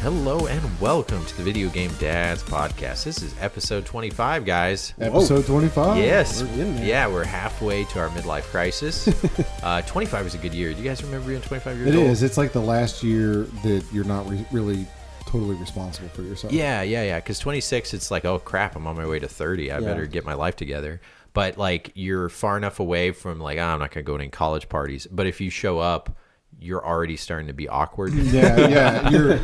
Hello and welcome to the Video Game Dads podcast. This is episode 25, guys. Episode 25? Yes. We're in there. Yeah, we're halfway to our midlife crisis. 25 is a good year. Do you guys remember being 25 years old? It is. It's like the last year that you're not really totally responsible for yourself. Yeah. Because 26, it's like, oh crap, I'm on my way to 30. I better get my life together. But like, you're far enough away from like, I'm not going to go to any college parties. But if you show up, you're already starting to be awkward. You're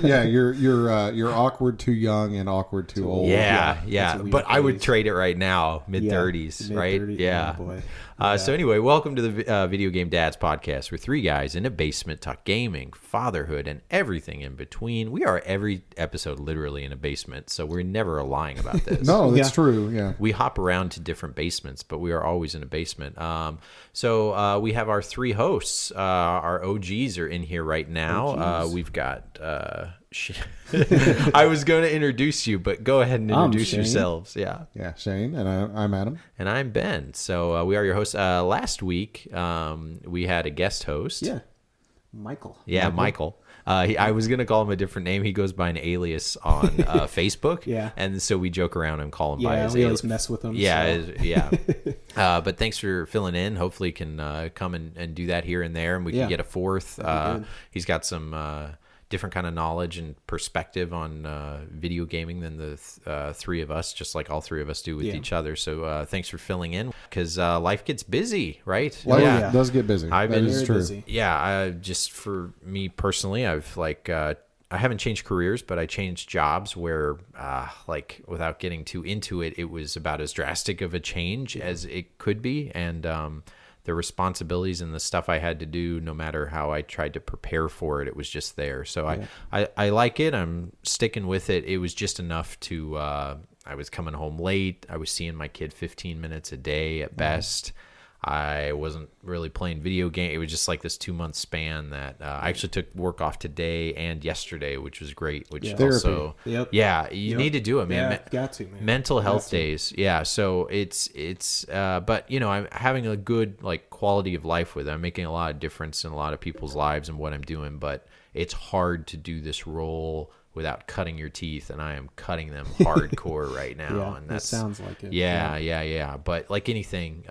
awkward too young and awkward too old. Yeah. But I would trade it right now, mid-30s, right? Yeah. Oh boy. So anyway, welcome to the Video Game Dads podcast. We're three guys in a basement, talk gaming, fatherhood, and everything in between. We are every episode literally in a basement, so we're never lying about this. No, that's true. Yeah, we hop around to different basements, but we are always in a basement. So we have our three hosts. Our OGs are in here right now. We've got. I was going to introduce you, but go ahead and introduce yourselves. Yeah, Shane, and I'm Adam, and I'm Ben. So we are your hosts. Last week we had a guest host. Yeah, Michael. Yeah, Michael. I was going to call him a different name. He goes by an alias on Facebook. Yeah, and so we joke around and call him by his alias. Yeah, we always mess with him. Yeah. But thanks for filling in. Hopefully, you can come and do that here and there, and we can get a fourth. He's got some different kind of knowledge and perspective on video gaming than the three of us, just like all three of us do with each other. So thanks for filling in, because life gets busy, right? Life does get busy. That is true. Busy. Yeah, just for me personally, I've I haven't changed careers, but I changed jobs where, without getting too into it, it was about as drastic of a change as it could be. And the responsibilities and the stuff I had to do, no matter how I tried to prepare for it, it was just there. So I like it. I'm sticking with it. It was just enough to, I was coming home late. I was seeing my kid 15 minutes a day at best. I wasn't really playing video game. It was just like this 2-month span that I actually took work off today and yesterday, which was great. Which also, you need to do it, man. Yeah, got to, man. Mental health days. Yeah. So it's, but I'm having a good quality of life with it. I'm making a lot of difference in a lot of people's lives and what I'm doing, but it's hard to do this role without cutting your teeth, and I am cutting them hardcore right now. And that sounds like it. Yeah. But like anything,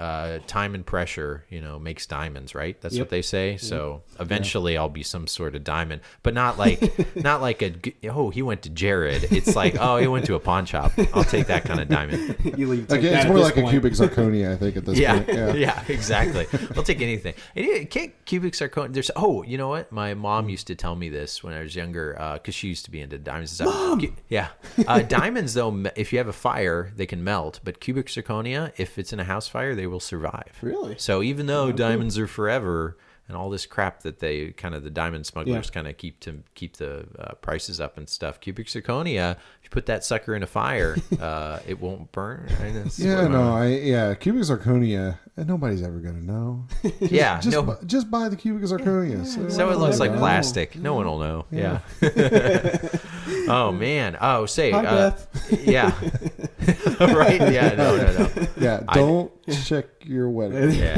time and pressure, makes diamonds, right? That's what they say. So eventually I'll be some sort of diamond, but not like he went to Jared. It's like, oh, he went to a pawn shop. I'll take that kind of diamond. It's more like a cubic zirconia, I think, at this point. Yeah, exactly. I'll take anything. Cubic zirconia. You know what? My mom used to tell me this when I was younger, because she used to be into diamonds and stuff. Mom! Yeah. Diamonds, though, if you have a fire, they can melt. But cubic zirconia, if it's in a house fire, they will survive. Really? So even though diamonds are forever and all this crap that they the diamond smugglers kind of keep the prices up and stuff, cubic zirconia, if you put that sucker in a fire, it won't burn. Cubic zirconia, nobody's ever gonna know. Just buy the cubic zirconia. So it looks like plastic. No one will know. Yeah. Oh man. Oh, say. Hi, Beth. Yeah. Right. Yeah. No. Yeah. Don't check your wedding. Yeah.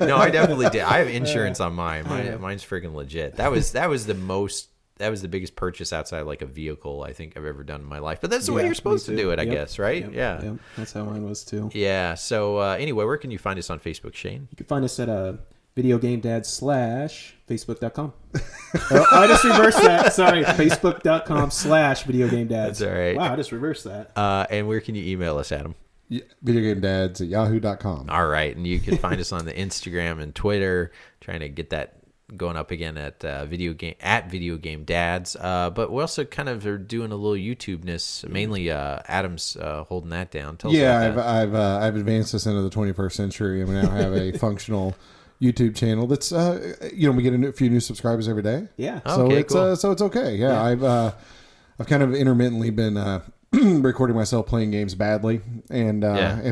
No. I definitely did. I have insurance on mine. Mine's freaking legit. That was the biggest purchase outside like a vehicle I think I've ever done in my life. But that's the way you're supposed to do it, I guess, right? Yep. Yeah. Yep. That's how mine was too. Yeah. So anyway, where can you find us on Facebook, Shane? You can find us at videogamedads/facebook.com. I just reversed that. Sorry. Facebook.com/videogamedads. That's all right. Wow, I just reversed that. And where can you email us, Adam? Videogamedads@yahoo.com. All right. And you can find us on the Instagram and Twitter, trying to get that going up again at Video Game Dads. But we also kind of are doing a little YouTube-ness. Mainly Adam's holding that down. Tell us about that. I've advanced this into the 21st century, and we now have a functional YouTube channel that's we get a few new subscribers every day. Yeah. So okay, it's cool. So it's okay. Yeah. I've kind of intermittently been recording myself playing games badly and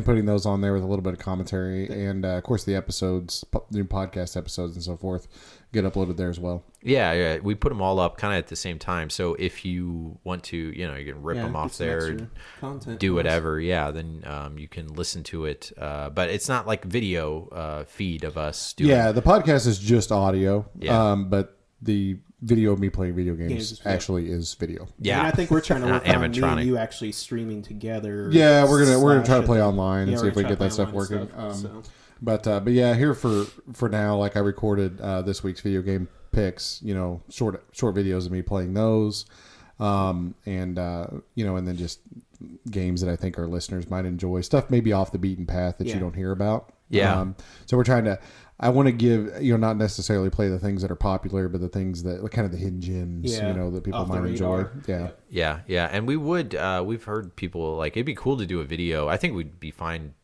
putting those on there with a little bit of commentary. And, of course, the episodes, new podcast episodes and so forth get uploaded there as well. Yeah. We put them all up kind of at the same time. So if you want to, you can rip them off there, do whatever. Yeah, then you can listen to it. But it's not like video feed of us doing. Yeah, the podcast is just audio. Yeah. But the video of me playing video games actually is video. Yeah, and I think we're trying to work on me animatronic. and you actually streaming together. Yeah, we're gonna try to play online and see we're if we can gonna get that try stuff to play working. online stuff, But yeah, here for now, like I recorded this week's video game picks. Short videos of me playing those, and then just games that I think our listeners might enjoy. Stuff maybe off the beaten path that you don't hear about. Yeah. So we're trying to. I want to give, not necessarily play the things that are popular, but the things that kind of the hidden gems, that people off the might enjoy. radar. Yeah. And we would, we've heard people like, it'd be cool to do a video. I think we'd be fine,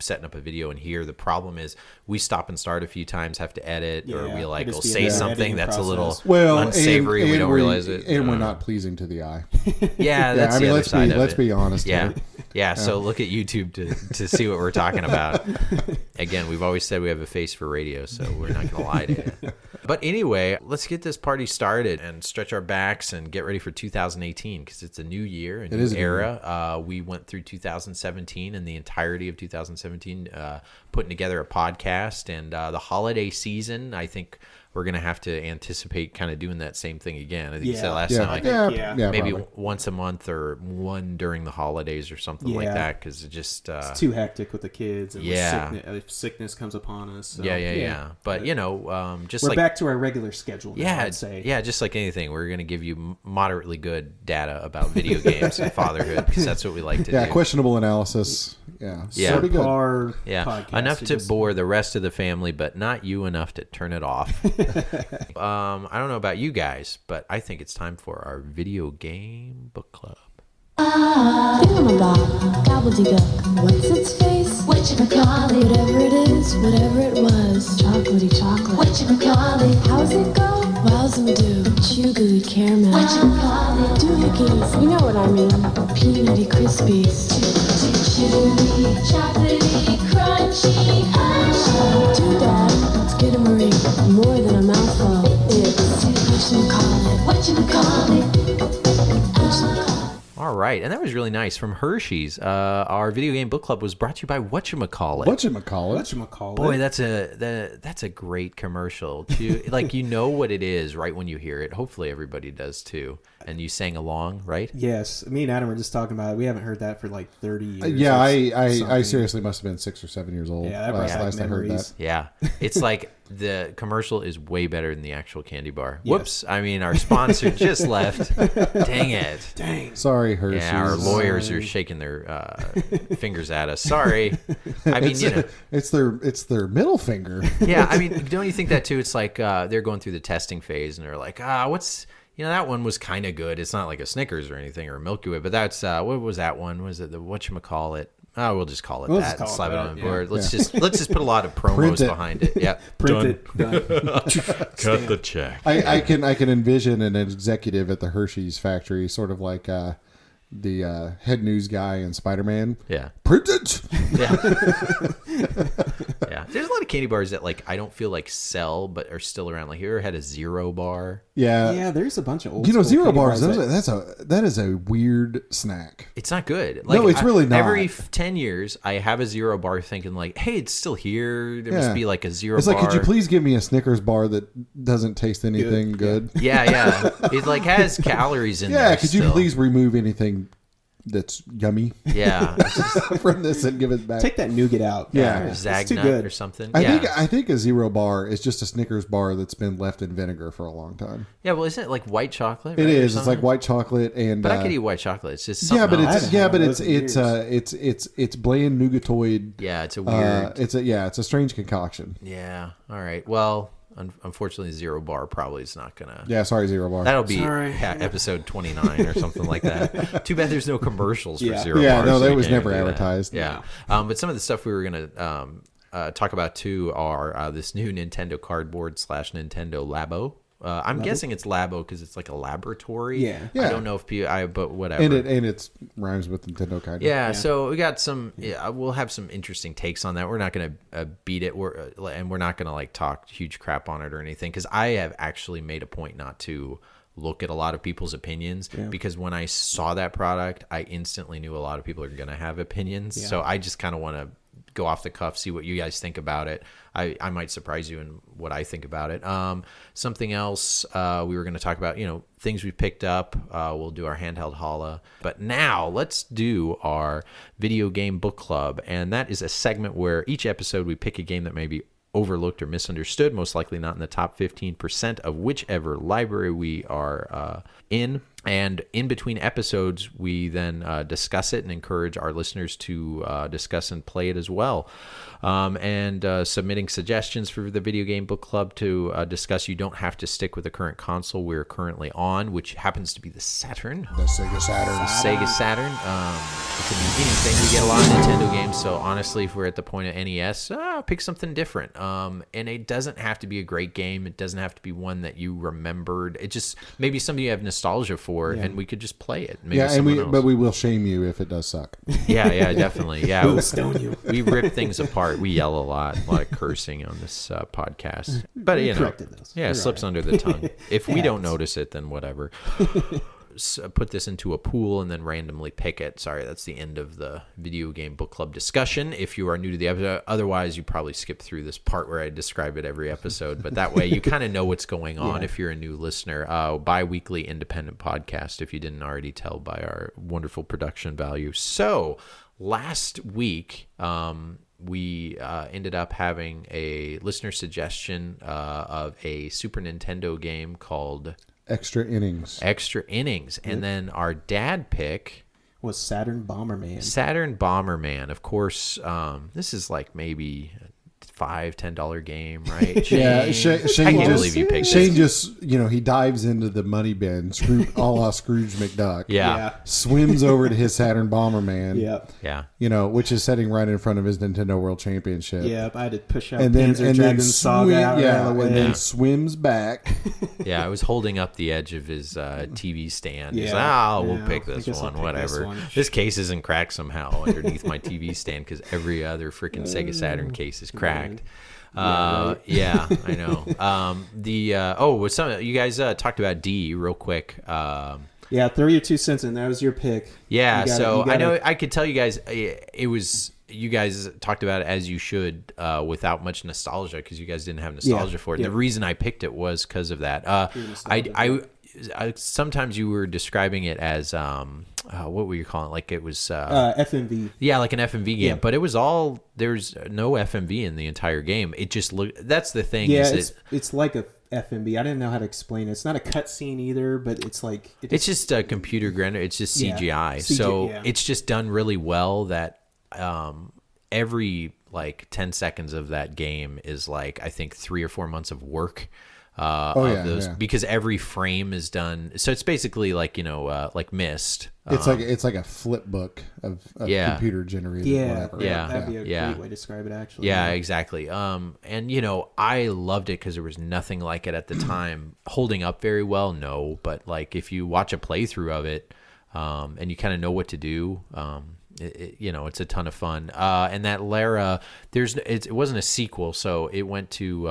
setting up a video in here. The problem is we stop and start a few times, have to edit, or we we'll say something that's a little unsavory and we don't realize it. And we're not pleasing to the eye. Yeah, that's the other side of it. Let's be honest. Yeah. Yeah, so look at YouTube to see what we're talking about. Again, we've always said we have a face for radio, so we're not going to lie to you. But anyway, let's get this party started and stretch our backs and get ready for 2018 because it's a new year, a new era. We went through 2017 and the entirety of 2017 putting together a podcast, and the holiday season, I think we're going to have to anticipate kind of doing that same thing again. I think you said last time, maybe probably once a month or one during the holidays or something like that, because it just it's too hectic with the kids. And sickness comes upon us. So. Yeah. But just we're like back to our regular schedule. Now, I'd say. Yeah, just like anything, we're going to give you moderately good data about video games and fatherhood because that's what we like to do. Yeah, questionable analysis. Yeah, pretty good. Yeah, enough to bore the rest of the family, but not you enough to turn it off. I don't know about you guys, but I think it's time for our video game book club. Thingamabob, gobbledygook, what's its face? Whatchamacallit, whatever it is, whatever it was, chocolatey chocolate. Whatchamacallit, how's it go? Wowzum do, chew gooey caramel. Whatchamacallit, doohickeys, you know what I mean, peanutty crispies. Chewy, chocolatey, crunchy, too bad, it's Skidamarie, more than a mouthful. It's whatchamacallit, whatchamacallit. All right, and that was really nice from Hershey's. Our video game book club was brought to you by Whatchamacallit. Whatchamacallit. Boy, that's a great commercial. Like you know what it is right when you hear it. Hopefully everybody does too. And you sang along, right? Yes, me and Adam were just talking about it. We haven't heard that for like 30 years. Yeah, I seriously must have been 6 or 7 years old. Yeah, last I heard that. Yeah, it's like the commercial is way better than the actual candy bar. Yes. Whoops! I mean, our sponsor just left. Dang it! Dang. Sorry, Hershey's. Yeah, our lawyers are shaking their fingers at us. Sorry. I mean, it's their middle finger. Yeah, I mean, don't you think that too? It's like they're going through the testing phase, and they're like, what's. That one was kind of good. It's not like a Snickers or anything or a Milky Way, but that's what was that one? Was it the whatchamacallit? Oh, we'll just call it that. Slap it on the board. Let's just put a lot of promos behind it. Yeah, Print it. Done. Cut the check. I can envision an executive at the Hershey's factory, sort of like the head news guy in Spider-Man. Yeah, print it. Yeah. Yeah, there's a lot of candy bars that like I don't feel like sell, but are still around. Like you ever had a Zero bar? Yeah. There's a bunch of old. Zero bars. That is a weird snack. It's not good. Like, no, it's really not. Every 10 years, I have a Zero bar, thinking like, hey, it's still here. There must be like a Zero. It's bar. like, could you please give me a Snickers bar that doesn't taste anything good? Yeah. It like has calories in there. Yeah, could you please remove anything that's yummy? Yeah, from this and give it back. Take that nougat out. Yeah, Zagnut or something. I think a Zero bar is just a Snickers bar that's been left in vinegar for a long time. Yeah, well, isn't it like white chocolate? It is. It's like white chocolate and. But I could eat white chocolate. It's just something it's bland nougatoid. Yeah, it's a weird. It's a strange concoction. Yeah. All right. Well. Unfortunately, Zero bar probably is not gonna. Yeah, sorry, Zero bar. That'll be episode 29 or something like that. Too bad there's no commercials for Zero bar. Yeah, no, that was never advertised. Yeah, but some of the stuff we were gonna talk about too are this new Nintendo cardboard / Nintendo Labo. I'm guessing it's Labo because it's like a laboratory. Yeah. I don't know if but whatever. And it rhymes with Nintendo kind of. Yeah, so we got some. Yeah, we'll have some interesting takes on that. We're not going to beat it, and we're not going to like talk huge crap on it or anything. Because I have actually made a point not to look at a lot of people's opinions because when I saw that product, I instantly knew a lot of people are going to have opinions. So I just kind of want to go off the cuff, see what you guys think about it. I might surprise you in what I think about it. Something else we were going to talk about, things we picked up. We'll do our handheld holla. But now let's do our video game book club. And that is a segment where each episode we pick a game that may be overlooked or misunderstood, most likely not in the top 15% of whichever library we are in. And in between episodes, we then discuss it and encourage our listeners to discuss and play it as well. And submitting suggestions for the Video Game Book Club to discuss. You don't have to stick with the current console we're currently on, which happens to be the Saturn. The Sega Saturn. Sega Saturn. It could be anything. We get a lot of Nintendo games, so honestly, if we're at the point of NES, pick something different. And it doesn't have to be a great game. It doesn't have to be one that you remembered. It just maybe something you have nostalgia for, and we could just play it. Maybe but we will shame you if it does suck. Yeah, definitely. Yeah, We'll stone you. we rip things apart. We yell a lot of cursing on this podcast. But corrected those. it slips under the tongue. If we don't notice it, then whatever. Put this into a pool and then randomly pick it. Sorry, that's the end of the Video Game Book Club discussion. If you are new to the episode, otherwise you probably skip through this part where I describe it every episode. But that way you kind of know what's going on if you're a new listener. Bi-weekly independent podcast, if you didn't already tell by our wonderful production value. So last week, we ended up having a listener suggestion of a Super Nintendo game called Extra Innings. And then our dad pick Was Saturn Bomberman. Saturn Bomberman. Of course, this is like maybe $5-10 game, right? Shane I can't believe you picked Shane this. just, he dives into the money bin, a la Scrooge McDuck. Yeah. Swims over to his Saturn Bomberman. Yep. Yeah. Which is sitting right in front of his Nintendo World Championship. Yep. I had to push out And then, Panzer Dragoon Saga out of the way. and then swims back. Yeah, I was holding up the edge of his TV stand. He's Yeah. like, we'll Yeah, pick I this guess I'll one, pick whatever. this one. This case isn't cracked somehow underneath my TV stand because every other freaking Sega Saturn case is cracked. Yeah, I know. You guys talked about D real quick. Yeah, throw your 2 cents in. That was your pick. Yeah, You gotta- I know I could tell you guys it was. You guys talked about it as you should, without much nostalgia, because you guys didn't have nostalgia for it. And the reason I picked it was because of that. I sometimes you were describing it as what were you calling it? Like it was FMV. Yeah, like an FMV game, but it was all there's no FMV in the entire game. It just looked. That's the thing. Yeah, is it's like a FMV. I didn't know how to explain it. It's not a cutscene either, but it's like it's just a computer render. It's just CGI. Yeah. So yeah. it's just done really well that every like 10 seconds of that game is like I think 3 or 4 months of work. Because every frame is done. So it's basically like like Myst. It's like a flip book of computer generated whatever. That'd be a great way to describe it, actually. Yeah, exactly. And I loved it because there was nothing like it at the time. Holding up very well, no, but like if you watch a playthrough of it, and you kind of know what to do, it's a ton of fun. And that Lara, it wasn't a sequel, so it went to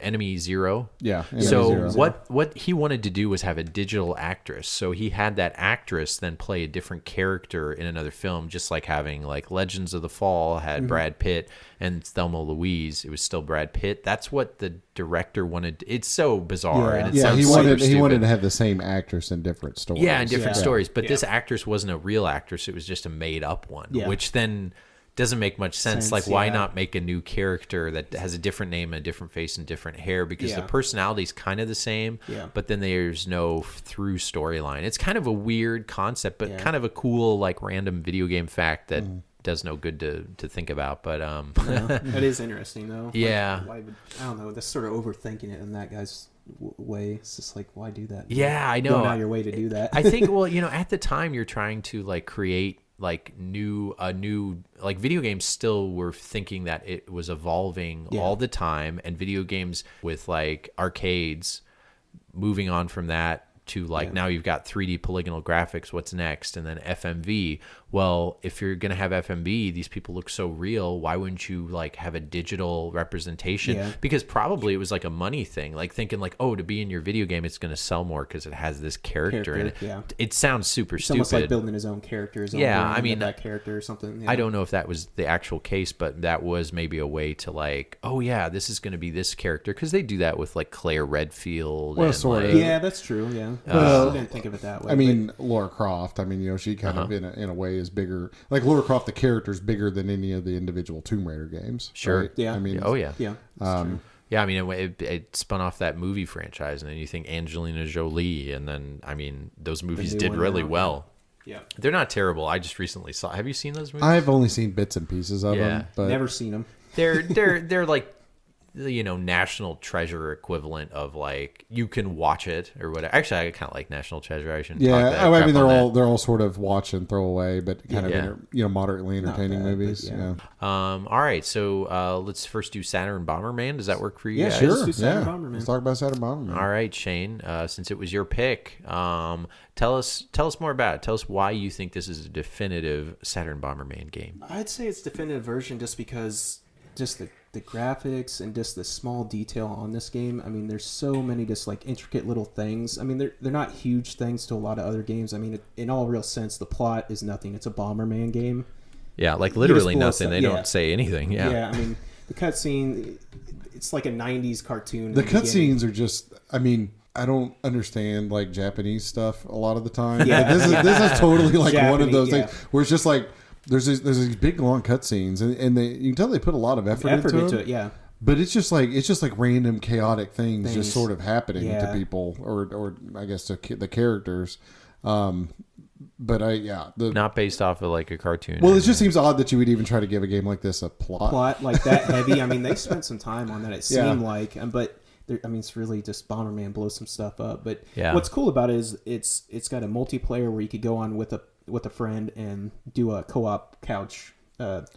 Enemy Zero. Yeah. So what he wanted to do was have a digital actress. So he had that actress then play a different character in another film, just like having like Legends of the Fall had Brad Pitt and Thelma Louise. It was still Brad Pitt. That's what the director wanted. It's so bizarre. And it sounds he super wanted stupid. to have the same actress in different stories. Yeah, in different stories. But this actress wasn't a real actress. It was just a made up one, which then doesn't make much sense. Like, why not make a new character that has a different name, a different face, and different hair? Because the personality's kind of the same, but then there's no through storyline. It's kind of a weird concept, but kind of a cool, like, random video game fact that does no good to think about. But That is interesting, though. Yeah. Like, I don't know. That's sort of overthinking it in that guy's way. It's just like, why do that? Yeah, I know. Going out of your way to do that. I think, well, at the time you're trying to like create like a new like video games still were thinking that it was evolving all the time, and video games with like arcades moving on from that to like now you've got 3D polygonal graphics, what's next? And then FMV. Well, if you're going to have FMV, these people look so real, why wouldn't you like have a digital representation? Yeah. Because probably it was like a money thing, like thinking like, oh, to be in your video game, it's going to sell more because it has this character in it. Yeah. It sounds super It's stupid. almost like building his own character. His own Yeah, version I mean, of that character or something. Yeah. I don't know if that was the actual case, but that was maybe a way to like, oh yeah, this is going to be this character, because they do that with like Claire Redfield. Well, and sort of. like, Yeah, that's true. Yeah, Well, I didn't think of it that way. I mean, Laura Croft. I mean, you know, she kind of in a way is bigger. Like Laura Croft, the character is bigger than any of the individual Tomb Raider games. Sure. Right? Yeah. I mean, oh yeah. yeah, that's true. Yeah, I mean, it spun off that movie franchise, and then you think Angelina Jolie, and then, I mean, those movies new did one really now. well. Yeah, They're not terrible. I just recently saw. Have you seen those movies? I've only seen bits and pieces of Yeah. them, but never seen them. They're like, you know, National Treasure equivalent of like you can watch it or whatever. Actually, I kind of like National Treasure. I shouldn't. talk that yeah. I crap mean, on they're all sort of watch and throw away, but kind Yeah. of moderately entertaining bad, but movies. yeah. Yeah, that. All right, so let's first do Saturn Bomberman. Does that work for you Yeah, guys? sure. sure. do Saturn Yeah, Bomberman. let's talk about Saturn Bomberman. All right, Shane. Since it was your pick, tell us more about it. Tell us why you think this is a definitive Saturn Bomberman game. I'd say it's definitive version just because just the graphics and just the small detail on this game. I mean, there's so many just like intricate little things. I mean, they're not huge things to a lot of other games. I mean, in all real sense, the plot is nothing. It's a Bomberman game. Yeah, like literally blow nothing. stuff- They yeah. don't say anything. Yeah. I mean, the cutscene, it's like a 90s cartoon. The in beginning. cutscenes are just. I mean, I don't understand like Japanese stuff a lot of the time. Yeah. But this is totally like one of Japanese, those yeah. things where it's just like there's these big long cutscenes and you can tell they put a lot of effort into them. it, yeah. But it's just like random chaotic things just Things. sort of happening to Yeah. people or I guess to the characters. But Not based off of like a cartoon. well, it just seems odd that you would even try to give a game like this a plot. Plot like that heavy. I mean, they spent some time on that. It Yeah. seemed like, but I mean, it's really just Bomberman blows some stuff up. But Yeah. what's cool about it is it's got a multiplayer where you could go on with a friend and do a co-op couch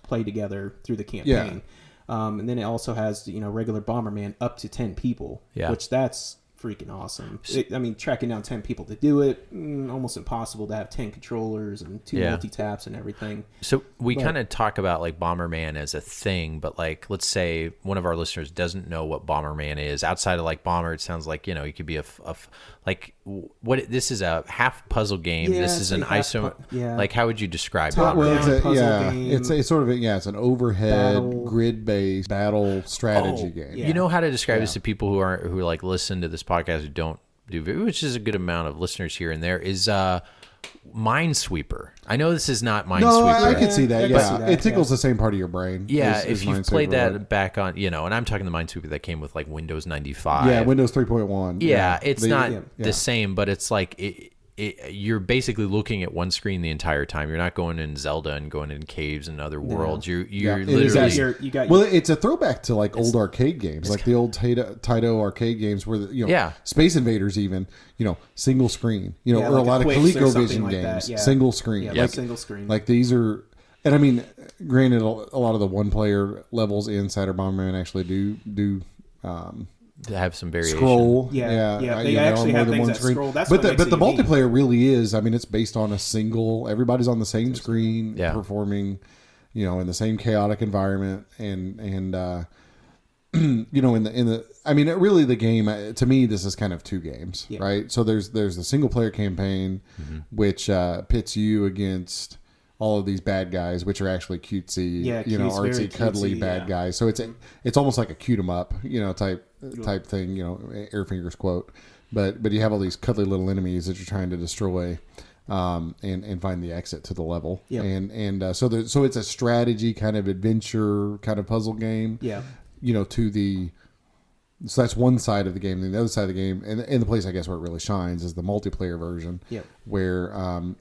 play together through the campaign. And then it also has regular Bomberman up to 10 people. Yeah. Which that's freaking awesome. I mean, tracking down 10 people to do it, almost impossible to have 10 controllers and 2 Yeah. multi-taps and everything. So we kind of talk about like Bomberman as a thing, but like let's say one of our listeners doesn't know what Bomberman is. Outside of like Bomber, it sounds like he could be this is a half puzzle game. Yeah, this it's is an like half ISO. yeah. Like how would you describe Top Bomberman? Well, down puzzle game. it's sort of it's an overhead Battle. grid-based battle strategy game. yeah. You know how to describe this to people who like listen to this podcast who don't do video, which is a good amount of listeners here and there, is Minesweeper. I know this is not Minesweeper. No, I can see that. I can Yeah, see that, it tickles the same part of your brain. Yeah, as if you've Minesweeper played that would. back on, and I'm talking the Minesweeper that came with like Windows 95. Yeah, Windows 3.1. Yeah, it's not yeah. the same, but it's like you're basically looking at one screen the entire time. You're not going in Zelda and going in caves and other worlds. You're it is literally actually- You got Well, it's a throwback to like old arcade games, like the old Taito arcade games, where Yeah. Space Invaders even single screen, Yeah, or a like lot a of Quakes or ColecoVision something like games, that, yeah. single screen, Yeah, like single screen. Like these are, and I mean, granted, a lot of the one player levels in Saturn Bomberman actually do. to have some variation. Scroll, Yeah, yeah, they on actually more have than things one that screen. scroll. That's but what the, makes but the it unique. multiplayer really is. I mean, it's based on a single. Everybody's on the same screen, Yeah. performing, in the same chaotic environment, and in the. I mean, really, the game to me, this is kind of two games, Yeah. right? So there's the single player campaign, which pits you against all of these bad guys, which are actually cutesy, Yeah, cute, very artsy, cuddly cutesy, bad yeah. guys. So it's almost like a cute 'em up, type thing, air fingers quote. But you have all these cuddly little enemies that you're trying to destroy, and find the exit to the level. Yep. So it's a strategy kind of adventure kind of puzzle game. Yeah. So that's one side of the game. And the other side of the game, and the place I guess where it really shines is the multiplayer version. Yep. Where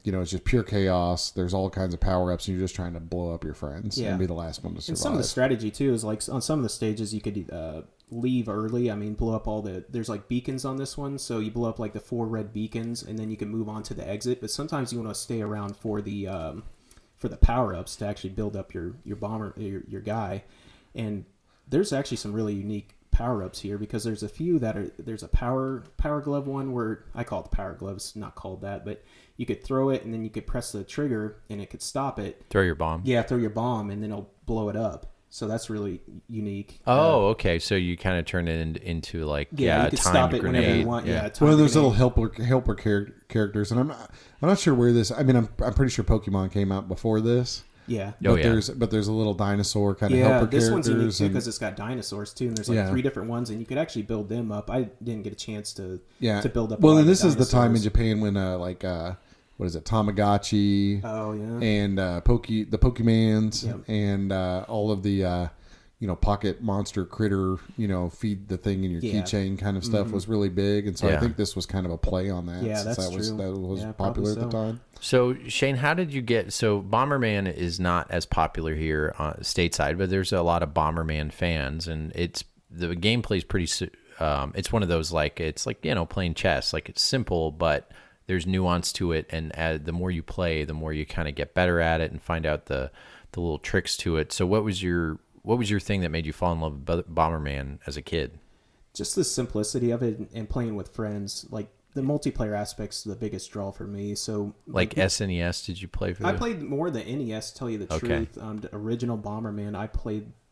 it's just pure chaos. There's all kinds of power ups, and you're just trying to blow up your friends Yeah. and be the last one to survive. And some of the strategy too is like on some of the stages you could leave early. I mean, blow up there's like beacons on this one, so you blow up like the 4 red beacons, and then you can move on to the exit. But sometimes you want to stay around for the power ups to actually build up your bomber, your guy. And there's actually some really unique power ups here because there's a few that are there's a power glove one where I call it the power glove. It's not called that, but you could throw it and then you could press the trigger and it could stop it. Throw your bomb. Yeah, throw your bomb and then it'll blow it up. So that's really unique. Oh, okay. So you kind of turn it into like you a can timed stop it grenade. whenever you want. Yeah, Well, there's little helper characters, and I'm not sure where this. I mean, I'm pretty sure Pokemon came out before this. Yeah. But there's a little dinosaur kind of helper this characters. One's unique too because it's got dinosaurs too, and there's like 3 different ones, and you could actually build them up. I didn't get a chance to build up. Well, and this is the time in Japan when what is it, Tamagotchi? Oh yeah. And the Pokemans and all of the pocket monster critter, feed the thing in your keychain kind of stuff was really big, and so I think this was kind of a play on that. Yeah, that's true. That was Yeah, popular at probably the time. So Shane, how did you get? So Bomberman is not as popular here stateside, but there's a lot of Bomberman fans, and the gameplay is pretty. It's one of those it's like playing chess. Like it's simple, but there's nuance to it, and the more you play, the more you kind of get better at it and find out the little tricks to it. So what was your thing that made you fall in love with Bomberman as a kid? Just the simplicity of it and playing with friends. Like the multiplayer aspect's the biggest draw for me. So like SNES, did you play for that? I played more the NES, to tell you the truth. The original Bomberman,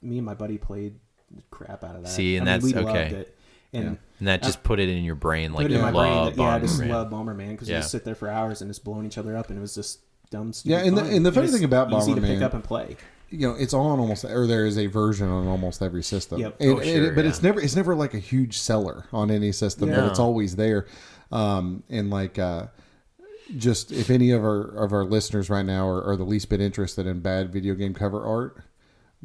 me and my buddy played the crap out of that. See, and we okay. loved it. And that just put it in your brain, like you love Bomberman. I just love Bomberman because you just sit there for hours and just blowing each other up, and it was just dumb. Yeah, and the funny thing about Bomberman, easy to pick up and play. It's on almost, or there is a version on almost every system. Yep. But it's never like a huge seller on any system, but it's always there. Just if any of our listeners right now are the least bit interested in bad video game cover art,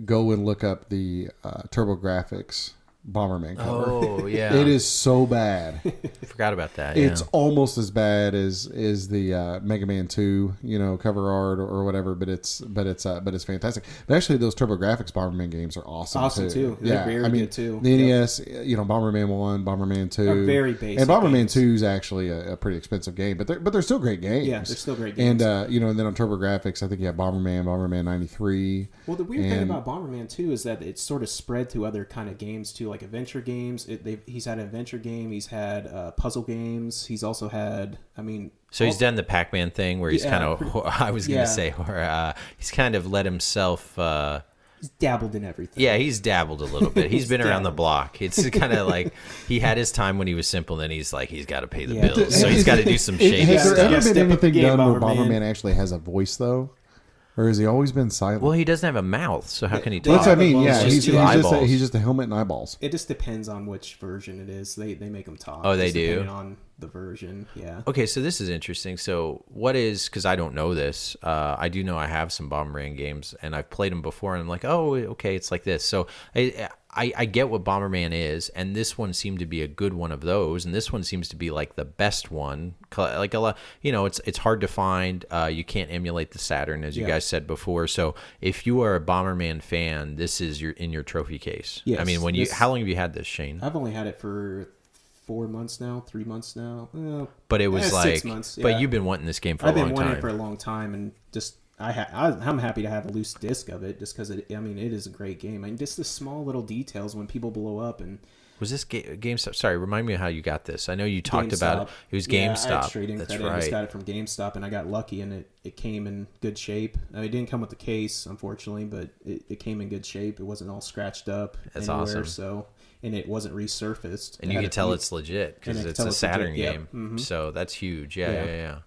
go and look up the TurboGrafx Bomberman cover. Oh yeah, it is so bad. Forgot about that. It's almost as bad as the Mega Man 2, cover art or whatever. But it's fantastic. But actually, those TurboGrafx Bomberman games are awesome too. They're very good too. The NES, Bomberman 1, Bomberman 2, are very basic. And Bomberman games. 2 is actually a pretty expensive game, but they're still great games. Yeah, they're still great games. And and then on TurboGrafx, I think you have Bomberman 93. Well, the weird thing about Bomberman 2 is that it's sort of spread to other kind of games too, like adventure games. He's had an adventure game. He's had puzzle games. He's also had, So he's done the Pac-Man thing where he's kind of, I was going to say, where he's kind of let himself... he's dabbled in everything. Yeah, he's dabbled a little bit. He's been around the block. It's kind of like he had his time when he was simple, then he's like, he's got to pay the bills. So he's got to do some shady Has stuff. there ever been anything done where Bomberman. Bomberman actually has a voice, though? Or has he always been silent? Well, he doesn't have a mouth, so how can he talk? That's what I mean. Yeah, It's just eyeballs. he's just a helmet and eyeballs. It just depends on which version it is. They make them talk. Oh, they just do? depending on the version, yeah. Okay, so this is interesting. So what is, because I don't know this, I do know I have some Bomberman games, and I've played them before, and I'm like, oh, okay, it's like this. So I get what Bomberman is, and this one seemed to be a good one of those, and this one seems to be like the best one. Like a lot, it's hard to find. You can't emulate the Saturn, as you guys said before. So if you are a Bomberman fan, this is in your trophy case. Yes, I mean, how long have you had this, Shane? I've only had it for 3 months now. But it was 6 months. Yeah. But you've been wanting this game for a long time. I've been wanting it for a long time, and just I'm happy to have a loose disc of it, just because it is a great game. Just the small little details when people blow up. And was this GameStop? Sorry, remind me how you got this. I know you talked about it. It was GameStop. I had trade-in That's credit. right. I just got it from GameStop, and I got lucky, and it came in good shape. It didn't come with the case, unfortunately, but it came in good shape. It wasn't all scratched up. That's anywhere, awesome. So, and it wasn't resurfaced. And you can tell it's legit because it's a Saturn game. Mm-hmm. So that's huge. Yeah.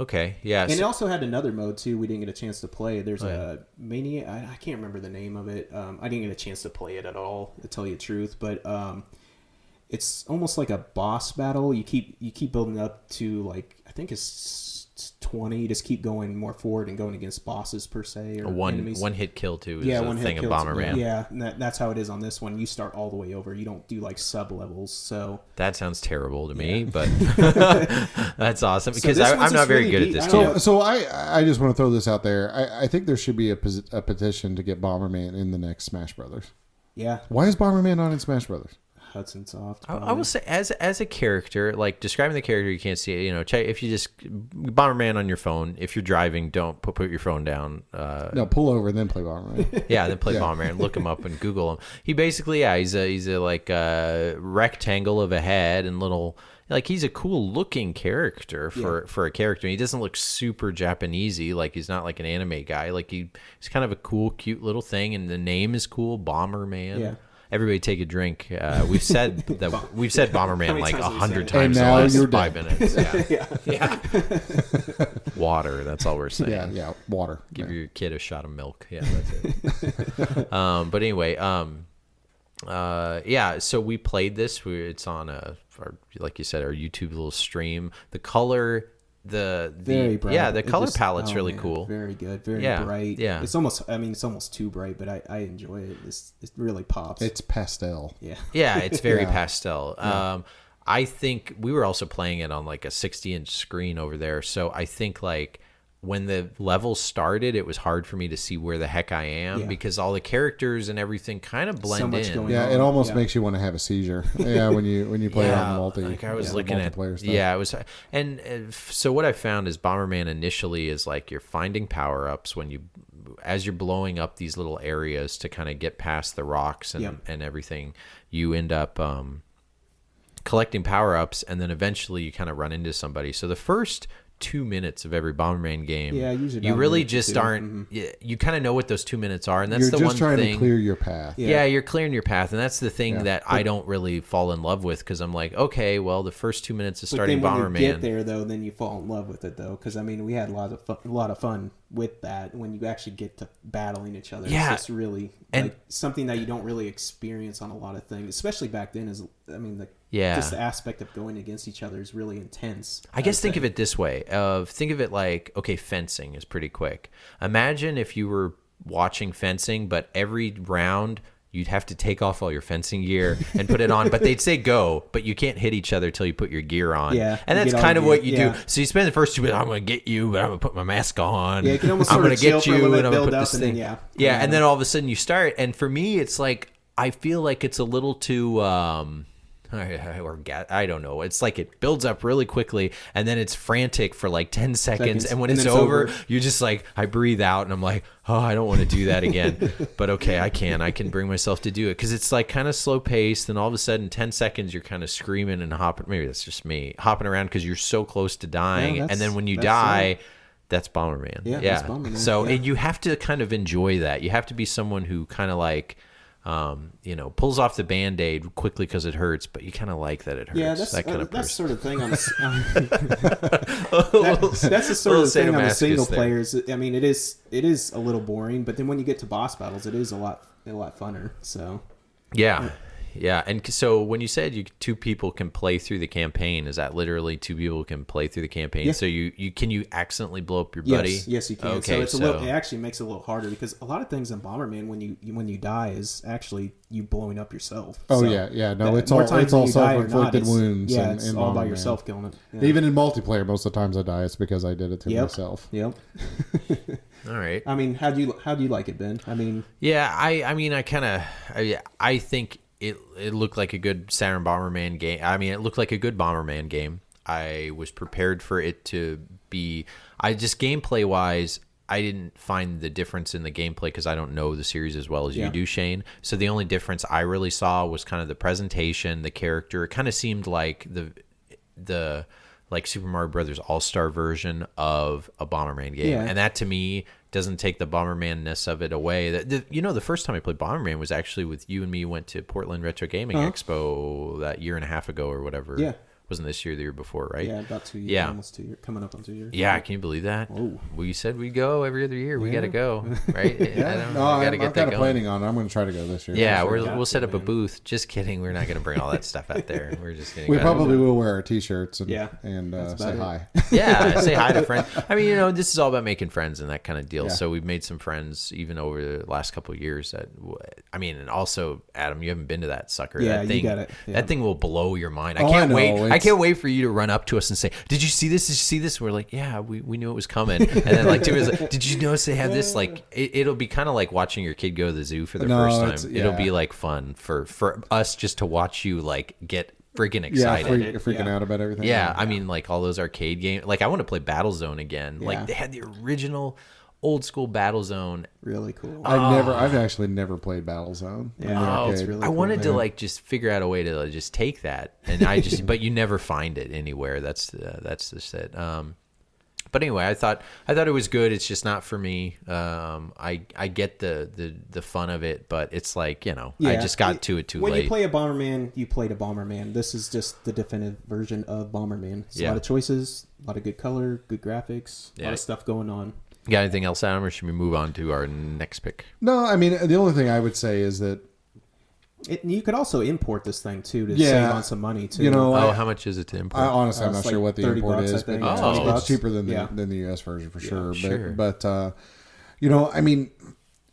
Okay, yeah. And it also had another mode too. We didn't get a chance to play. There's a Mania. I can't remember the name of it. I didn't get a chance to play it at all, to tell you the truth. But it's almost like a boss battle. You keep building up to, like, I think it's 20. You just keep going more forward and going against bosses per se, or enemies. One hit kill too is the thing of Bomberman. Yeah, and that's how it is on this one. You start all the way over. You don't do like sub levels. So that sounds terrible to me, but that's awesome because this I'm one's not just very really good at deep. this I don't game. So I just want to throw this out there. I think there should be a petition to get Bomberman in the next Smash Brothers. yeah, Why is Bomberman not in Smash Brothers? Hudson Soft. I will say, as a character, like describing the character, you can't see it. You know, check if you just Bomberman on your phone. If you're driving, don't put your phone down. No, pull over and then play Bomberman. Yeah, then play Bomberman. Look him up and Google him. He basically, he's a like a rectangle of a head and little. Like, he's a cool looking character for a character. He doesn't look super Japanesey. Like, he's not like an anime guy. Like, he's kind of a cool, cute little thing, and the name is cool, Bomberman. Yeah. Everybody take a drink. We've said Bomberman like 100 times in the now last you're 5 dead. minutes. Yeah. Water. That's all we're saying. Yeah, water. Give your kid a shot of milk. Yeah, that's it. But anyway, so we played this. It's on like you said, our YouTube little stream. The color, very bright. Yeah, the color palette's really cool. Very good. Very bright. Yeah. It's almost too bright, but I enjoy it. It really pops. It's pastel. Yeah. Yeah, it's very pastel. Yeah. I think we were also playing it on like a 60-inch screen over there. So I think like when the level started, it was hard for me to see where the heck I am because all the characters and everything kind of blend in. Yeah, it almost makes you want to have a seizure. Yeah, when you play it on multi. Like I was looking at stuff. Yeah, it was, and so what I found is Bomberman initially is like you're finding power ups as you're blowing up these little areas to kind of get past the rocks and everything. You end up collecting power ups, and then eventually you kind of run into somebody. So the first 2 minutes of every Bomberman game, you really just aren't. You kind of know what those 2 minutes are, and that's you're the just one trying thing. to clear your path. Yeah, you're clearing your path, and that's the thing that I don't really fall in love with because I'm like, okay, well, the first 2 minutes of starting then when Bomberman. you get there, though, then you fall in love with it, though, because I mean, we had a lot of fun with that when you actually get to battling each other. Yeah, it's just really like something that you don't really experience on a lot of things, especially back then. Just the aspect of going against each other is really intense. I guess think of it this way. Think of it like, okay, fencing is pretty quick. Imagine if you were watching fencing, but every round you'd have to take off all your fencing gear and put it on. But they'd say go, but you can't hit each other till you put your gear on. Yeah, and that's kind of what you do. So you spend the first 2 minutes, I'm going to get you, but I'm going to put my mask on. Yeah, you can almost I'm going to get you, and I'm going going to put this thing. And then all of a sudden you start. And for me, it's like, I feel like it's a little too... I don't know. It's like it builds up really quickly and then it's frantic for like 10 seconds. And when it's over, you're just like, I breathe out and I'm like, oh, I don't want to do that again. But okay, I can bring myself to do it because it's like kind of slow paced. And all of a sudden, 10 seconds, you're kind of screaming and hopping. Maybe that's just me hopping around because you're so close to dying. And then when you die, that's Bomberman. Yeah. That's Bomberman. So and you have to kind of enjoy that. You have to be someone who kind of like, pulls off the Band-Aid quickly because it hurts, but you kind of like that it hurts. Yeah, that's that kind of that's sort of thing on that's the sort of thing on the single players. I mean, it is a little boring, but then when you get to boss battles, it is a lot funner. So yeah, and so when you said two people can play through the campaign, is that literally two people can play through the campaign? Yeah. So you accidentally blow up your buddy? Yes, you can. Okay, so it actually makes it a little harder because a lot of things in Bomberman when you die is actually you blowing up yourself. Oh so it's all self-inflicted wounds. Yeah, it's all by Bomberman. yourself killing it. Yeah. Even in multiplayer, most of the times I die, it's because I did it to myself. Yep. All right. I mean, how do you like it, Ben? I mean, yeah, I think it looked like a good Saturn Bomberman game. I mean, it looked like a good Bomberman game. I was prepared for it to be. I just gameplay wise, I didn't find the difference in the gameplay because I don't know the series as well as you do, Shane. So the only difference I really saw was kind of the presentation, the character. It kind of seemed like the like Super Mario Brothers All-Star version of a Bomberman game, and that to me doesn't take the Bomberman-ness of it away. The first time I played Bomberman was actually with you and me. Went to Portland Retro Gaming Expo that year and a half ago or whatever. Yeah. Wasn't this year, the year before, right? Yeah, about 2 years, almost 2 years, coming up on 2 years. Yeah, can you believe that? Oh, we said we'd go every other year. We got to go, right? I'm kind of planning on it. I'm going to try to go this year. Yeah, we'll set up a booth. Just kidding. We're not going to bring all that stuff out there. We're just going to. We probably will wear our T-shirts and say hi. Yeah, say hi to friends. I mean, this is all about making friends and that kind of deal. Yeah. So we've made some friends even over the last couple of years. And also, Adam, you haven't been to that sucker. Yeah, that thing, you got it. Yeah. That thing will blow your mind. I can't wait. I can't wait for you to run up to us and say, "Did you see this? Did you see this?" We're like, "Yeah, we knew it was coming." And then like Timmy's like, "Did you notice they have this?" Like it'll be kind of like watching your kid go to the zoo for the first time. It'll be like fun for us just to watch you like get freaking excited. Freaking out about everything. Yeah, I mean, like all those arcade games. Like I want to play Battlezone again. Yeah. Like they had the original old school Battlezone. Really cool. I've actually never played Battlezone. Yeah, it's really I cool, wanted to man. like just figure out a way to like, just take that, and I just but you never find it anywhere. That's just it. But anyway, I thought it was good. It's just not for me. I get the fun of it, but it's like I just got to it too when late. When you play a Bomberman, you played a Bomberman. This is just the definitive version of Bomberman. It's a lot of choices, a lot of good color, good graphics, a lot of stuff going on. You got anything else, Adam, or should we move on to our next pick? No, I mean the only thing I would say is that you could also import this thing too to save on some money too. How much is it to import? Honestly, I'm not sure what the import is, but it's cheaper than the US version for sure. But I mean,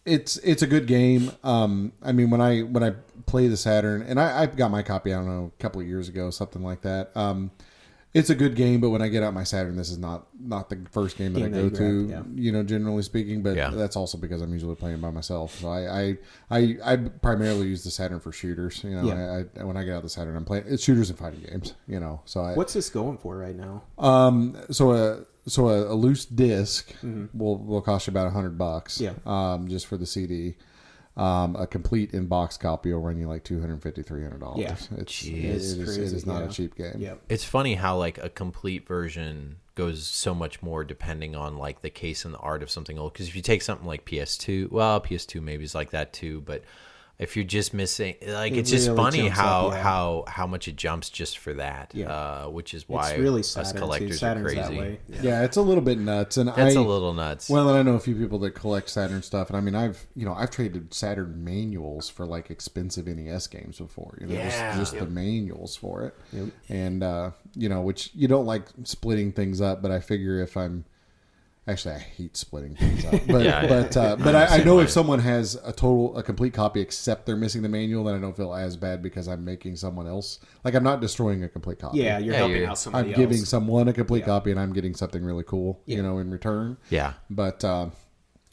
it's a good game. I mean, when I play the Saturn, and I got my copy, I don't know, a couple of years ago, something like that. It's a good game, but when I get out my Saturn, this is not the first game that I go to, generally speaking. But that's also because I'm usually playing by myself. So I primarily use the Saturn for shooters. When I get out the Saturn, I'm playing it's shooters and fighting games. So what's this going for right now? So a loose disc will cost you about $100. Yeah. Just for the CD. A complete in-box copy will run you like $250, $300. Yeah, it is not a cheap game. Yeah, it's funny how like a complete version goes so much more depending on like the case and the art of something old. Because if you take something like PS2, well, PS2 maybe is like that too, but if you're just missing, like it's just really funny jumps up, how much it jumps just for that. Which is why it's really us Saturn, collectors too. are Saturn's crazy. That way. Yeah, it's a little bit nuts, and That's a little nuts. Well, and I know a few people that collect Saturn stuff, and I mean, I've traded Saturn manuals for like expensive NES games before. Just the manuals for it, and which you don't like splitting things up, but I figure if I'm Actually, I hate splitting things up. But I know if someone has a complete copy except they're missing the manual, then I don't feel as bad because I'm making someone else. Like, I'm not destroying a complete copy. Yeah, you're helping out somebody else. I'm giving someone a complete copy and I'm getting something really cool, in return. Yeah. But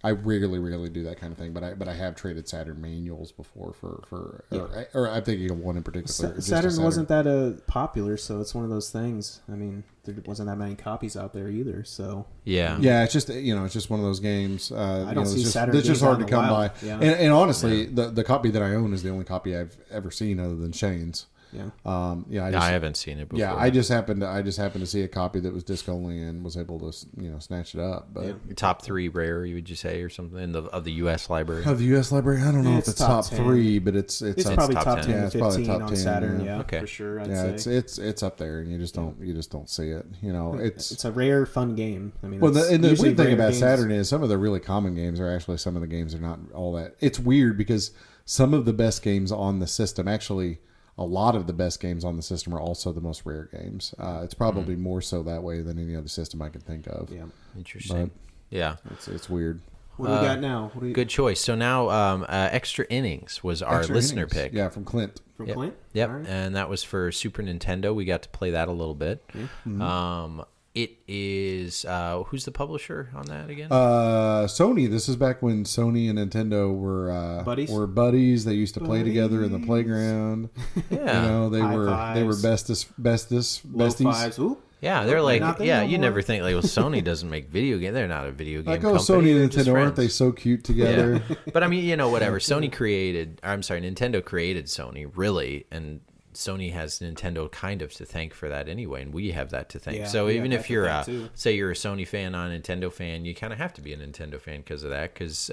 I rarely do that kind of thing. But I have traded Saturn manuals before or I'm thinking of one in particular. Saturn wasn't that popular, so it's one of those things. I mean, there wasn't that many copies out there either, so yeah, it's just it's just one of those games. I don't see Saturn. It's just hard to come by. Yeah. And honestly, the copy that I own is the only copy I've ever seen other than Shane's. Yeah. I haven't seen it before. Yeah, I just happened to see a copy that was disc only and was able to snatch it up. But top 3 rare, would you say, or something of the U.S. library? Of the U.S. library, I don't know if it's top 10. 3, but it's probably top 10 yeah, to 15 top on 10, Saturn. yeah. Okay, for sure. I'd say it's up there, and you just don't see it. It's a rare, fun game. I mean, the weird thing about Saturn is some of the really common games are actually some of the games are not all that. It's weird because some of the best games on the system actually. A lot of the best games on the system are also the most rare games. It's probably more so that way than any other system I can think of. Yeah, interesting. But it's weird. What do we got now? Good choice. So now, Extra Innings was our listener pick. Yeah, from Clint. Clint. Yep, right. And that was for Super Nintendo. We got to play that a little bit. Yeah. Mm-hmm. It is who's the publisher on that again? Sony. This is back when Sony and Nintendo were buddies. They used to play together in the playground. Yeah, they were besties. Ooh. Yeah, they're like, you never think like, well, Sony doesn't make video game. They're not a video game company. Sony and They're Nintendo, aren't they so cute together? Yeah. But I mean, whatever. Nintendo created Sony, really, and Sony has Nintendo kind of to thank for that anyway, and we have that to thank. So even if you're say you're a Sony fan, not a Nintendo fan, you kind of have to be a Nintendo fan because of that. Because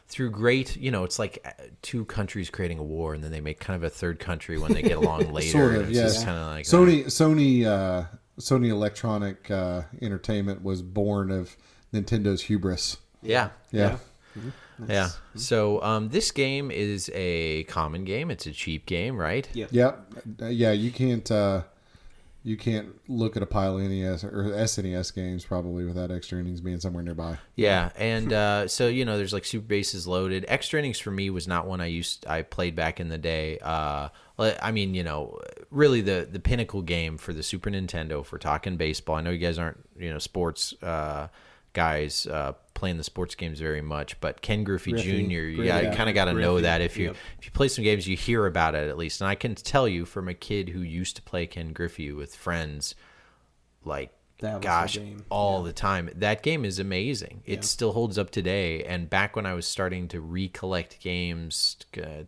through great, it's like two countries creating a war, and then they make kind of a third country when they get along later. Sort of, yeah. Kind of like Sony Electronic Entertainment was born of Nintendo's hubris. Yeah. Mm-hmm. Yeah. So this game is a common game. It's a cheap game, right? Yep. Yep. Yeah, you can't you can't look at a pile of NES or SNES games probably without extra innings being somewhere nearby. Yeah, and so there's like Super Bases Loaded. Extra Innings for me was not one I played back in the day. I mean, really the pinnacle game for the Super Nintendo, if we're talking baseball. I know you guys aren't sports guys playing the sports games very much, but Ken Griffey Jr. You kind of got to know that if you play some games, you hear about it at least. And I can tell you from a kid who used to play Ken Griffey with friends, like all the time. That game is amazing. It still holds up today. And back when I was starting to recollect games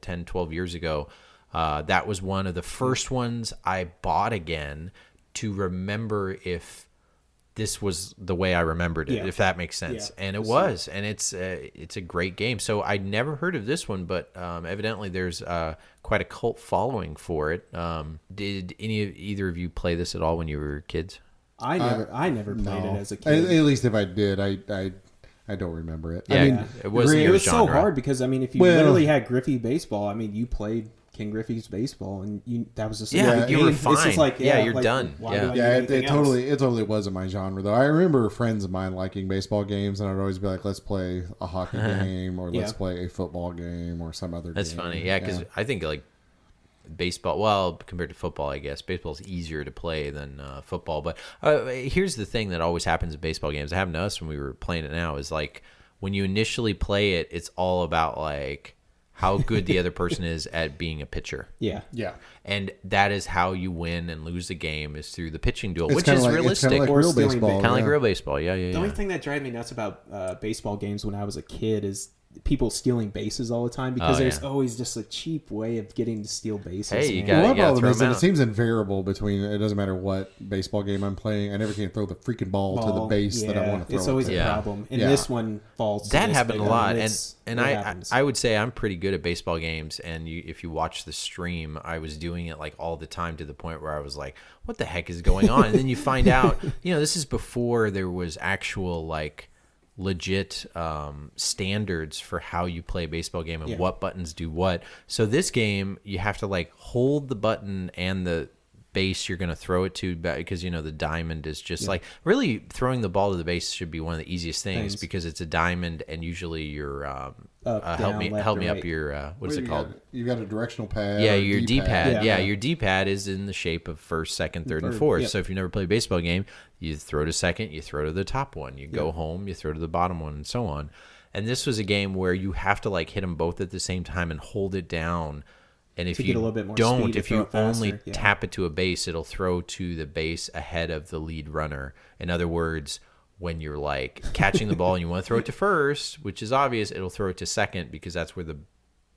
10, 12 years ago, that was one of the first ones I bought again to remember if this was the way I remembered it, if that makes sense. And it was, and it's a great game. So I'd never heard of this one, but evidently there's quite a cult following for it. Did either of you play this at all when you were kids? I never played it as a kid. At least if I did, I don't remember it. Yeah, I mean, it wasn't your was genre. so hard because if you literally had Griffey baseball, you played Ken Griffey's baseball, and that was just you were fine. It's just like you're done. It totally wasn't my genre though. I remember friends of mine liking baseball games, and I'd always be like, "Let's play a hockey game, or let's play a football game, or some other." That's game. funny, because I think like baseball. Well, compared to football, I guess baseball's easier to play than football. But here's the thing that always happens in baseball games. It happened to us when we were playing it. Now is like when you initially play it, it's all about like how good the other person is at being a pitcher. Yeah. And that is how you win and lose the game is through the pitching duel, It's which is like, realistic. It's Or real stealing baseball. base. Kind of like real baseball. Yeah. The only thing that drives me nuts about baseball games when I was a kid is people stealing bases all the time because there's always just a cheap way of getting to steal bases. Hey, you man. got- One problem throw is that 'em it out. seems invariable between. It doesn't matter what baseball game I'm playing. I never can throw the freaking ball to the base that I want to throw. It's always it to. a problem, and Yeah. this one falls. To That this, happened a but, lot, it's- and it I happens. I would say I'm pretty good at baseball games, and if you watch the stream, I was doing it like all the time to the point where I was like, what the heck is going on? And then you find out, this is before there was actual like legit standards for how you play a baseball game and what buttons do what. So this game, you have to like hold the button and the base you're going to throw it to, because the diamond is just like really throwing the ball to the base should be one of the easiest things because it's a diamond, and usually your help down, me left, up right. your what is it called? You got a directional pad. Yeah, or your D-pad. Yeah. Your D-pad is in the shape of first, second, third, and fourth. Yep. So if you never played a baseball game, you throw to second, you throw to the top one. You go home, you throw to the bottom one, and so on. And this was a game where you have to like hit them both at the same time and hold it down. And if To you get a little bit more don't, speed to if you throw it faster, only tap it to a base, it'll throw to the base ahead of the lead runner. In other words, when you're like catching the ball and you want to throw it to first, which is obvious, it'll throw it to second because that's where the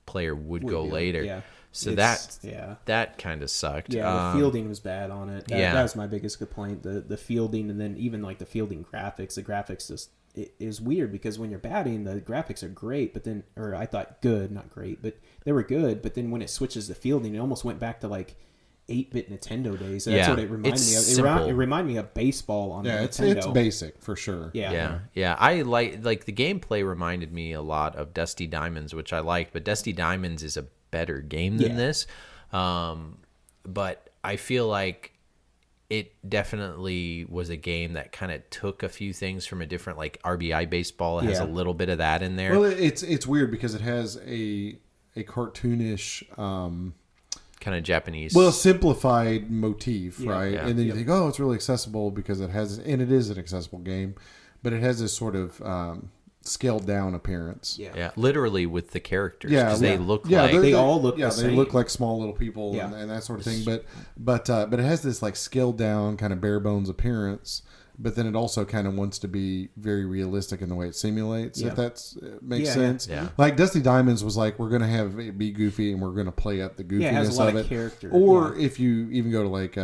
player would go later. Yeah. So It's- that kind of sucked. Yeah, the fielding was bad on it. That was my biggest complaint. The fielding, and then even like the fielding graphics. The graphics just it is weird because when you're batting, the graphics are great, but then, or I thought good, not great, but they were good. But then when it switches to fielding, it almost went back to like 8-bit Nintendo days. That's what it reminded me of. Simple. It reminded me of baseball on the it's Nintendo. basic for sure. Yeah. I like the gameplay reminded me a lot of Dusty Diamonds, which I liked, but Dusty Diamonds is a better game than this. But I feel like it definitely was a game that kind of took a few things from a different, like RBI baseball. It has a little bit of that in there. Well, it's weird because it has a cartoonish, kind of Japanese. simplified motif, right? Yeah. And then you think, oh, it's really accessible because it has, and it is an accessible game, but it has this sort of scaled down appearance. Yeah, literally with the characters. Yeah, because they look yeah, like... They all look the they same. look like small little people Yeah. and that sort of thing. But it has this like scaled down kind of bare bones appearance. But then it also kind of wants to be very realistic in the way it simulates. Yeah. If that makes Yeah, sense. yeah. Like Dusty Diamonds was like, we're gonna have it be goofy and we're gonna play up the goofiness Yeah, it has a lot of of it. character, Or yeah. if you even go to like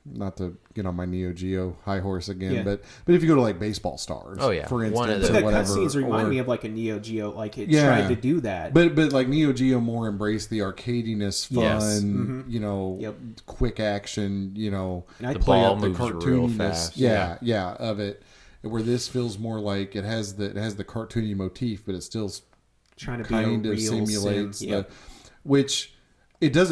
not to get on my Neo Geo high horse again, Yeah. but if you go to like Baseball Stars, Oh, yeah. for One instance, of But the- the or whatever, cutscenes remind or- me of like a Neo Geo. Like it Yeah. tried to do that. But like Neo Geo more embraced the arcadiness, fun, Yes. Yep. quick action, And I The play ball up the moves real cartooniness, fast. yeah, of it. Where this feels more like it has the cartoony motif, but it still trying to kind be a of real simulates sim. Yeah. which it does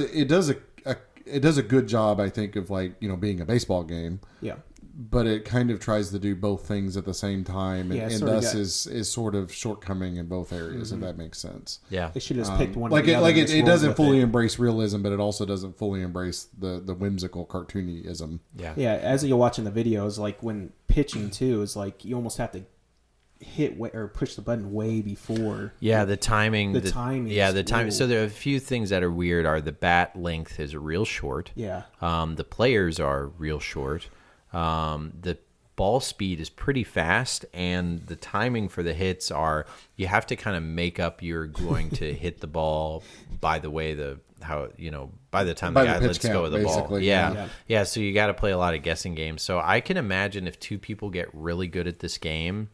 it does a good job, I think, of like, you know, being a baseball game. Yeah. But it kind of tries to do both things at the same time, and, Yeah, and sort of thus got- is sort of shortcoming in both areas, if that makes sense. Yeah. They should have just picked one. or Like the it, other like and it, just it rolled doesn't with fully it. embrace realism, but it also doesn't fully embrace the whimsical cartoonism. Yeah. Yeah, as you're watching the videos, like when pitching too, is like you almost have to hit or push the button way before. Yeah, the timing. The timing Yeah, is- the time. whoa. So there are a few things that are weird. Are the bat length is real short. Yeah. The players are real short. The ball speed is pretty fast, and the timing for the hits are you have to kind of make up you're going to hit the ball by the way by the time By the the guy pitch lets go of the count, ball. basically, Yeah. yeah. Yeah, so you got to play a lot of guessing games. So I can imagine if two people get really good at this game,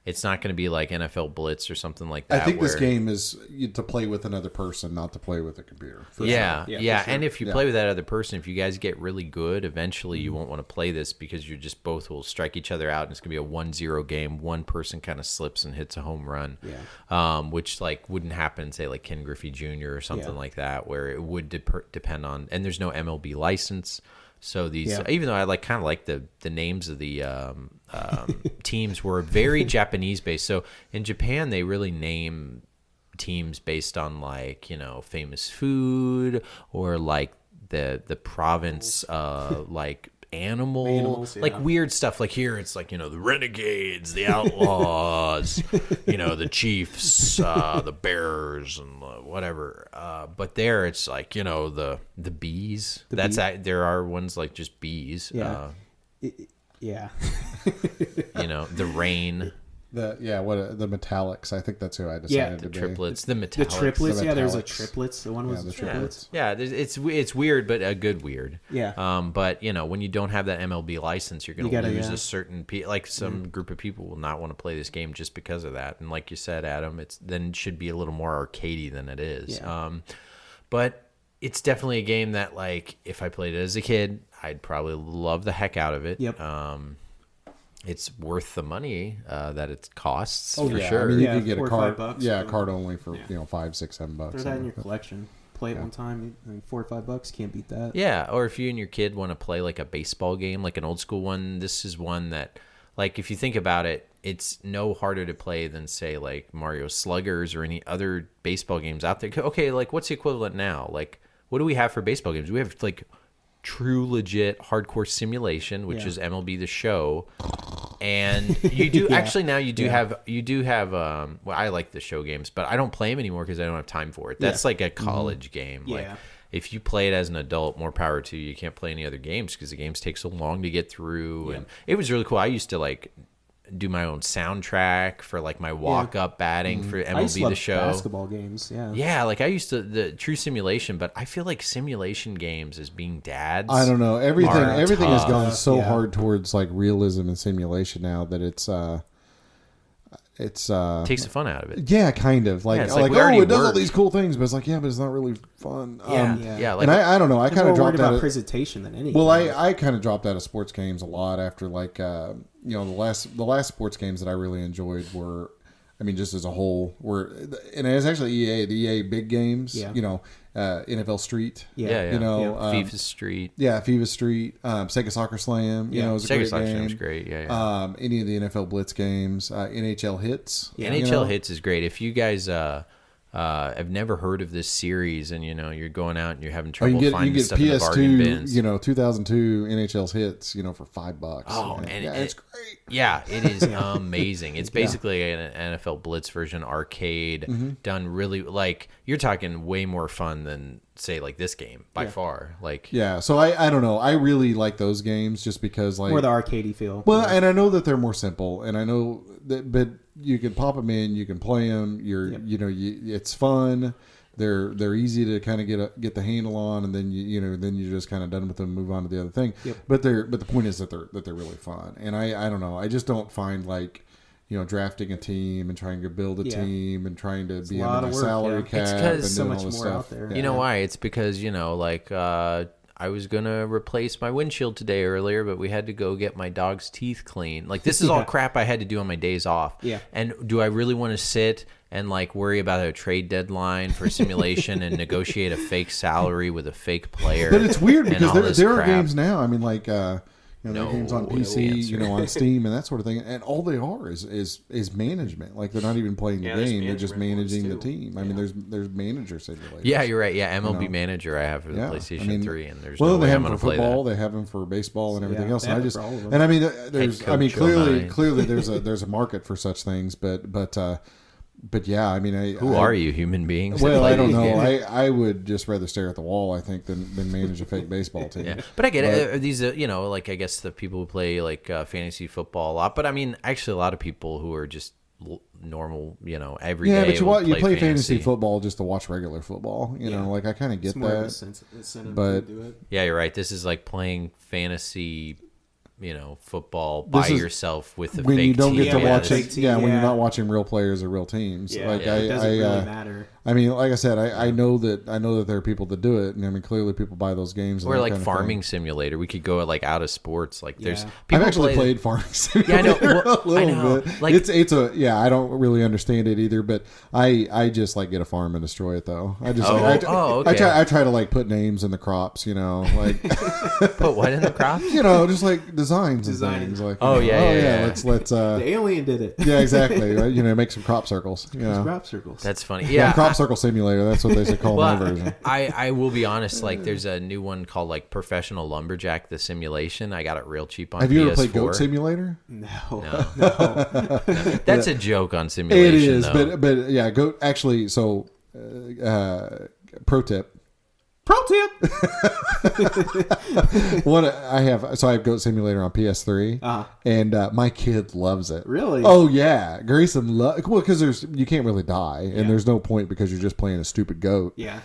it's not going to be like NFL Blitz or something like that. I think this where- game is to play with another person, not to play with a computer. for Yeah, sure. yeah, Yeah, for sure. and if you Yeah. play with that other person, if you guys get really good, eventually you won't want to play this because you just both will strike each other out, and it's gonna be a 1-0 game. One person kind of slips and hits a home run, which like wouldn't happen, say like Ken Griffey Jr. or something Yeah. like that, where it would depend on. And there's no MLB license, so these Yeah. even though I kind of like the names of the teams were very Japanese based. So in Japan, they really name teams based on like famous food or like the province like Animals, like yeah. weird stuff. Like here it's like the renegades, the outlaws, the chiefs, the bears, and whatever. But there it's like the bees. There are ones like just bees. Yeah. Yeah. The rain. The metallics. I think that's who I decided Yeah, to The be. triplets, the metallics. The triplets. The Yeah, there's a metallics. triplets. The one was Yeah, the the triplets. Yeah, it's weird, but a good weird. Yeah. But when you don't have that MLB license, you're going You to gotta, lose yeah. a certain like some group of people will not want to play this game just because of that. And like you said, Adam, it should be a little more arcadey than it is. Yeah. But it's definitely a game that like if I played it as a kid, I'd probably love the heck out of it. Yep. It's worth the money that it costs Oh for yeah, sure. I mean, you Yeah, could get a $4 or card. $5 Yeah, a for- card only for Yeah. $5, $6, $7. Throw that something in your like that. collection. Play it one time. I mean, $4 or $5. Can't beat that. Yeah, or if you and your kid want to play like a baseball game, like an old school one, this is one that, like, if you think about it, it's no harder to play than, say, like Mario Sluggers or any other baseball games out there. Okay, like, what's the equivalent now? Like, what do we have for baseball games? We have, like, true, legit, hardcore simulation, which Yeah. is MLB The Show. And you do actually now you do have well, I like the show games, but I don't play them anymore because I don't have time for it. That's like a college game. Like Yeah. if you play it as an adult, more power to you. You can't play any other games because the games take so long to get through. And it was really cool. I used to like do my own soundtrack for like my walk up batting for I used to MLB love The Show. basketball games. Yeah. Yeah, like I used to the true simulation, but I feel like simulation games as being dads. I don't know. Everything are has tough. gone so Yeah. hard towards like realism and simulation now that it's Takes the fun out of it. yeah, kind of like Yeah, it's like, like we already it does all worked. these cool things, but it's like, yeah, but it's not really fun. Yeah, like and I don't know. I I'm kind more of worried dropped about out. presentation than anything. Well, I kind of dropped out of sports games a lot after like the last sports games that I really enjoyed were, I mean, just as a whole were, and it's actually the EA big games. Yeah. NFL Street. Yeah. You know, FIFA Street. Yeah, FIFA Street, Sega Soccer Slam. You know, it was a Sega great Soccer game. Slam's great. Yeah. Any of the NFL Blitz games, NHL Hits. NHL Hits is great. If you guys have never heard of this series and you're going out and you're having trouble you finding get stuff in the bargain bins. PS2, 2002 NHL's Hits, for $5. Oh, and and it's great. Yeah, it is amazing. It's basically an NFL Blitz version arcade Mm-hmm. done really like you're talking way more fun than say like this game by far. Like Yeah, so I don't know. I really like those games just because like more the arcadey feel. well, and I know that they're more simple, and I know that, but you can pop them in, you can play them. It's fun. They're easy to kind of get the handle on, and then you're just kind of done with them, move on to the other thing. Yep. But the point is that they're really fun, and I don't know. I just don't find like drafting a team and trying to build a team and trying to be a lot under of the work, salary yeah. It's cap 'cause and so doing much all this more stuff. out there. Yeah. you know why? It's because I was gonna replace my windshield today earlier, but we had to go get my dog's teeth cleaned. Like this is all crap I had to do on my days off. Yeah. And do I really want to sit and like worry about a trade deadline for simulation and negotiate a fake salary with a fake player. But it's weird and all because this there are crap. games now. I mean, like there are games on PC, answer. on Steam and that sort of thing, and all they are is management. Like they're not even playing the there's game; they're just management managing the ones, too. team. I mean, there's manager simulators. Yeah, you're right. Yeah, MLB know? Manager I have for the PlayStation I mean, 3, and there's well, no they way have I'm them going for to play football, that. they have them for baseball and everything Yeah, else. they And I have it just, for all of them. and I mean, there's, Head I mean, coach all night. clearly, there's a market for such things, but yeah, I mean, Who are you, human beings? that Well, play I don't these know. games? I would just rather stare at the wall, I think, than manage a fake baseball team. Yeah, but I get it. Are these, like I guess the people who play like fantasy football a lot. But I mean, actually, a lot of people who are just normal, every day. Yeah, but will you play fantasy football just to watch regular football. You know, like I kind of get It's more of a that. incentive but- to do it. Yeah, you're right. This is like playing fantasy, football by This is yourself with a When fake you don't team. get to Yeah, watch fake it, team, when you're yeah. not watching real players or real teams. Yeah, Like it doesn't really matter. I mean, like I said, I know that there are people that do it, and I mean, clearly people buy those games. And Or that like kind of farming thing. simulator. We could go like out of sports. Like there's Yeah. people I've actually play played farming Yeah, I know. simulator Well, a little I know. bit. Like- it's I don't really understand it either, but I just like get a farm and destroy it though. I just okay. I try to like put names in the crops, like Put what in the crops? just like designs and Designing. things like. Oh, yeah. Let's The alien did it. yeah, exactly. Right? Make some crop circles. Crop circles. That's funny. Yeah, Yeah. crop circle simulator. That's what they should call my version. I will be honest. Like, there's a new one called like Professional Lumberjack: The Simulation. I got it real cheap on. Have you PS4. ever played Goat Simulator? No. That's a joke on simulation. It is, though. but yeah, Goat actually. So, pro tip. Pro tip. I have Goat Simulator on PS3, and my kid loves it. Really? Oh yeah, Grayson because you can't really die, and there's no point because you're just playing a stupid goat. Yeah.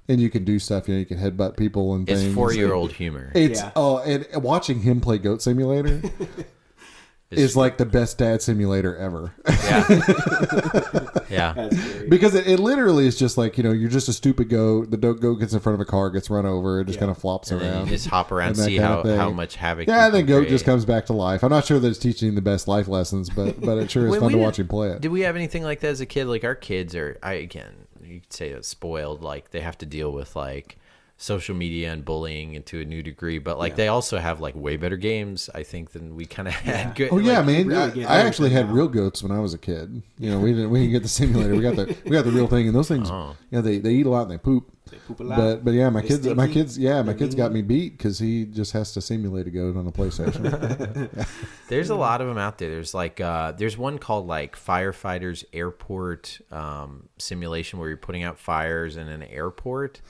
And you can do stuff. You can headbutt people and It's things. 4-year-old humor. It's Yeah. and watching him play Goat Simulator is like the best dad simulator ever. Yeah. That's great. Because it literally is just like, you're just a stupid goat. The goat gets in front of a car, gets run over, it just kind of flops And then around. you just hop around, and that see kind of thing. how much havoc. Yeah, you and then can goat create. just comes back to life. I'm not sure that it's teaching the best life lessons, but it sure is Wait, fun to we watch him play it. Did we have anything like that as a kid? Like our kids are, you could say it's spoiled. Like they have to deal with like social media and bullying to a new degree, but like they also have like way better games, I think, than we kind of had. Good. Oh yeah, like, man! really get I actually had everything real goats when I was a kid. We didn't get the simulator. We got the real thing, and those things. They eat a lot and they poop. They poop a lot. But yeah, my They kids stinky. got me beat because he just has to simulate a goat on the PlayStation. There's a lot of them out there. There's like there's one called like Firefighters Airport Simulation where you're putting out fires in an airport.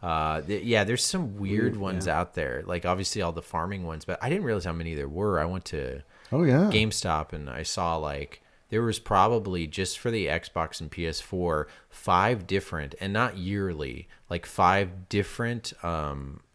There's some weird ones out there. Like obviously all the farming ones, but I didn't realize how many there were. I went to GameStop and I saw like there was probably just for the Xbox and PS4 5 different, and not yearly, like 5 different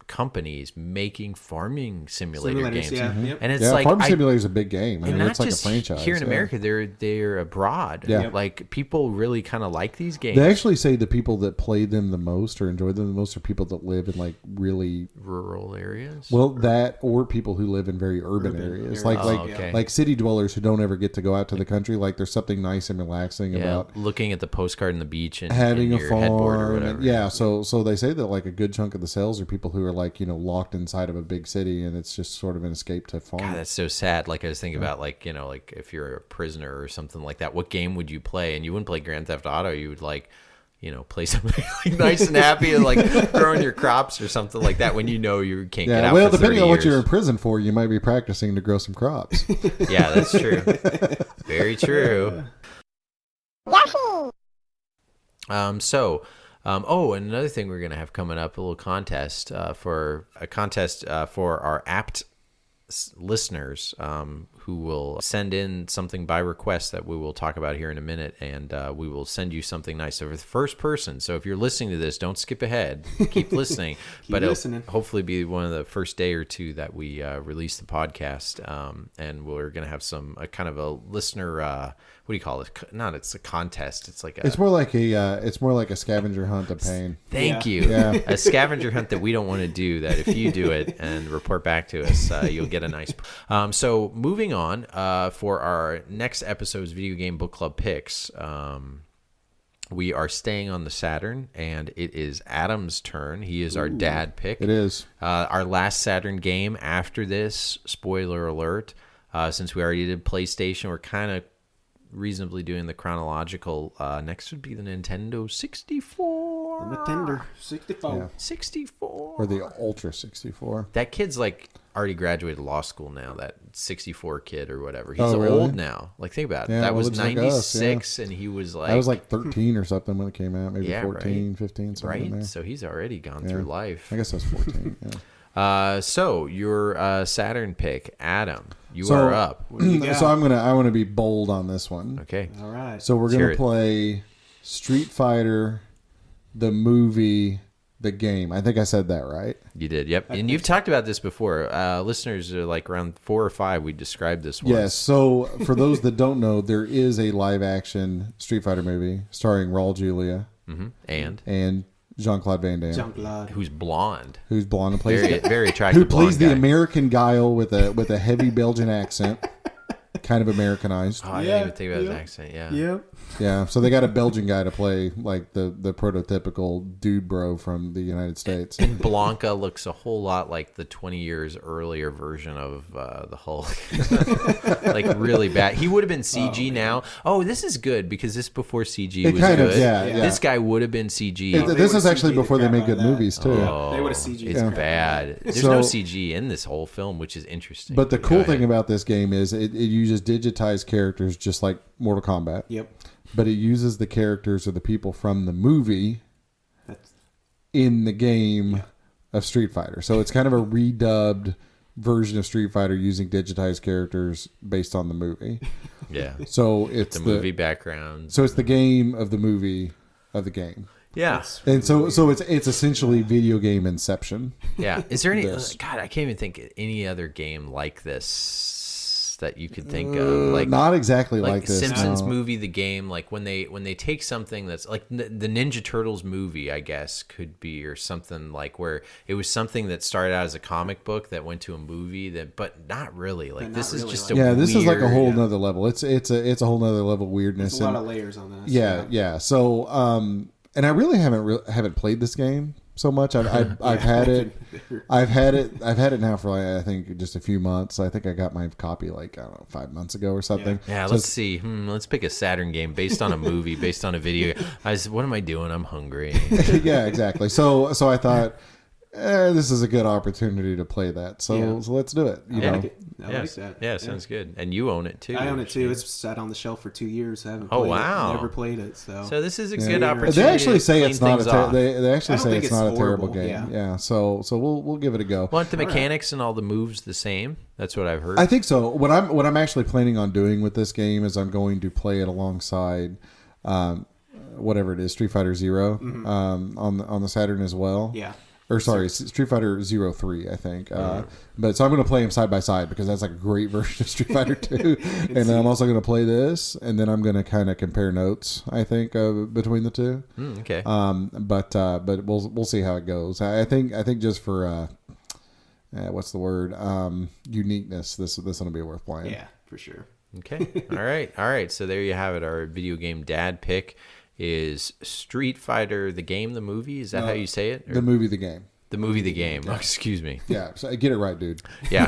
companies making farming simulator games. Yeah. Yep. And it's Yeah, like Farm Simulator is a big game. I and mean, not it's like a just franchise. here in yeah. America, they're abroad. Yeah. Yep. Like people really kind of like these games. They actually say the people that play them the most or enjoy them the most are people that live in like really rural areas. or people who live in very urban areas. Like okay. like city dwellers who don't ever get to go out to the country. Like there's something nice and relaxing about looking at the postcard in the beach and having and a your headboard or farm. whatever. And, yeah, so they say that like a good chunk of the sales are people who are like locked inside of a big city, and it's just sort of an escape to farm. God, that's so sad. Like I was thinking about like like if you're a prisoner or something like that, what game would you play? And you wouldn't play Grand Theft Auto. You would like play something like nice and happy and like growing your crops or something like that when you can't get out. Well, for depending 30 on what years. you're in prison for, you might be practicing to grow some crops. Yeah, that's true. Very true. And another thing we're gonna have coming up, a little contest for our apt listeners who will send in something by request that we will talk about here in a minute, and we will send you something nice. So for the first person, so if you're listening to this, don't skip ahead, keep listening. But listening. it'll hopefully be one of the first day or two that we release the podcast, and we're gonna have a kind of a listener. What do you call it? It's a contest. It's like It's more like a scavenger hunt of pain. Thank you. Yeah. A scavenger hunt that we don't want to do. That if you do it and report back to us, you'll get a nice. So moving on for our next episode's video game book club picks. We are staying on the Saturn, and it is Adam's turn. He is our dad pick. It is. Our last Saturn game after this, spoiler alert, since we already did PlayStation, we're kind of reasonably doing the chronological. Next would be the Nintendo 64. Nintendo 64. Yeah. 64. Or the Ultra 64. That kid's like already graduated law school now, that 64 kid or whatever. He's Oh, really? old now. Like, think about it. Yeah, that well, was looks like 96, us, yeah. and he was like... I was like 13 or something when it came out. Maybe Yeah, 14, right. 15, something in right? there. So he's already gone through life. I guess I was 14, yeah. So your Saturn pick, Adam, you are up. What do you got? So I want to be bold on this one. Okay. All right. So we're Let's hear going it. to play Street Fighter, the movie, the game. I think I said that right. You did, yep. And you've talked about this before. Listeners are like around 4 or 5. We described this once. Yes. So for those that don't know, there is a live action Street Fighter movie starring Raul Julia and Jean-Claude Van Damme, Jean-Claude. Who's blonde. who's blonde and plays Very attractive who plays blonde the guy. American Guile with a heavy Belgian accent, kind of Americanized. Oh, I didn't even think about his accent, yeah. Yep. Yeah, so they got a Belgian guy to play like the prototypical dude bro from the United States. Blanca looks a whole lot like the 20 years earlier version of the Hulk. Like, really bad. He would have been CG now. Oh, this is good because this before CG It was kind of- good. yeah, yeah. This guy would have been CG. This would've is actually CG'd the before they crap made out good of that. movies too. Oh, They would've CG'd it's the crap bad. There's So- no CG in this whole film, which is interesting. But the Go cool ahead. thing about this game is it uses digitized characters just like Mortal Kombat. Yep. But it uses the characters or the people from the movie That's in the game of Street Fighter. So it's kind of a redubbed version of Street Fighter using digitized characters based on the movie. Yeah. So it's The movie background. So it's the game of the movie of the game. Yeah. And so it's essentially video game Inception. Yeah. Is there any... This. God, I can't even think of any other game like this that you could think of. Like, Not exactly like this. Simpsons no. movie, the game, like when they take something that's like the Ninja Turtles movie, I guess could be, or something like where it was something that started out as a comic book that went to a movie that, but not really. Like, But this not is really just like- a Yeah, this is like a weird- whole nother level. It's a whole nother level of weirdness. There's a lot and- of layers on that. yeah. So and I really haven't played this game so much. I've had it. I've had it now for like, I think just a few months. I think I got my copy like, I don't know, 5 months ago or something. Yeah, So let's see. Let's pick a Saturn game based on a movie, based on a video. What am I doing? I'm hungry. yeah, exactly. So I thought this is a good opportunity to play that. So let's do it. You Yeah. know. I like that. Yeah, sounds good. And you own it too. I own it too. It's sat on the shelf for 2 years. I haven't Oh, played wow. it. Never played it. So So this is a Yeah. good opportunity. They actually to say clean it's not things a off. they actually I don't say think it's it's not a terrible horrible, game. yeah. So we'll give it a go. Want the mechanics and all the moves the same? That's what I've heard. I think so. What I'm actually planning on doing with this game is I'm going to play it alongside whatever it is, Street Fighter 0 on the Saturn as well. yeah. Or sorry, Street Fighter 03, I think. But so I'm going to play them side by side because that's like a great version of Street Fighter 2. And then I'm also going to play this, and then I'm going to kind of compare notes, I think, between the two. Okay. But we'll see how it goes. I think just for what's the word, uniqueness, this will be worth playing. Yeah, for sure. Okay. All right. So there you have it. Our video game dad pick is Street Fighter, the game, the movie. Is that how you say it? Or The movie, the game. the movie, the game. Oh, excuse me. Yeah, so get it right, dude. Yeah.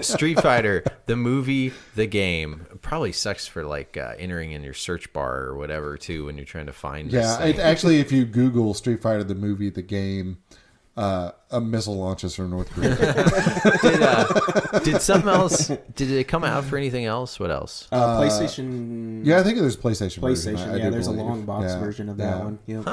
Street Fighter, the movie, the game. It probably sucks for like entering in your search bar or whatever too when you're trying to find this Yeah, thing. actually, if you Google Street Fighter, the movie, the game, a missile launches from North Korea. Did something else? Did it come out for anything else? What else? PlayStation. Yeah, I think there's PlayStation. version. PlayStation. I Yeah, do there's believe. a long box Yeah, version of yeah. that one. Yep.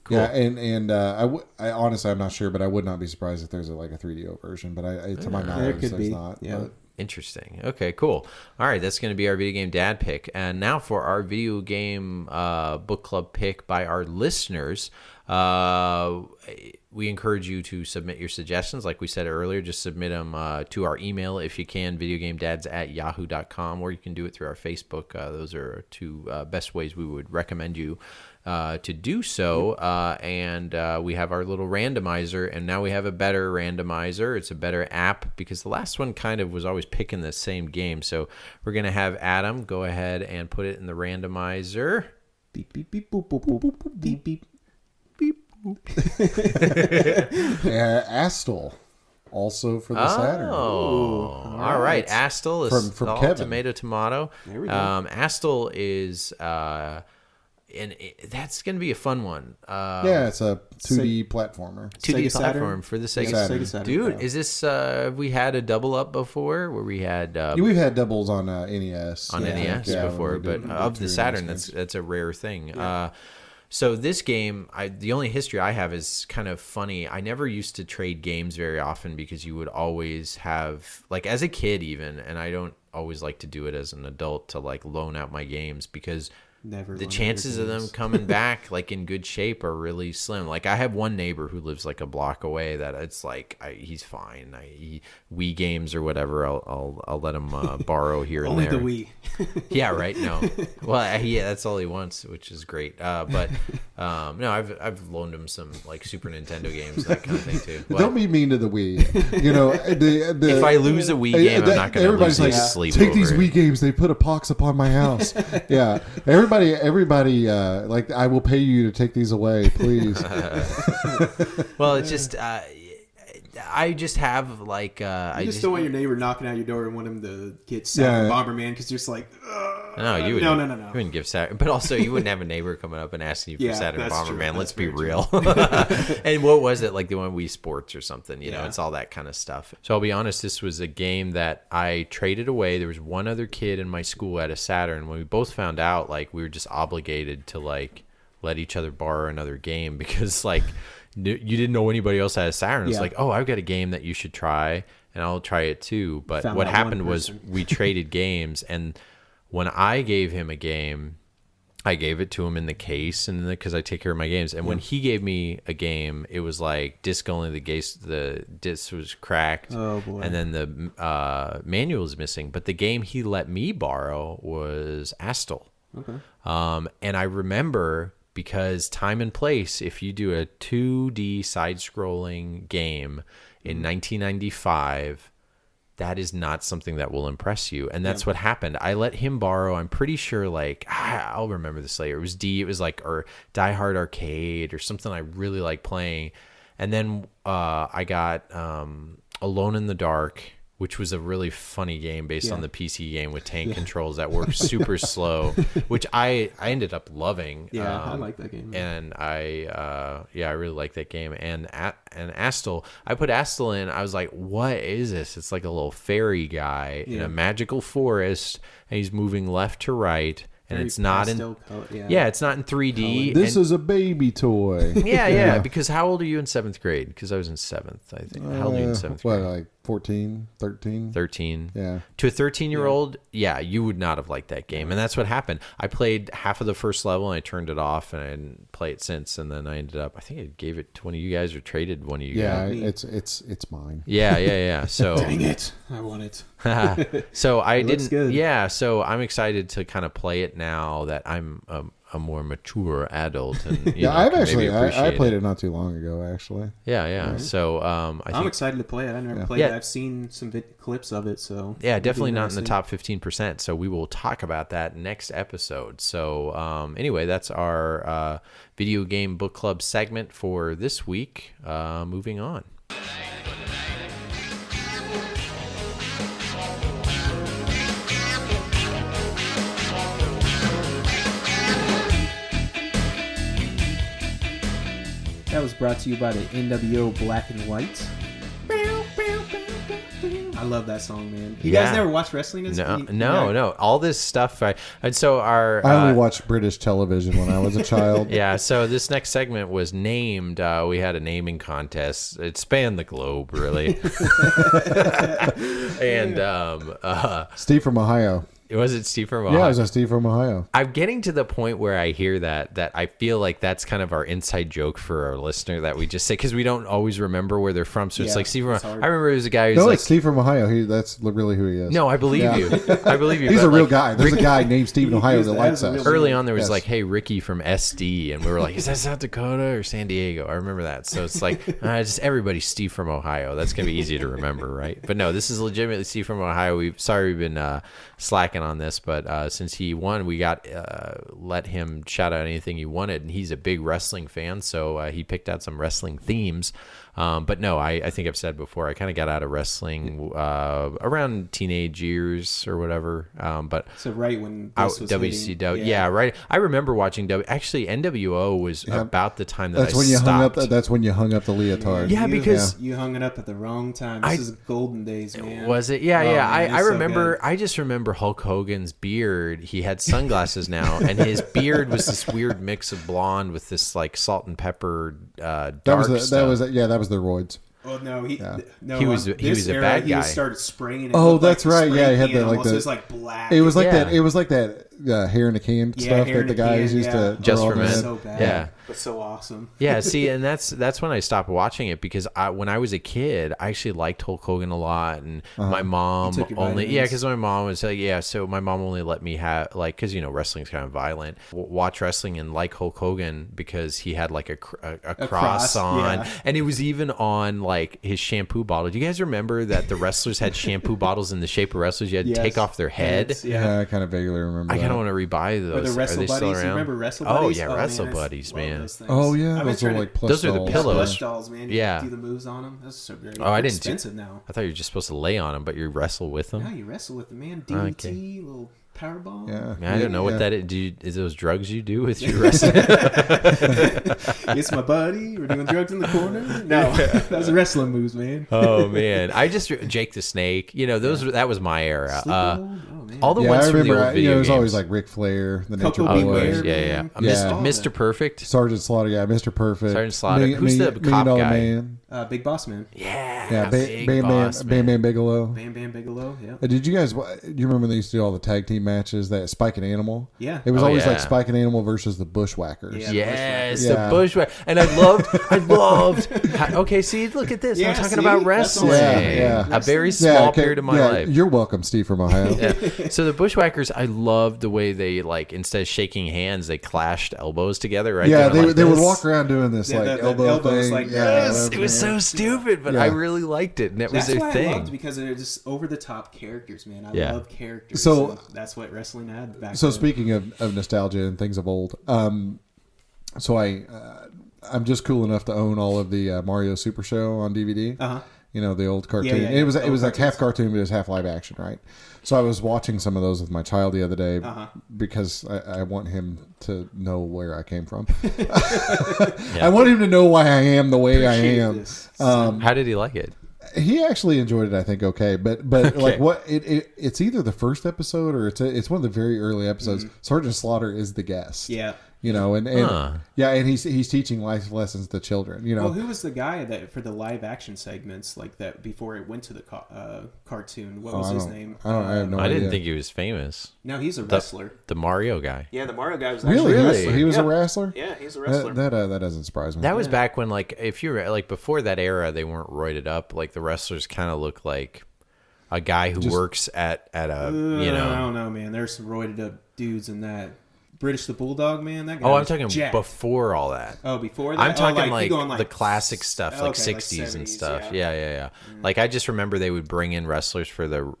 Cool. Yeah, and I honestly I'm not sure, but I would not be surprised if there's like a 3DO version. But to my knowledge, could there's be. not. Yeah. But Interesting. Okay, cool. All right, that's going to be our video game dad pick. And now for our video game book club pick by our listeners. We encourage you to submit your suggestions. Like we said earlier, just submit them to our email if you can, videogamedads@yahoo.com, or you can do it through our Facebook. Those are two best ways we would recommend you to do so. And we have our little randomizer, and now we have a better randomizer. It's a better app because the last one kind of was always picking the same game. So we're going to have Adam go ahead and put it in the randomizer. Beep, beep, beep, boop, boop, boop, boop, boop, beep, beep. Astle, also for the Saturn. Oh, all right. Astle is from all Kevin. tomato. There we go. Astle is, that's going to be a fun one. Yeah, it's a 2D platformer. 2D Sega Saturn? platform for the Sega Saturn. Sega Saturn. Dude, Pro. is this? Have we had a double up before where we had We've had doubles on NES. on NES Yeah, before, when we but did of the two Saturn, NES that's a rare thing. So this game, the only history I have is kind of funny. I never used to trade games very often because you would always have, like as a kid even, and I don't always like to do it as an adult, to like loan out my games because Never the loan out chances your of them games. coming back like in good shape are really slim. Like I have one neighbor who lives like a block away that it's like he's fine. Wii games or whatever, I'll let him borrow here and Only there. the Wii. Yeah, right. No, well, yeah, that's all he wants, which is great. But no, I've loaned him some like Super Nintendo games, that kind of thing too. Well, Don't be mean to the Wii. You know, if I lose a Wii game, I'm not going to lose everybody's like, sleep take over these it. Wii games. They put a pox upon my house. Yeah, everybody, like, I will pay you to take these away, please. Well, it's just I just have like You just don't want your neighbor knocking out your door and want him to get Saturn Bomberman because you're just like, No, you wouldn't. No. You wouldn't give Saturn, but also you wouldn't have a neighbor coming up and asking you for Yeah, Saturn that's true. Bomberman. Let's That's be very real. And what was it like? The one Wii Sports or something? You know, Yeah. it's all that kind of stuff. So I'll be honest. This was a game that I traded away. There was one other kid in my school at a Saturn. When we both found out, like we were just obligated to like let each other borrow another game because like you didn't know anybody else had a Saturn. It's Yeah. like, oh, I've got a game that you should try, and I'll try it too. But Found what that one happened was person. we traded games, and when I gave him a game, I gave it to him in the case, and because I take care of my games. And when he gave me a game, it was like disc only. The disc was cracked. Oh, boy. And then the manual was missing. But the game he let me borrow was Astle. Okay. And I remember, because time and place, if you do a 2D side-scrolling game in 1995, that is not something that will impress you. And that's what happened. I let him borrow, I'm pretty sure, like, I'll remember this later. It was like, or Die Hard Arcade or something I really like playing. And then I got Alone in the Dark, which was a really funny game based on the PC game with tank controls that worked super slow, which I ended up loving. Yeah, I like that game. And I really like that game. And Astle, I put Astle in. I was like, what is this? It's like a little fairy guy in a magical forest, and he's moving left to right. And Very it's not in pastel color, yeah, it's not in 3D. This and- is a baby toy. yeah. Because how old are you in 7th grade? Because I was in 7th, I think. How old are you in 7th What, grade? like 14, 13? 13. Yeah. To a 13-year-old, yeah, you would not have liked that game. And that's what happened. I played half of the first level, and I turned it off, and I didn't play it since. And then I ended up, I think I gave it to one of you guys or traded one of you Yeah, guys. it's mine. Yeah. So Dang it. I want it. so I It looks didn't. good. Yeah, so I'm excited to kind of play it now that I'm a more mature adult. And you know, I've can actually maybe I appreciate played it not too long ago. Actually, Yeah. So I I'm think. excited to play it. I never played Yeah. it. I've seen some clips of it, so Yeah, it'll be definitely not in the interesting. top 15%. So we will talk about that next episode. So anyway, that's our video game book club segment for this week. Moving on. That was brought to you by the NWO Black and White. I love that song, man. You guys Yeah. never watch wrestling? No. All this stuff. And so our. I only watched British television when I was a child. Yeah, so this next segment was named. We had a naming contest. It spanned the globe, really. And Steve from Ohio. Was it Steve from Ohio? Yeah, it was Steve from Ohio. I'm getting to the point where I hear that I feel like that's kind of our inside joke for our listener that we just say because we don't always remember where they're from. So it's Yeah, like Steve from it's Ohio. hard. I remember there was a guy who's No, like, it's Steve from Ohio. That's really who he is. no, I believe Yeah. you. I believe you. He's but, a real like, guy. There's a guy named Steve in Ohio that likes a us. real- Early on, there was Yes. like, "Hey, Ricky from SD," and we were like, "Is that South Dakota or San Diego?" I remember that. So it's like, just everybody Steve from Ohio. That's gonna be easy to remember, right? But no, this is legitimately Steve from Ohio. We've been slacking on this, but since he won, we got let him shout out anything he wanted, and he's a big wrestling fan, so he picked out some wrestling themes. But no, I think I've said before, I kind of got out of wrestling around teenage years or whatever. But So right when this was WCW, hitting, yeah, right. I remember watching Actually, NWO was about the time that That's I when you stopped. hung up. That's when you hung up the leotard. Yeah, because- you hung it up at the wrong time. This is golden days, man. Was it? Yeah, Oh, yeah. man, I it's so remember. good. I just remember Hulk Hogan's beard. He had sunglasses now, and his beard was this weird mix of blonde with this like salt and pepper dark that was stuff. that was the roids. Oh no, he He was- on he this was a era, bad He guy. started spraying. It Oh, looked that's like a right. spray Yeah, he had can the, like, almost. the- It was like black. It was like Yeah. that. It was like that hair in a can stuff hair that in the a guys can, used yeah. to Just throw for on their men. head. so bad. Yeah. but so awesome. Yeah, see, and that's when I stopped watching it because when I was a kid, I actually liked Hulk Hogan a lot, and my mom You took your only vitamins? because my mom was like, so my mom only let me have like because wrestling's kind of violent, watch wrestling and like Hulk Hogan because he had like a cross cross, on, yeah. and it was even on like his shampoo bottle. Do you guys remember that the wrestlers had shampoo bottles in the shape of wrestlers? You had to Yes. take off their head. Heads, Yeah, I kind of vaguely remember. I kind that. of want to rebuy those. Or the Are Wrestle they still Buddies. You around? remember Wrestle Oh Buddies? yeah, man, Wrestle I Buddies, love man. those things. Oh yeah, I've been those are trying to- like plush Those are the dolls. pillows. Plush dolls, man. You Yeah. do the moves on them. That's so great. Oh, I They're didn't do- expensive now. I thought you were just supposed to lay on them, but you wrestle with them. No, you wrestle with them, man. DDT, Okay. little power bomb. Yeah, Man, I don't know yeah. what that is. Is those drugs you do with your wrestling? It's my buddy. We're doing drugs in the corner. No, that's wrestling moves, man. Oh man, I just Jake the Snake. That was my era. Sleeping oh man. All the Yeah, ones I from the remember. old video It was games. always like Ric Flair, the Nature Coco Oh, Beware, Boys, yeah, yeah. man. Yeah. Mr. Perfect. Sergeant Slaughter, yeah, Mr. Perfect, Sergeant Slaughter. Who's the cop Million Dollar guy? Man? Big Boss Man. Yeah, Bam Big Boss, man. Bam Bigelow. Bam Bam Bigelow. Yeah. Did you guys? You remember they used to do all the tag team matches? That Spike and Animal. Yeah. It was Oh, always yeah. like Spike and Animal versus the Bushwhackers. Yeah. Yes, Yeah. the bushwhack. And I loved. Okay, see, look at this. Yeah, I'm talking see? about That's wrestling. awesome. Yeah, A very Yeah, small okay, period of my yeah, life. You're welcome, Steve from Ohio. Yeah. So the Bushwhackers, I loved the way they like instead of shaking hands, they clashed elbows together. Right? Yeah, Going like they would this. walk around doing this Yeah, like the elbow elbows, thing. like, yeah, yes, It was so stupid, but Yeah. I really liked it, and that was That's their why thing. I loved because they're just over the top characters, man. I Yeah. love characters. So- and that's what wrestling had back So then. speaking of nostalgia and things of old, so I'm just cool enough to own all of the Mario Super Show on DVD. Uh-huh. You know, the old cartoon. yeah, It was old like half cartoons. cartoon, but it was half live action, right? So I was watching some of those with my child the other day Uh-huh. because I want him to know where I came from. I want him to know why I am the way I Appreciate am. this. How did he like it? He actually enjoyed it, I think, okay. But like what it's either the first episode or it's one of the very early episodes. Sergeant Slaughter is the guest. Yeah. You know, and Huh. yeah, and he's teaching life lessons to children. You know, Well, who was the guy that for the live action segments like that before it went to the cartoon? What was his name? I have no I idea. didn't think he was famous. No, he's a wrestler. The Mario guy. Yeah, the Mario guy was Really, actually he was a Yeah. wrestler. Yeah, he's a wrestler. That doesn't surprise me. That was back when, like, if you're like before that era, they weren't roided up. Like the wrestlers kind of look like a guy who works at a I don't know, man. There's some roided up dudes in that. British the Bulldog, man. That guy. Oh, I'm was talking jacked. before all that. Oh, before that. I'm talking you're like, going, the classic stuff, like okay, 60s and 70s, stuff. yeah. Yeah. Like I just remember they would bring in wrestlers for the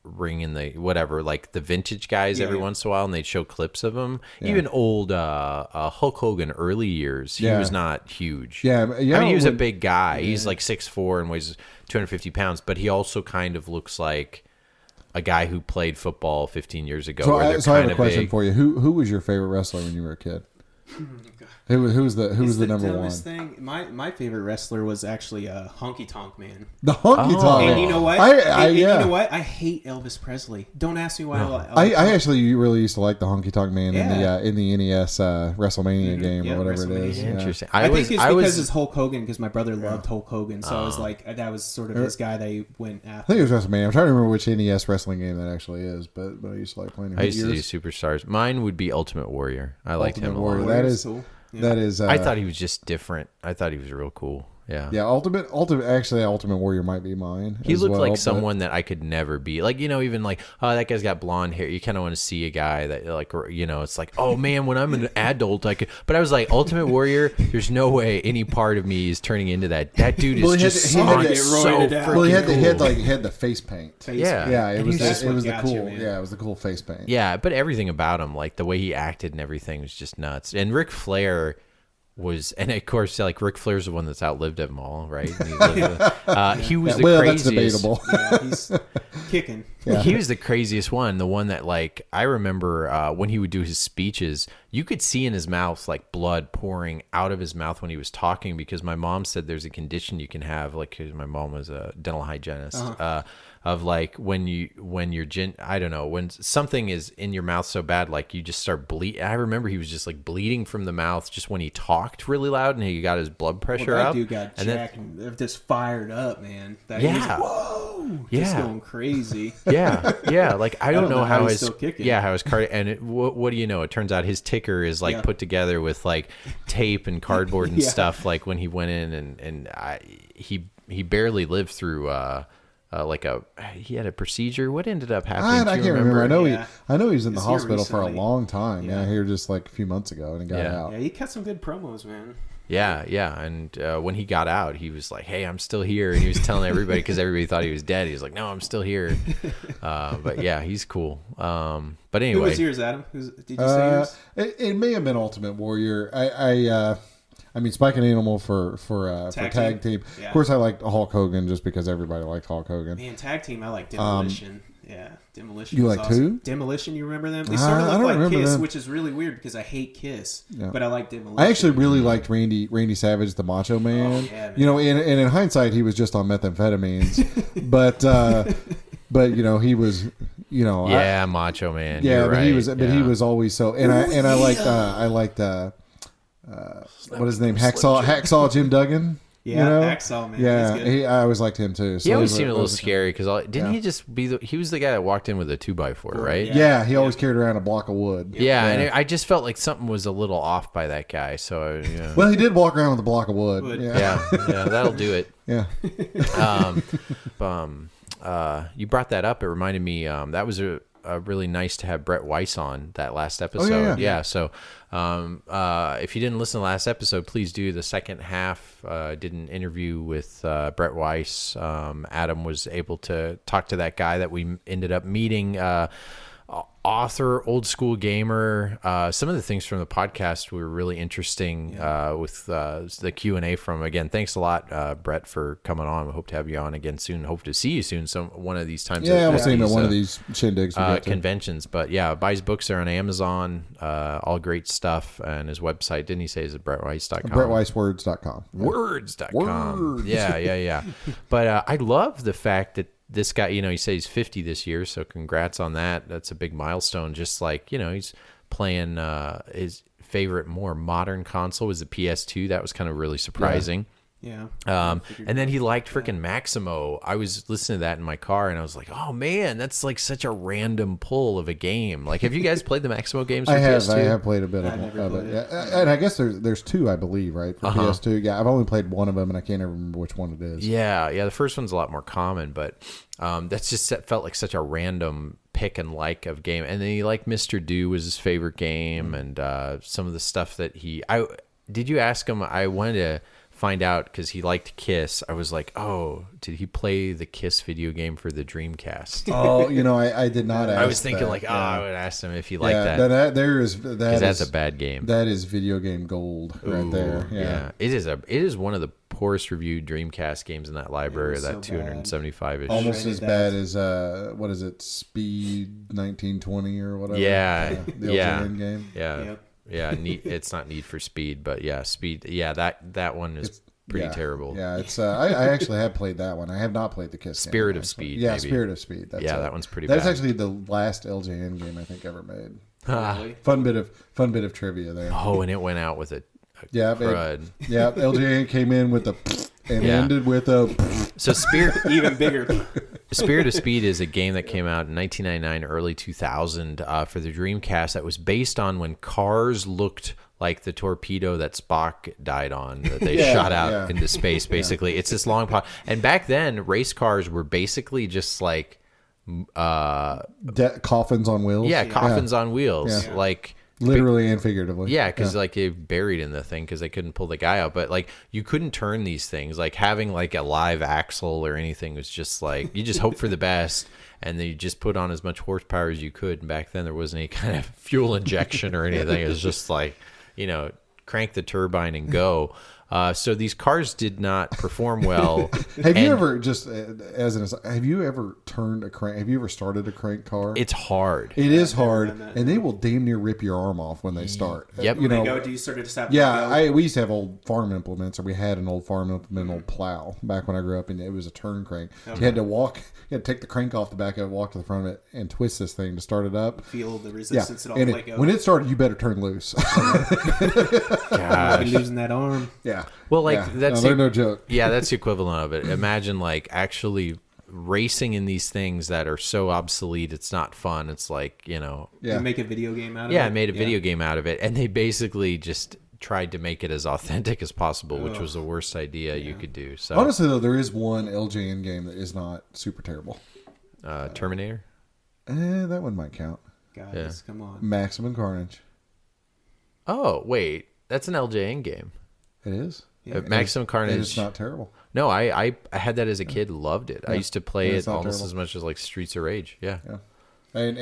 ring and the whatever, like the vintage guys every yeah. once in a while, and they'd show clips of them. Even old Hulk Hogan early years, he Yeah. was not huge. Yeah, I mean, he was a when- big guy. He's like 6'4" and weighs 250 pounds, but he also kind of looks like a guy who played football 15 years ago. So where I they're have kind a of question big. for you. Who was your favorite wrestler when you were a kid? Who was the number one? dumbest thing. My favorite wrestler was actually Honky Tonk Man. The Honky Tonk. And you know what? You know what? I hate Elvis Presley. Don't ask me why. I actually really used to like the Honky Tonk Man Yeah. in the NES WrestleMania game or whatever it is. WrestleMania. Interesting. I think it's because it's Hulk Hogan, because my brother loved Hulk Hogan, so I was like, that was sort of his guy that he went I after. think it was WrestleMania. I'm trying to remember which NES wrestling game that actually is, but I used to like playing it. I used to do Superstars. Mine would be Ultimate Warrior. I liked him a lot. That is cool. Yeah. that is. I thought he was just different. I thought he was real cool. Yeah. Ultimate. Actually, Ultimate Warrior might be mine. He as looked well, like but- someone that I could never be. Like, even like, oh, that guy's got blonde hair. You kind of want to see a guy that, like, it's like, oh man, when I'm an adult, I could. But I was like, Ultimate Warrior. There's no way any part of me is turning into that. That dude is just he had so roided out. freaking Well, he cool. had the face paint. Yeah. Yeah, it was That's what the got cool. you, man. Yeah, it was the cool face paint. Yeah, but everything about him, like the way he acted and everything, was just nuts. And Ric Flair was, and of course, like Ric Flair's the one that's outlived them all, right? And he was the Well, craziest. that's debatable. Yeah, he's kicking. He was the craziest one. The one that, like, I remember when he would do his speeches, you could see in his mouth like blood pouring out of his mouth when he was talking, because my mom said there's a condition you can have, like, 'cause my mom was a dental hygienist, of like when I don't know, when something is in your mouth so bad, like you just start bleed. I remember he was just like bleeding from the mouth just when he talked really loud, and he got his blood pressure That up. dude got and jacked and just fired up, man. That Yeah. whoa, just Yeah. going crazy. Yeah. Like I don't know how he's his still kicking. how his card, and what do you know? It turns out his ticker is like put together with like tape and cardboard and stuff. Like when he went in he barely lived through he had a procedure. What ended up happening? I Do you can't remember. I know he was in the He's here hospital for a recently. long time. Yeah, here just like a few months ago, and he got out. Yeah, he cut some good promos, man. Yeah. And when he got out, he was like, "Hey, I'm still here," and he was telling everybody, because everybody thought he was dead. He was like, "No, I'm still here." But yeah, he's cool. But anyway, Who was yours, Adam? Did you say yours? It may have been Ultimate Warrior. I mean, Spike and Animal for tag team. Yeah. Of course, I liked Hulk Hogan just because everybody liked Hulk Hogan. Man, tag team, I like Demolition. Demolition. You was like awesome. who? Demolition, you remember them? They sort of I look don't like remember Kiss, them. which is really weird because I hate Kiss, but I like Demolition. I actually really liked Randy Savage, the Macho Man. yeah, man. And in hindsight, he was just on methamphetamines, but he was, Macho Man. yeah, you're but right. he was always so. And I liked what is his name? Hacksaw Jim Duggan. Hacksaw, man. Yeah, He's good. I always liked him too. So He always was seemed a little was- scary, because didn't he just be he was the guy that walked in with a 2x4, right? Yeah, he always carried around a block of wood. Yeah, and I just felt like something was a little off by that guy. So Well, he did walk around with a block of wood. Wood. Yeah. yeah, that'll do it. Yeah. You brought that up. It reminded me that was a really nice to have Brett Weiss on that last episode. yeah. So if you didn't listen to the last episode, please do. The second half did an interview with Brett Weiss. Adam was able to talk to that guy that we ended up meeting. Author, old school gamer. Some of the things from the podcast were really interesting with the Q&A from, again, thanks a lot, Brett, for coming on. We hope to have you on again soon. Hope to see you soon one of these times. Yeah, we'll see him at one of these shindigs. We get to. Conventions. But yeah, buys books are on Amazon. All great stuff. And his website, didn't he say, is it BrettWeiss.com? BrettWeissWords.com. Words.com. Words. Yeah. But I love the fact that this guy, he says he's 50 this year, so congrats on that. That's a big milestone. Just like, he's playing his favorite more modern console was the PS2. That was kind of really surprising. Yeah. And then he liked freaking Maximo. I was listening to that in my car, and I was like, oh man, that's like such a random pull of a game. Like, have you guys played the Maximo games for PS2? I have played a bit of it. Yeah. And I guess there's two, I believe, right, for PS2. Yeah, I've only played one of them, and I can't remember which one it is. Yeah. The first one's a lot more common, but that's just felt like such a random pick and like of game. And then he liked Mr. Do was his favorite game, and some of the stuff that did you ask him? I wanted to find out because he liked Kiss. I was like, oh, did he play the Kiss video game for the Dreamcast? Oh, I did not ask. I was thinking that. I would ask him if he liked that. Because that's a bad game. That is video game gold right there. Yeah. It is one of the poorest reviewed Dreamcast games in that library. That so 275-ish. Almost as bad as what is it, Speed 1920 or whatever? Yeah, the Ultimate game. Yeah. Yep. Yeah, it's not Need for Speed, but yeah, Speed. Yeah, that one is pretty terrible. Yeah, it's. I actually have played that one. I have not played the Kiss. Spirit game, of Speed. Yeah, maybe. Spirit of Speed. That's that one's pretty. That's bad. actually the last LJN game I think ever made. Really? Fun bit of trivia there. Oh, and it went out with a Yeah, crud. LJN came in with a and ended with a. So Even bigger. Spirit of Speed is a game that came out in 1999, early 2000 for the Dreamcast. That was based on when cars looked like the torpedo that Spock died on, that they shot out into space. Basically, it's this long pod. And back then, race cars were basically just like coffins on wheels. Yeah, coffins on wheels, Yeah. like. Literally and figuratively. Yeah, because like they buried in the thing because they couldn't pull the guy out. But like you couldn't turn these things. Like having like a live axle or anything was just like you just hope for the best, and then you just put on as much horsepower as you could. And back then there wasn't any kind of fuel injection or anything. It was just like crank the turbine and go. So these cars did not perform well. Have you ever have you ever turned a crank? Have you ever started a crank car? It's hard. It is hard, and they will damn near rip your arm off when they start. Yep. When they go, do you sort of just have we used to have old farm implements, or we had an old farm implement, old plow back when I grew up, and it was a turn crank. Okay. You had to take the crank off the back of it, walk to the front of it, and twist this thing to start it up. Feel the resistance and all the way go. When it started, you better turn loose. Gosh. Losing that arm. Yeah. Well, they're no joke. Yeah, that's the equivalent of it. Imagine like actually racing in these things that are so obsolete. It's not fun. It's like You make a video game out of it. Yeah, I made a video game out of it, and they basically just tried to make it as authentic as possible, which was the worst idea you could do. So honestly, though, there is one LJN game that is not super terrible. Terminator. That one might count. Guys, come on. Maximum Carnage. Oh wait, that's an LJN game. It is. Maximum Carnage. It's not terrible. No, I had that as a kid. Loved it. I used to play it almost terrible. as much as like Streets of Rage. Yeah. And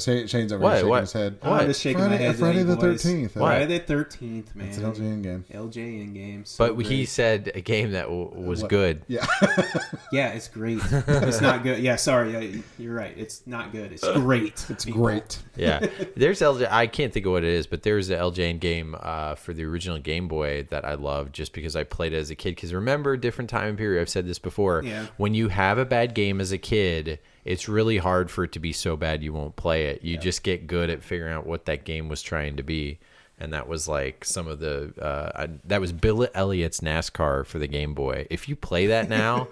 Shane's over What? here shaking What? his head. I'm just shaking my head. Friday the boys. 13th. Friday the 13th, man. It's an LJN game. LJN game. So But he said a game that was good. Yeah. Yeah, it's great. It's not good. Yeah, sorry. You're right. It's not good. It's great. It's great. Yeah. There's I can't think of what it is, but there's an LJN game for the original Game Boy that I loved just because I played it as a kid. Because remember, different time period, I've said this before. Yeah. When you have a bad game as a kid, it's really hard for it to be so bad you won't play it. You just get good at figuring out what that game was trying to be. And that was like some of the that was Bill Elliott's NASCAR for the Game Boy. If you play that now,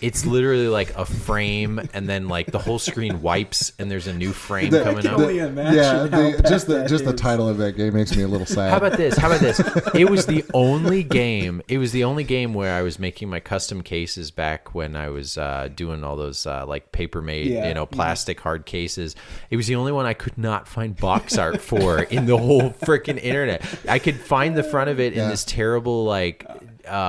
it's literally like a frame, and then like the whole screen wipes, and there's a new frame coming up. only imagine how bad just that the is. title of that game makes me a little sad. How about this? It was the only game. It was the only game where I was making my custom cases back when I was doing all those like paper made, plastic hard cases. It was the only one I could not find box art for in the whole freaking internet. I could find the front of it in this terrible like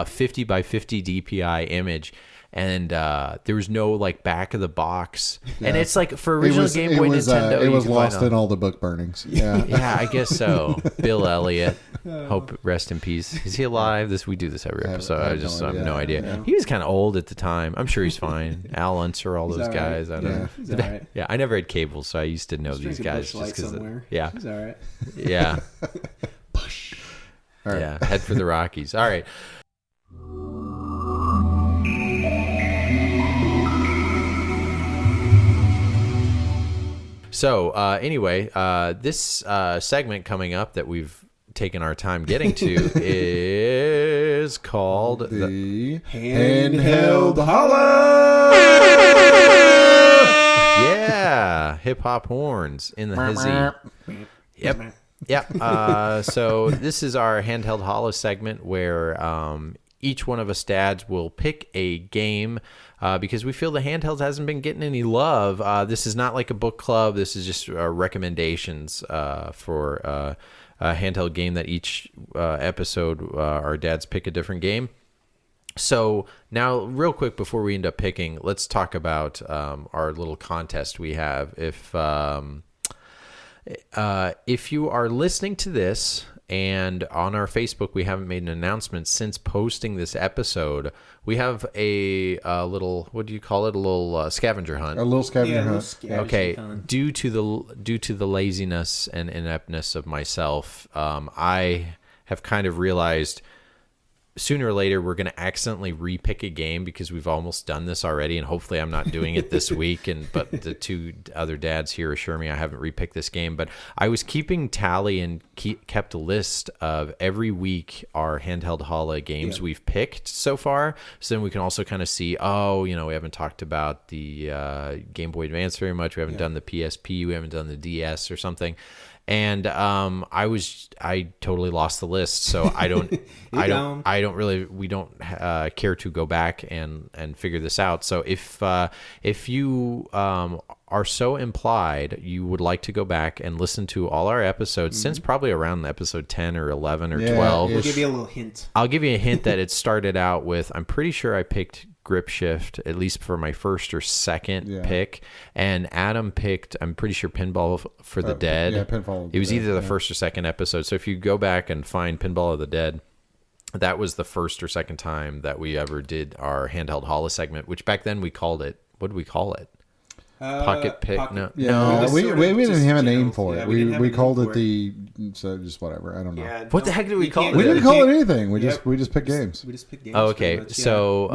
50 by 50 DPI image, and there was no like back of the box. And it's like for original Game Boy Nintendo, it you was can lost find in all the book burnings. Yeah. yeah, I guess so. Bill Elliott, hope rest in peace. Is he alive? We do this every episode. I have no idea. Yeah. He was kind of old at the time. I'm sure he's fine. Al Unser, all those all guys. right. I don't know. He's all right. Yeah, I never had cable, so I used to know these Drinking guys Busch Light just because. somewhere. Yeah, He's all right. yeah, All right. yeah. Head for the Rockies. All right. So anyway, this segment coming up that we've taken our time getting to is called The Handheld Holla! Yeah, hip hop horns in the hizzy. Yep. Yep. So this is our handheld holla segment where each one of us dads will pick a game because we feel the handheld hasn't been getting any love. This is not like a book club. This is just recommendations for a handheld game that each episode our dads pick a different game. So now, real quick, before we end up picking, let's talk about our little contest we have. If you are listening to this And on our Facebook, we haven't made an announcement since posting this episode. We have a little, what do you call it? A little scavenger hunt. A little scavenger hunt. Okay, due to the laziness and ineptness of myself, I have kind of realized sooner or later we're going to accidentally repick a game because we've almost done this already, and hopefully I'm not doing it this week. But the two other dads here assure me I haven't repicked this game. But I was keeping tally and kept a list of every week our handheld holla games we've picked so far. So then we can also kind of see, we haven't talked about the Game Boy Advance very much. We haven't done the PSP. We haven't done the DS or something. And I totally lost the list, so we don't care to go back and figure this out. So if you are so implied, you would like to go back and listen to all our episodes since probably around episode 10 or 11 or 12. We'll give you a little hint. I'll give you a hint that it started out with, I'm pretty sure I picked Grip Shift, at least for my first or second pick, and Adam picked, I'm pretty sure, Pinball for the Dead. Yeah, Pinball. It was either the first or second episode. So if you go back and find Pinball of the Dead, that was the first or second time that we ever did our handheld holla segment, which back then we called it, what did we call it? Pocket pick? No. We didn't have a name for it. We called it just whatever. I don't know. Yeah, What the heck did we call it? We didn't call it anything. We just picked games. We just picked games. Oh, okay. So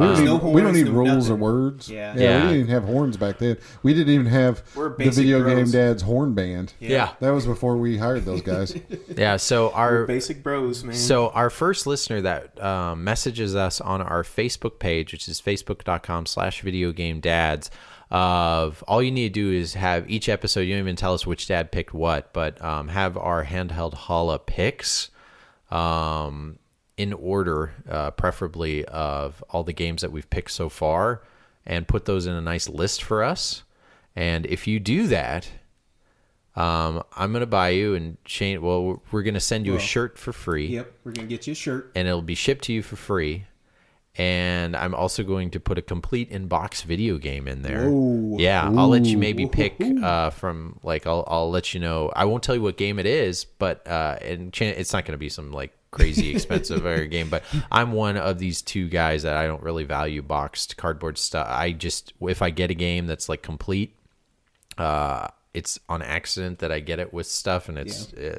We don't need rules or words. Yeah. We didn't even have horns back then. We didn't even have We're the basic Video Game bros. Dad's horn band. yeah. That was before we hired those guys. Yeah. So We're basic bros, man. So our first listener that messages us on our Facebook page, which is facebook.com/videogamedads, of all you need to do is have each episode, you don't even tell us which dad picked what, but have our handheld holla picks in order, preferably of all the games that we've picked so far, and put those in a nice list for us. And if you do that, I'm going to buy you and Shane, we're going to send you a shirt for free. Yep, we're going to get you a shirt. And it'll be shipped to you for free. And I'm also going to put a complete in-box video game in there. Ooh. Yeah, I'll let you maybe pick from, like, I'll let you know. I won't tell you what game it is, but it's not going to be some, like, crazy expensive game. But I'm one of these two guys that I don't really value boxed cardboard stuff. If I get a game that's, like, complete, it's on accident that I get it with stuff, and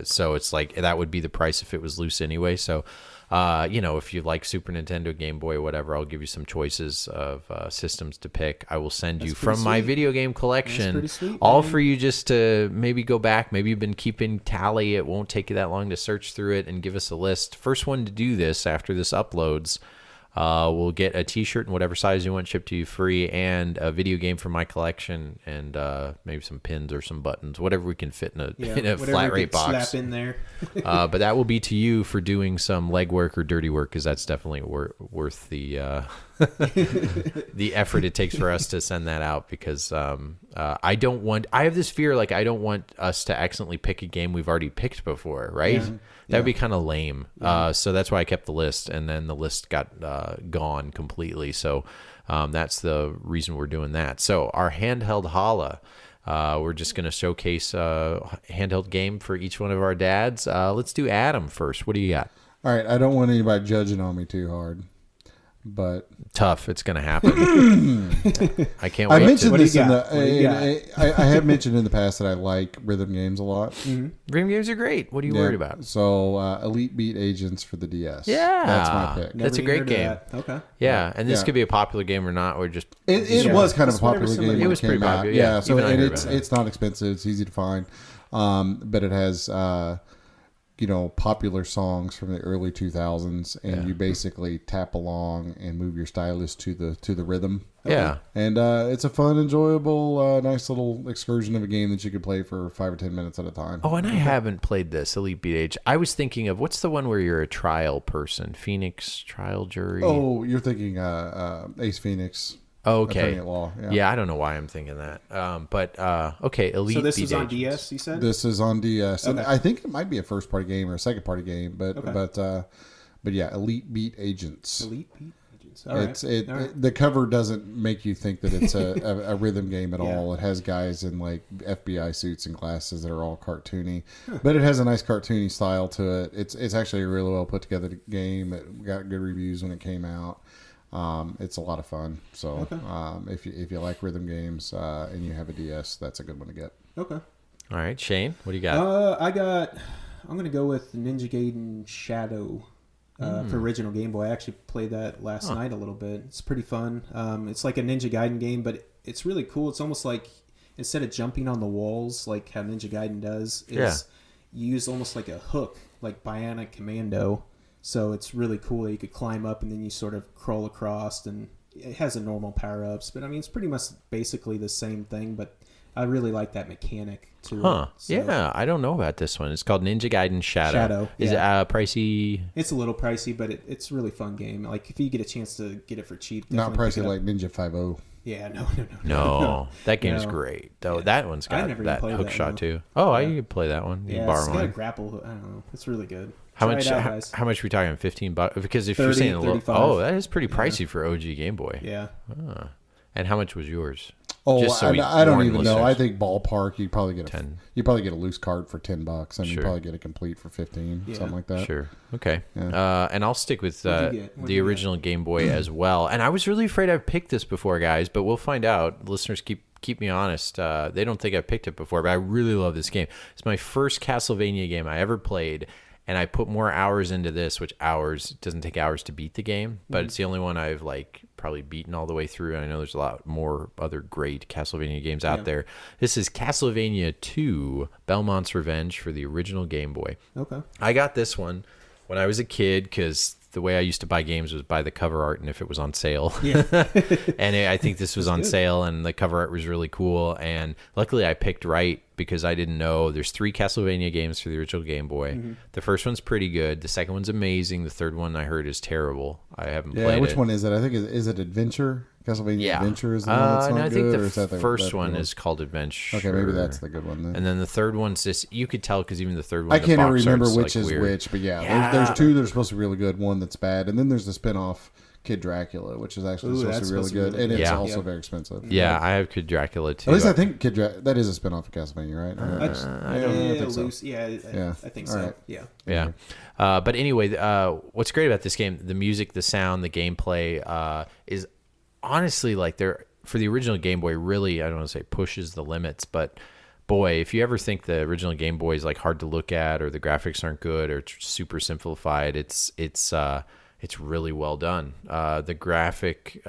so it's like that would be the price if it was loose anyway. So, if you like Super Nintendo, Game Boy, whatever, I'll give you some choices of systems to pick. I will send you from my video game collection, all for you just to maybe go back. Maybe you've been keeping tally. It won't take you that long to search through it and give us a list. First one to do this after this uploads. We'll get a t-shirt in whatever size you want shipped to you free, and a video game from my collection, and maybe some pins or some buttons, whatever we can fit in a flat rate box. Slap in there. But that will be to you for doing some legwork or dirty work, because that's definitely worth the the effort it takes for us to send that out, because I have this fear, like, I don't want us to accidentally pick a game we've already picked before, right? Yeah. That would be kind of lame. So that's why I kept the list, and then the list got gone completely. So that's the reason we're doing that. So our handheld holla, we're just going to showcase a handheld game for each one of our dads. Let's do Adam first. What do you got? All right. I don't want anybody judging on me too hard, but tough. It's going to happen. I can't wait. I mentioned What this do you in got? I have mentioned in the past that I like rhythm games a lot. Rhythm games are great. What are you worried about? So Elite Beat Agents for the DS. Yeah. That's my pick. That's a great game. Okay. Yeah, and this Yeah. could be a popular game or not, or just It was kind of a It's whatever popular somebody- game. It when was came pretty out. popular, yeah. So Even I and heard about it. it's not expensive. It's easy to find, but it has popular songs from the early 2000s, and you basically tap along and move your stylus to the rhythm. yeah. And it's a fun, enjoyable, nice little excursion of a game that you could play for 5 or 10 minutes at a time. Oh, and I haven't played this Elite Beat Age. I was thinking of, what's the one where you're a trial person? Phoenix Trial Jury. Oh, you're thinking Ace Phoenix. Okay. Attorney at Law. Yeah, I don't know why I'm thinking that. But okay, Elite So this Beat is on Agents. DS, you said? This is on DS, and Okay. I think it might be a first party game or a second party game, but yeah, Elite Beat Agents. Elite Beat Agents. All right. The cover doesn't make you think that it's a rhythm game at all. It has guys in like FBI suits and glasses that are all cartoony, but it has a nice cartoony style to it. It's actually a really well put together game. It got good reviews when it came out. It's a lot of fun. So if you like rhythm games and you have a DS, that's a good one to get. Okay. All right, Shane, what do you got? I'm going to go with Ninja Gaiden Shadow for original Game Boy. I actually played that last night a little bit. It's pretty fun. It's like a Ninja Gaiden game, but it's really cool. It's almost like instead of jumping on the walls like how Ninja Gaiden does, you use almost like a hook, like Bionic Commando. So it's really cool that you could climb up and then you sort of crawl across, and it has a normal power-ups. But I mean, it's pretty much basically the same thing, but I really like that mechanic too. So, yeah, I don't know about this one. It's called Ninja Gaiden Shadow. Is it pricey? It's a little pricey, but it's a really fun game. Like if you get a chance to get it for cheap, Not pricey like Ninja 5.0. Yeah, no. That game's great. Though that one's got that hook shot too. Oh, you can play that one. You can borrow it's got mine. a grapple hook. I don't know. It's really good. How much are we talking? $15? Because if 30, you're saying a little, 35. that is pretty pricey for OG Game Boy. Yeah. And how much was yours? Oh, Just so I don't warn even know. listeners. I think ballpark you probably get 10. You probably get a loose card for $10. I mean, Sure. you probably get a complete for 15, something like that. Sure. Okay. Yeah. And I'll stick with What'd you get? the original Game Boy as well. And I was really afraid I've picked this before, guys, but we'll find out. Listeners, keep me honest. They don't think I've picked it before, but I really love this game. It's my first Castlevania game I ever played, and I put more hours into this, which doesn't take hours to beat the game, but it's the only one I've probably beaten all the way through. And I know there's a lot more other great Castlevania games out there. This is Castlevania 2 Belmont's Revenge for the original Game Boy. Okay. I got this one when I was a kid because the way I used to buy games was buy the cover art and if it was on sale. Yeah. And I think this was on sale and the cover art was really cool. And luckily I picked right because I didn't know there's 3 Castlevania games for the original Game Boy. Mm-hmm. The first one's pretty good. The second one's amazing. The third one I heard is terrible. I haven't played it. Which one is it? I think is it Adventure? Castlevania Adventure is the one that's not no, I think good? the first one is called Adventure. Okay, maybe that's the good one then. And then the third one's just, you could tell because even the third one, I can't even remember which is weird. which, but there's 2 that are supposed to be really good, one that's bad, and then there's the spin-off Kid Dracula, which is actually supposed to be really good, and it's also very expensive. Yeah, I have Kid Dracula too. At least I think that is a spin-off of Castlevania, right? I don't think so. I think so. Right. Yeah. But anyway, what's great about this game, the music, the sound, the gameplay is honestly for the original Game Boy, really, I don't want to say pushes the limits, but boy, if you ever think the original Game Boy is hard to look at or the graphics aren't good or it's super simplified, it's really well done. The graphic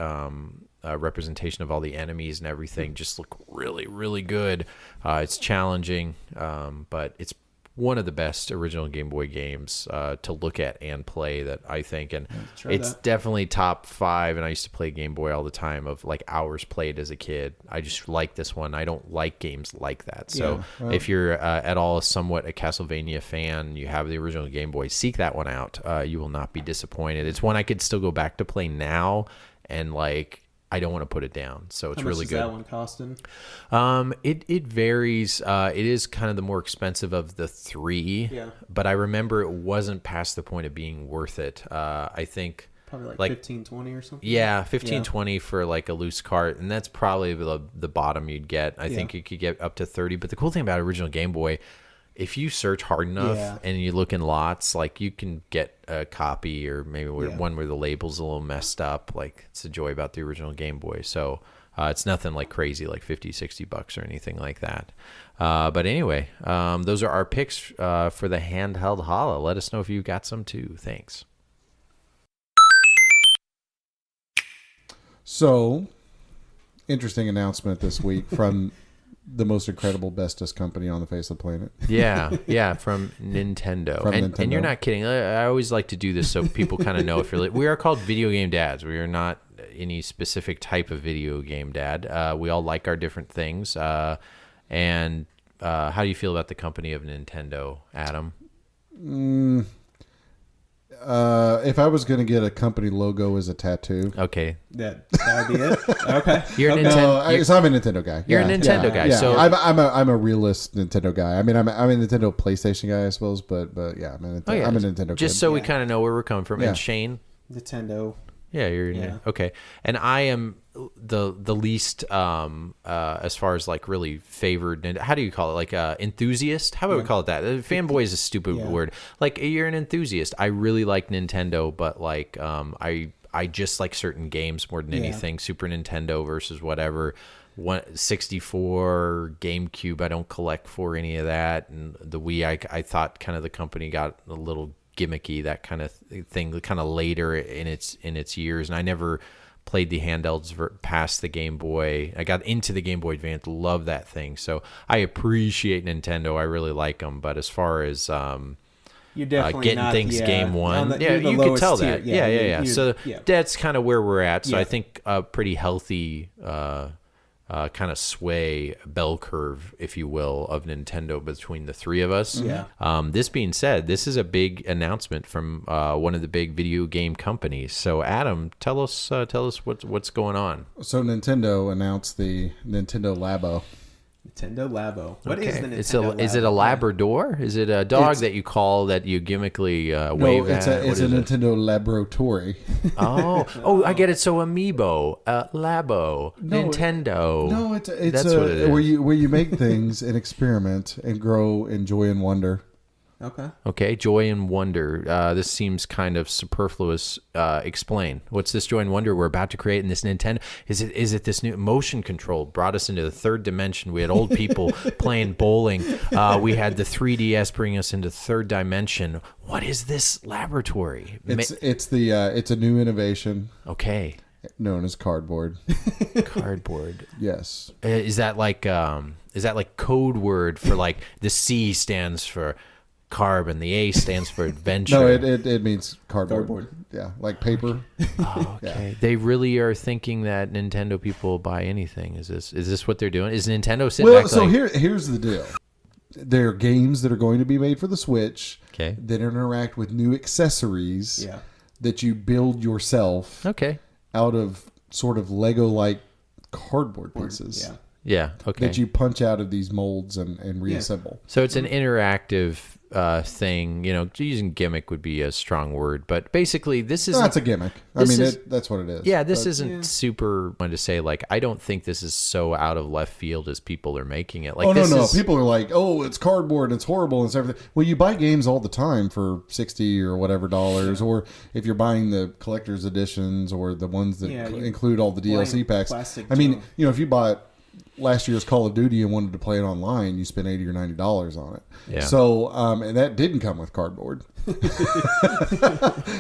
representation of all the enemies and everything just look really, really good. It's challenging, but it's one of the best original Game Boy games to look at and play that I think, and it's definitely top 5. And I used to play Game Boy all the time of hours played as a kid. I just like this one. I don't like games like that. So if you're at all somewhat a Castlevania fan, you have the original Game Boy, seek that one out. You will not be disappointed. It's one I could still go back to play now, and I don't want to put it down, so it's really good. How much is that one costing? It varies. It is kind of the more expensive of the 3, but I remember it wasn't past the point of being worth it. I think probably like 15, 20 or something. Yeah, 15, 20 for a loose cart, and that's probably the bottom you'd get. I think you could get up to 30. But the cool thing about original Game Boy, if you search hard enough and you look in lots, you can get a copy or maybe one where the label's a little messed up. It's the joy about the original Game Boy. So it's nothing crazy, $50, $60 or anything like that. But anyway, those are our picks for the handheld Hala. Let us know if you got some too. Thanks. So, interesting announcement this week from the most incredible, bestest company on the face of the planet. Yeah, from Nintendo. And you're not kidding. I always like to do this so people kind of know if we are called video game dads. We are not any specific type of video game dad. We all like our different things. And how do you feel about the company of Nintendo, Adam? If I was going to get a company logo as a tattoo, okay, that'd be it. Okay, you're I'm a Nintendo guy. You're a Nintendo guy. Yeah. So I'm a realist Nintendo guy. I mean, I'm a Nintendo PlayStation guy, I suppose, but yeah, I'm a Nintendo. Just kid. so we kind of know where we're coming from. Yeah. And Shane, Nintendo. Yeah, you're okay. And I am the least as far as like really favored. And how do you call it? Like enthusiast? How would we call it that? Fanboy is a stupid word. Like you're an enthusiast. I really like Nintendo, but like I just like certain games more than anything. Super Nintendo versus whatever. 64, GameCube. I don't collect for any of that. And the Wii, I thought kind of the company got a little gimmicky, that kind of thing, kind of later in its years. And I never played the handhelds past the Game Boy. I got into the Game Boy Advance, love that thing. So I appreciate Nintendo. I really like them. But as far as you're definitely getting not, things game one, you could tell that. Tier. So that's kind of where we're at. So I think a pretty healthy kind of sway bell curve, if you will, of Nintendo between the three of us. This being said, this is a big announcement from one of the big video game companies. So Adam, tell us what's going on. So Nintendo announced the Nintendo Labo. Nintendo Labo. What is the Nintendo Labo? Is it a Labrador? Is it a dog that you call that you gimmickly wave at? It's a Nintendo Laboratory. Oh, I get it. So Amiibo, Labo, Nintendo. No, it's what it is. Where you make things and experiment and grow in joy and wonder. Okay. Joy and wonder. This seems kind of superfluous. Explain. What's this joy and wonder we're about to create in this Nintendo? Is it this new motion control brought us into the third dimension? We had old people playing bowling. We had the 3DS bring us into the third dimension. What is this laboratory? It's a new innovation. Okay. Known as cardboard. Cardboard. Yes. Is that like code word for like the C stands for carbon, the A stands for adventure? No, it means cardboard. Yeah, like paper. Oh, okay. Yeah. They really are thinking that Nintendo people will buy anything. Is this what they're doing? Is Nintendo sitting back so here's the deal. There are games that are going to be made for the Switch that interact with new accessories that you build yourself out of sort of Lego-like cardboard pieces. Yeah, okay. That you punch out of these molds and reassemble. So it's an interactive thing. Using gimmick would be a strong word, but basically this is that's a gimmick. That's what it is. Yeah, this isn't super. I wanted to say, like, I don't think this is so out of left field as people are making it. Like, no. People are like, oh, it's cardboard, it's horrible, and everything. Well, you buy games all the time for $60 or whatever dollars, or if you're buying the collector's editions or the ones that include all the DLC packs. If you bought last year's Call of Duty and wanted to play it online, you spent $80 or $90 on it. Yeah. So, and that didn't come with cardboard.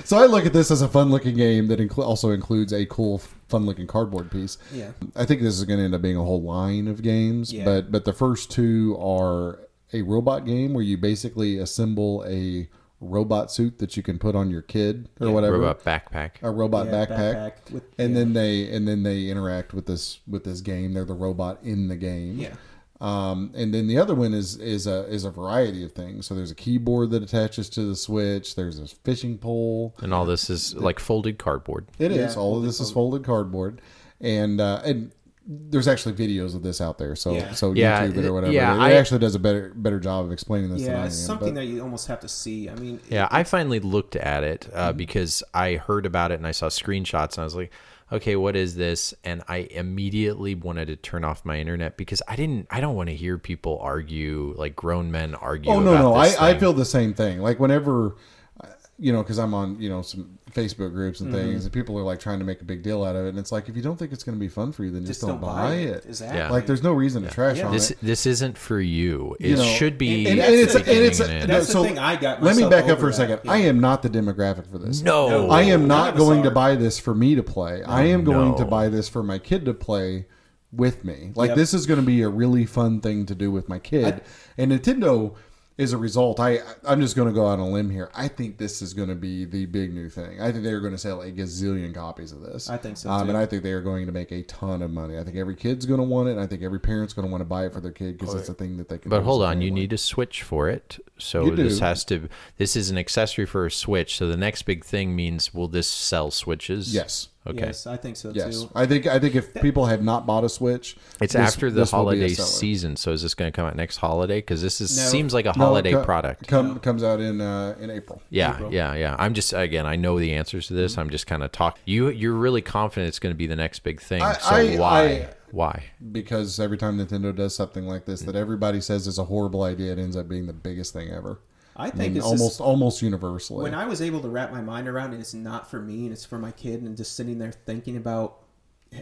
So I look at this as a fun-looking game that also includes a cool, fun-looking cardboard piece. Yeah. I think this is going to end up being a whole line of games. Yeah. But the first two are a robot game where you basically assemble a robot suit that you can put on your kid or whatever. Robot backpack. A robot backpack. Then they interact with this game. They're the robot in the game. Yeah. And then the other one is a variety of things. So there's a keyboard that attaches to the Switch. There's a fishing pole. And all this is like folded cardboard. It is. All of this is folded cardboard. And there's actually videos of this out there, so YouTube it or whatever. It actually does a better job of explaining this than I am. It's something that you almost have to see. I mean, I finally looked at it because I heard about it and I saw screenshots and I was like, okay, what is this? And I immediately wanted to turn off my internet because I don't want to hear people argue, like grown men argue. Oh no, I feel the same thing. Like whenever, because I'm on some Facebook groups and things, and people are like trying to make a big deal out of it, and it's like, if you don't think it's going to be fun for you, then just don't buy it. Exactly. Yeah. Like there's no reason to trash on it. This isn't for you. It should be. That's the thing I got. Let me back up for a second. Yeah. I am not the demographic for this. No, I am not going to buy this for me to play. I am going to buy this for my kid to play with me. Like this is going to be a really fun thing to do with my kid, and Nintendo. As a result, I'm just going to go out on a limb here. I think this is going to be the big new thing. I think they're going to sell a gazillion copies of this. I think so, too. And I think they are going to make a ton of money. I think every kid's going to want it, and I think every parent's going to want to buy it for their kid because it's a thing that they can But hold on, you need a Switch for it. So this is an accessory for a Switch. So the next big thing means, will this sell Switches? Yes. Okay. Yes, I think so Yes, too. I think if people have not bought a Switch, It's after the holiday season, so is this going to come out next holiday? Because this seems like a holiday product. Comes out in April. Yeah, April. yeah. I'm just, again, I know the answers to this. I'm just kind of talking. You're really confident it's going to be the next big thing. Why? Because every time Nintendo does something like this that everybody says is a horrible idea, it ends up being the biggest thing ever. I think it's almost universally. When I was able to wrap my mind around it, it's not for me and it's for my kid, and just sitting there thinking about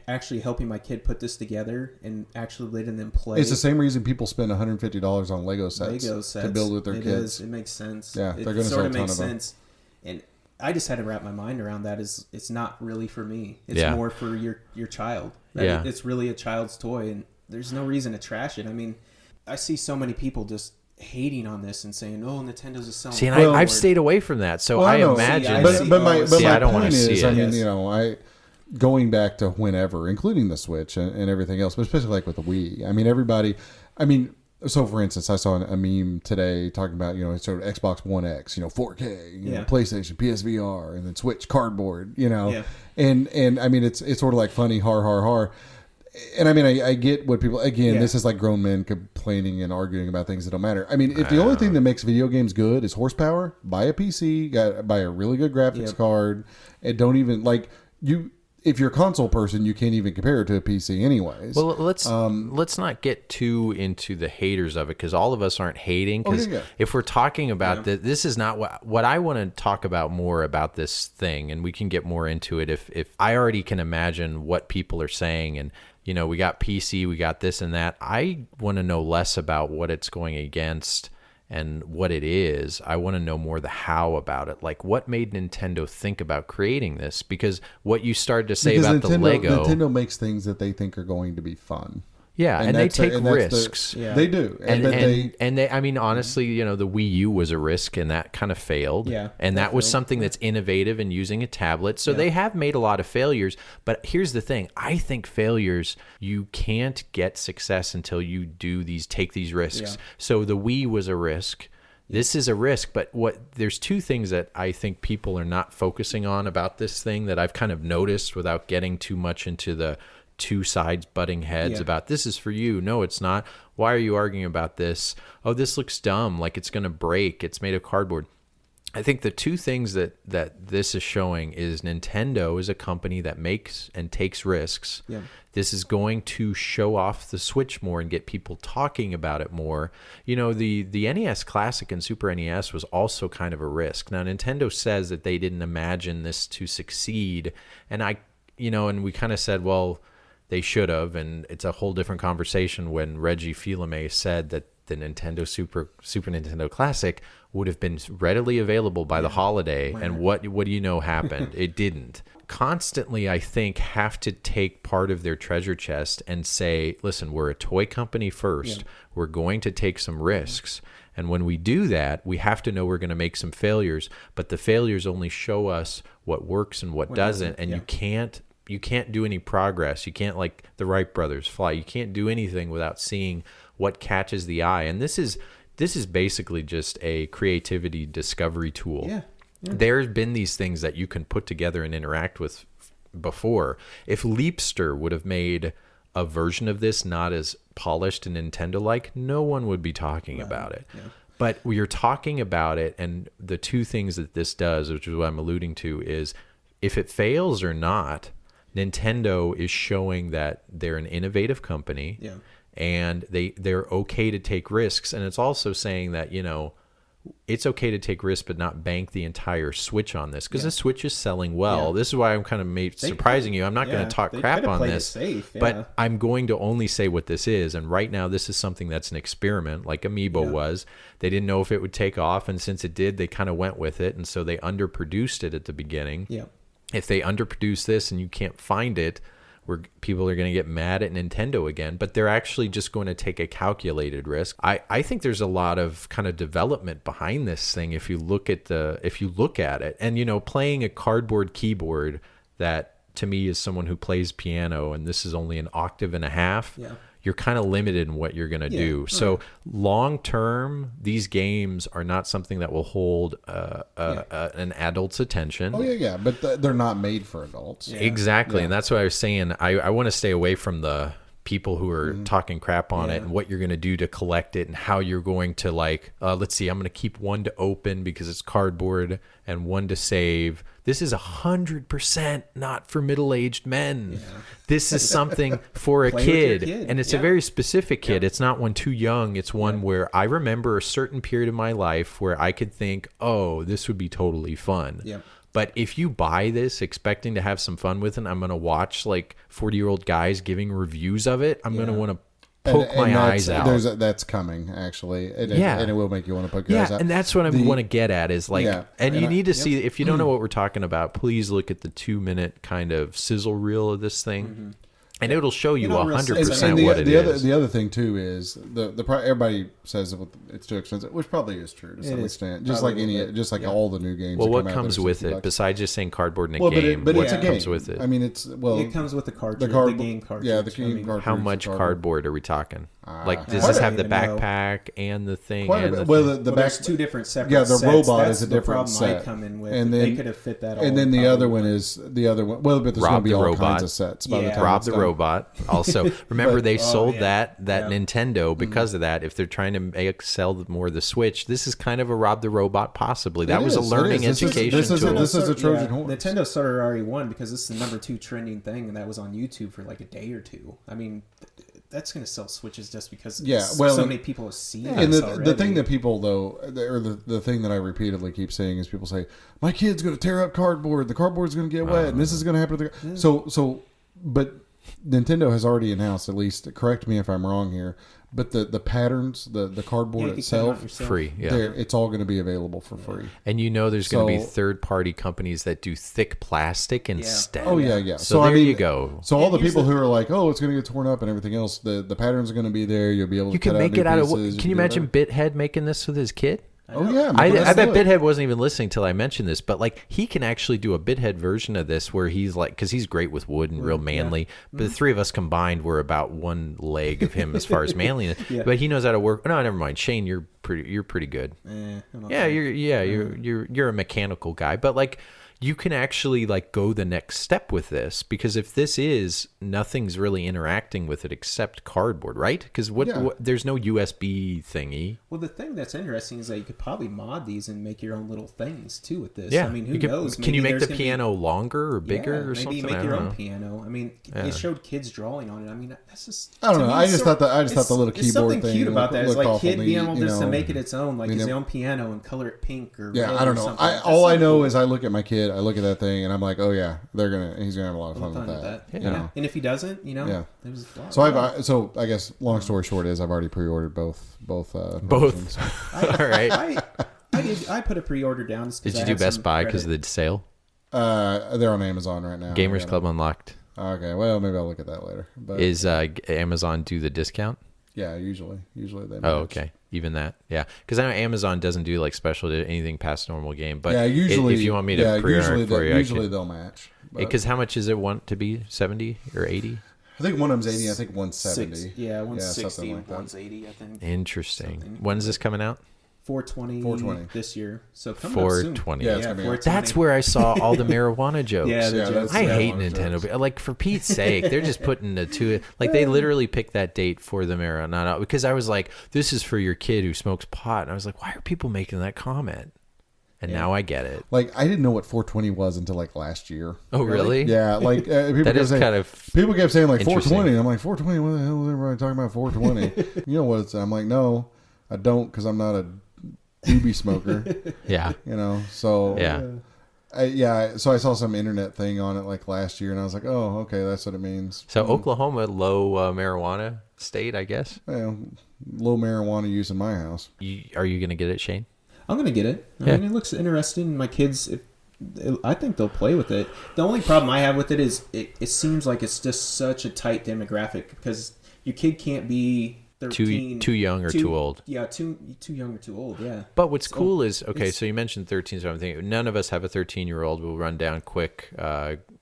actually helping my kid put this together and actually letting them play. It's the same reason people spend $150 on Lego sets to build with their kids. It makes sense. Yeah, they're going to sell a ton of them. And I just had to wrap my mind around that. It's not really for me. It's more for your child. It's really a child's toy, and there's no reason to trash it. I mean, I see so many people just hating on this and saying, "Oh, Nintendo's a selling." See, and I've stayed away from that, so I imagine. But my I don't want point to see is, it. I mean, going back to whenever, including the Switch and everything else, but especially like with the Wii. I mean, everybody. I mean, so for instance, I saw a meme today talking about sort of Xbox One X, 4K, PlayStation, PSVR, and then Switch cardboard, and I mean, it's sort of like funny, har. And I mean, I get what people, again, this is like grown men complaining and arguing about things that don't matter. I mean, if the only thing that makes video games good is horsepower, buy a PC, buy a really good graphics card, and don't even, if you're a console person, you can't even compare it to a PC anyways. Well, let's not get too into the haters of it, because all of us aren't hating. Because if we're talking about this is not what I want to talk about more about this thing, and we can get more into it if I already can imagine what people are saying. And we got PC, we got this and that. I want to know less about what it's going against and what it is. I want to know more the how about it. Like, what made Nintendo think about creating this? Because what you started to say about the Lego... Nintendo makes things that they think are going to be fun. Yeah, and they take risks. They do. And they, I mean, honestly, the Wii U was a risk, and that kind of failed. Yeah. And that was something that's innovative in using a tablet. So they have made a lot of failures. But here's the thing. I think failures, you can't get success until you take these risks. Yeah. So the Wii was a risk. This is a risk, but there's two things that I think people are not focusing on about this thing that I've kind of noticed without getting too much into the two sides butting heads about this is for you. No, it's not. Why are you arguing about this? Oh, this looks dumb. Like it's going to break. It's made of cardboard. I think the two things that this is showing is Nintendo is a company that makes and takes risks. Yeah. This is going to show off the Switch more and get people talking about it more. The NES Classic and Super NES was also kind of a risk. Now, Nintendo says that they didn't imagine this to succeed. And and we kind of said, well, they should have, and it's a whole different conversation when Reggie Fils-Aimé said that the Nintendo Super Nintendo Classic would have been readily available by the holiday, and what do you know happened? It didn't. Constantly, I think, have to take part of their treasure chest and say, listen, we're a toy company first. We're going to take some risks. And when we do that, we have to know we're going to make some failures, but the failures only show us what works and what doesn't, and you can't do any progress. You can't, like the Wright brothers, fly. You can't do anything without seeing what catches the eye. And this is basically just a creativity discovery tool. Yeah. There's been these things that you can put together and interact with before. If Leapster would have made a version of this not as polished and Nintendo-like, no one would be talking about it. Yeah. But we are talking about it, and the two things that this does, which is what I'm alluding to, is if it fails or not, Nintendo is showing that they're an innovative company, and they're okay to take risks. And it's also saying that, it's okay to take risks but not bank the entire Switch on this, because the Switch is selling well. This is why I'm kind of surprising you. I'm not going to talk crap on this, but I'm going to only say what this is. And right now, this is something that's an experiment, like Amiibo was. They didn't know if it would take off, and since it did, they kind of went with it, and so they underproduced it at the beginning. Yeah. If they underproduce this and you can't find it, where people are going to get mad at Nintendo again, but they're actually just going to take a calculated risk. I think there's a lot of kind of development behind this thing if you look at it. And playing a cardboard keyboard that to me is someone who plays piano, and this is only an octave and a half. Yeah. you're kind of limited in what you're going to do. So long term, these games are not something that will hold an adult's attention. Oh yeah, but they're not made for adults. Exactly, and that's what I was saying. I want to stay away from the people who are talking crap on it and what you're going to do to collect it and how you're going to let's see, I'm going to keep one to open because it's cardboard and one to save. This is 100% not for middle-aged men. This is something for a kid, and it's a very specific kid. It's not one too young. It's one where I remember a certain period of my life where I could think, oh, this would be totally fun. But if you buy this expecting to have some fun with it, I'm going to watch 40-year-old guys giving reviews of it. I'm going to want to poke my eyes out. That's coming, actually. And it will make you want to poke your eyes out. And that's what I want to get at is and you need to see, if you don't know what we're talking about, please look at the 2-minute kind of sizzle reel of this thing. And it'll show you 100% what it is. The other thing too is everybody says it's too expensive, which probably is true to some extent. Just like all the new games. Well, what comes with it besides just saying cardboard in a game? But what it's a game. comes with it? I mean, it comes with the cartridge, the game cartridge. Yeah, the game cartridge. How much cardboard are we talking? Does this have the backpack and the thing? There's two different separate sets. Yeah, the robot That's is a different set. I come in with. And then they could have fit that all. And then the other one is the other one. Well, but there's going to be all kinds of sets by the time Rob it's the done. Robot. Also, remember they sold that Nintendo because of that. If they're trying to sell more of the Switch, this is kind of a Rob the Robot possibly. That was a learning education tool. This is a Trojan horse. Nintendo sort of already won because this is the #2 trending thing, and that was on YouTube for a day or two. I mean, that's going to sell Switches just because so many people have seen it. And the thing that people, though, or the thing that I repeatedly keep saying is people say, my kid's going to tear up cardboard. The cardboard's going to get wet, and this is going to happen. But Nintendo has already announced, at least, correct me if I'm wrong here, but the patterns, the cardboard itself, free. Yeah, it's all going to be available for free. And there's going to be third-party companies that do thick plastic instead. Oh yeah. So there you go. So all the people who are like, oh, it's going to get torn up and everything else, the patterns are going to be there. You'll be able to cut make it out of. pieces, Can you imagine Bithead making this with his kid? Oh yeah, I bet Bithead wasn't even listening till I mentioned this, but he can actually do a Bithead version of this where he's because he's great with wood and real manly. But the three of us combined were about one leg of him as far as manliness. But he knows how to work. No, never mind. Shane, you're pretty good. You're a mechanical guy, but you can actually go the next step with this, because if this is nothing's really interacting with it except cardboard, right? Because there's no USB thingy. Well, the thing that's interesting is that you could probably mod these and make your own little things too with this. Yeah, I mean, who knows? Can you make the piano longer or bigger or something? Maybe make your own piano. I mean, it showed kids drawing on it. I mean, that's just. I don't know. I just thought the little keyboard something thing. Cute about that. It's like kid being able just to make it its own, his own piano and color it pink or red I don't know. All I know is I look at my kid, I look at that thing, and I'm like, oh yeah, he's gonna have a lot of fun with that. Yeah. And if he doesn't, there's so I guess long story short is I've already pre-ordered both. All right. I put a pre-order down. Did you do Best Buy because of the sale? They're on Amazon right now. Gamers Club Unlocked. Okay, well maybe I'll look at that later. But is Amazon do the discount? Yeah, usually they match. Oh, okay. Even that, yeah, because I know Amazon doesn't do special anything past normal game, but usually if you want me to pre-order for you, usually they'll match. Because how much is it want to be? 70 or 80? I think one of them's 80. I think one's 70. One's 60, one's 80. I think. Interesting. When's this coming out? 420 this year. So coming 420. Up soon. Yeah, that's where I saw all the marijuana jokes. Jokes. I hate Nintendo. Jokes. For Pete's sake, they're just putting the two. They literally picked that date for the marijuana because I was like, this is for your kid who smokes pot. And I was like, why are people making that comment? And now I get it. I didn't know what 420 was until last year. Oh, really? Yeah. People that is kind of people kept saying 420. And I'm like, 420? What the hell is everybody talking about 420? You know what it's? I'm like, no, I don't, because I'm not a doobie smoker. Yeah. So yeah. So I saw some internet thing on it last year, and I was like, oh, okay, that's what it means. So Oklahoma, low marijuana state, I guess. Well, low marijuana use in my house. Are you going to get it, Shane? I'm going to get it. I mean, it looks interesting. My kids, I think they'll play with it. The only problem I have with it is it seems like it's just such a tight demographic, because your kid can't be 13, too young or too old. Yeah, too young or too old. Yeah. But what's cool is so you mentioned 13, so I'm thinking none of us have a 13-year-old. We'll run down quick.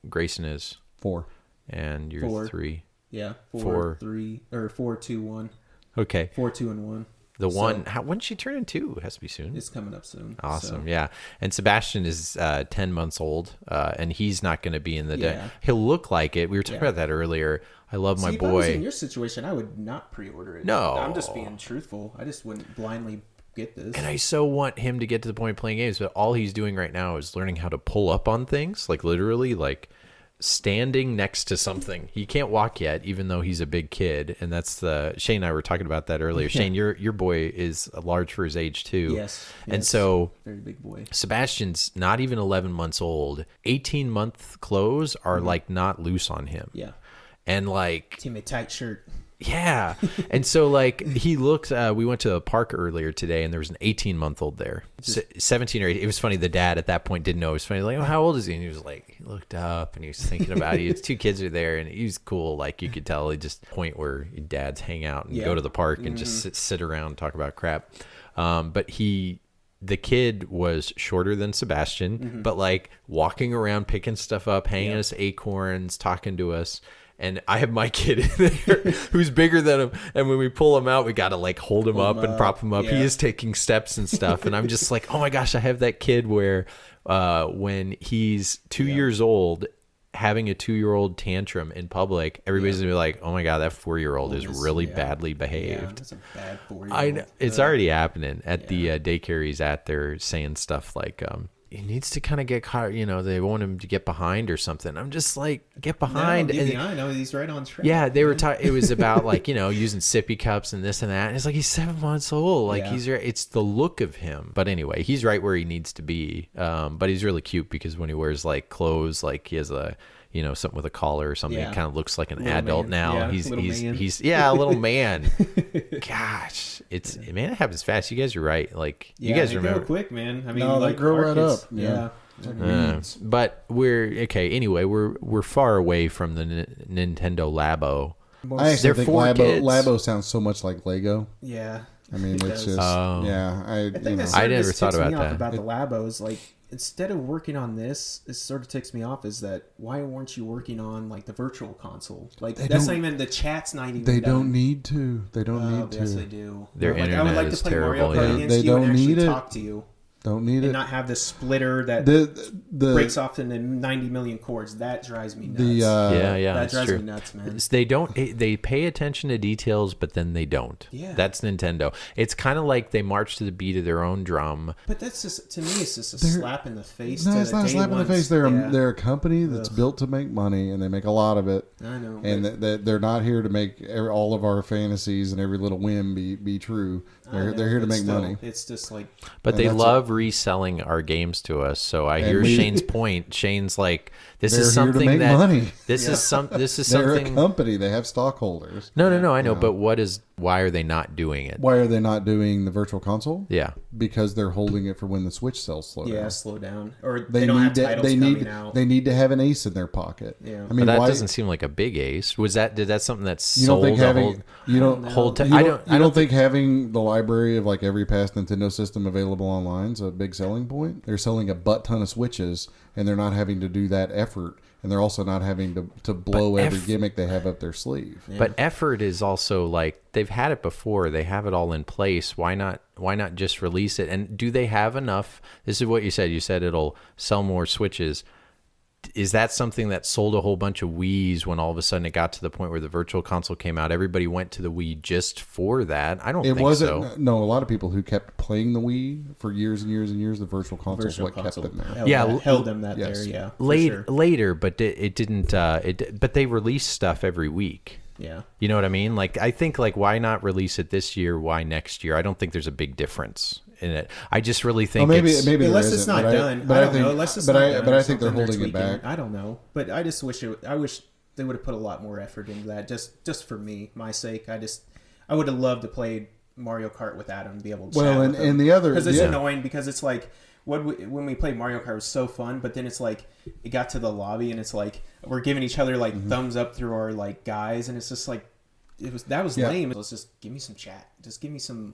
Grayson is 4, and you're 3. Yeah, Four. 3 or 4, 2, 1. Okay. 4, 2, and 1. The So- one, when did she turn in 2? It has to be soon. It's coming up soon. Awesome, So, yeah. And Sebastian is 10 months old, and he's not going to be in the day. Yeah. He'll look like it. We were talking Yeah. about that earlier. I love my See, if I was in boy. your situation, I would not pre-order it. No. I'm just being truthful. I just wouldn't blindly get this. And I so want him to get to the point of playing games, but all he's doing right now is learning how to pull up on things, like literally, like standing next to something. He can't walk yet, even though he's a big kid, and that's the Shane and I were talking about that earlier. Shane, your boy is large for his age too. Yes. And yes. so Very big boy. Sebastian's not even 11 months old. 18-month clothes are like not loose on him. Yeah. And like, Team a tight shirt. yeah. And so like he looked, we went to a park earlier today and there was an 18-month-old there. 17 or 18. It was funny. The dad at that point didn't know. It was funny. Like, oh, how old is he? And he was like, he looked up and he was thinking about it. His 2 kids are there and he was cool. Like you could tell he just point where dads hang out and Yeah. go to the park and just sit around and talk about crap. But the kid was shorter than Sebastian, but like walking around, picking stuff up, hanging us acorns, talking to us. And I have my kid in there who's bigger than him. And when we pull him out, we got to like hold him up and prop him up. He Yeah. is taking steps and stuff. And I'm just like, oh my gosh, I have that kid where when he's 2 years old, having a 2-year-old tantrum in public, everybody's going to be like, oh my God, that 4-year-old is really badly Yeah, behaved. that's a bad 4-year-old. I know. It's already happening at the daycare he's at. They're saying stuff like, he needs to kind of get caught, they want him to get behind or something. I'm just like, get behind. No, And- DBI, no, he's right on track. yeah, they were talking. It was about like using sippy cups and this and that. And it's like he's 7 months old. Like Yeah. it's the look of him. But anyway, he's right where he needs to be. But he's really cute because when he wears like clothes, like he has a something with a collar or something, Yeah. it kind of looks like an Little adult man. now. Yeah, he's little man. a little man. Gosh, it happens fast. You guys are right. Like Yeah, you guys they remember. go quick, man. I mean, No, they like grow our right kids- up. Yeah. But we're okay. Anyway, we're far away from the Nintendo Labo. I actually They're think 4 kids. Labo sounds so much like Lego. Yeah. I mean, It it's does. just Oh. I think that I sort of never just thought ticks about me off that. about the Labo is like, instead of working on this, it sort of ticks me off is that why weren't you working on like the virtual console? Like that's don't- not even the chat's not even. they done. don't need to. They don't Oh, need yes, to. they do. Their Like, I would internet like is to play Mario terrible, Kart yeah. against They you and don't actually need it. talk to you Don't need and it. not have this splitter that The breaks off into 90 million chords. That drives me nuts. Yeah, that that's drives true. me nuts, man. They pay attention to details, but then they don't. Yeah. That's Nintendo. It's kind of like they march to the beat of their own drum. But that's just, to me, it's just a slap in the face. No, to it's the not a day slap in the ones. face. Yeah. They're a company that's built to make money, and they make a lot of it. I know. And but- they're not here to make all of our fantasies and every little whim be true. I know, They're here to but make still, money. It's just like, But And they that's love reselling our games to us. So I hear we- Shane's point. Shane's like, this They're is here to something make that money. this is They're something. a company. They have stockholders. No, I know. But why are they not doing it? Why are they not doing the virtual console? Yeah. Because they're holding it for when the Switch sales slow yeah, down. slow down. Or They they don't have need to, titles they coming need out. they need to have an ace in their pocket. Yeah. I But mean, that why doesn't seem like a big ace. Did that something that's you don't sold think a having whole you don't know. I don't think having the library of like every past Nintendo system available online is a big selling point. They're selling a butt ton of Switches, and they're not having to do that effort, and they're also not having to blow every gimmick they have up their sleeve. But effort is also like they've had it before. They have it all in place. Why not just release it? And do they have enough? This is what you said. You said it'll sell more Switches. Is that something that sold a whole bunch of Wiis when all of a sudden it got to the point where the virtual console came out? Everybody went to the Wii just for that. I don't It think wasn't. so. No, a lot of people who kept playing the Wii for years and years and years. The virtual console is Virtual what kept console them there. held Yeah, that- held them that yes. there. Yeah, for Later, sure. later, but it didn't. But they release stuff every week. Yeah. You know what I mean? Like, I think, like, why not release it this year? Why next year? I don't think there's a big difference in it. I just really think Well, maybe it's, there Unless it's isn't, not but done. But I I don't think, know. Unless it's but not I, done but or I think they're something holding it tweaking. back. I don't know. But I just wish I wish they would have put a lot more effort into that. Just for me, my sake. I would have loved to play Mario Kart with Adam and be able to Well, chat and- with him. and the other- because it's yeah. annoying because it's like when we played Mario Kart it was so fun, but then it's like it got to the lobby and it's like we're giving each other like Mm-hmm. thumbs up through our like guys, and it's just like that was Yeah. lame. Let's just give me some chat. Just give me some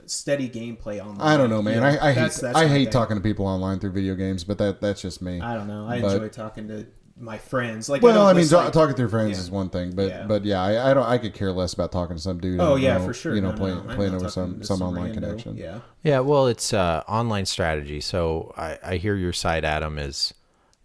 steady gameplay online. I don't know, man. You know, I that's hate my I hate thing. talking to people online through video games, but that's just me. I don't know. I But- enjoy talking to my friends. Like, Well, I mean, just, like, talking through friends yeah. is one thing, but Yeah. but yeah, I don't. I could care less about talking to some dude. I Oh don't yeah, know, for sure. You know, No, playing I'm playing not over talking to some online rando. connection. Yeah. Yeah, well, it's online strategy. So I hear your side, Adam, is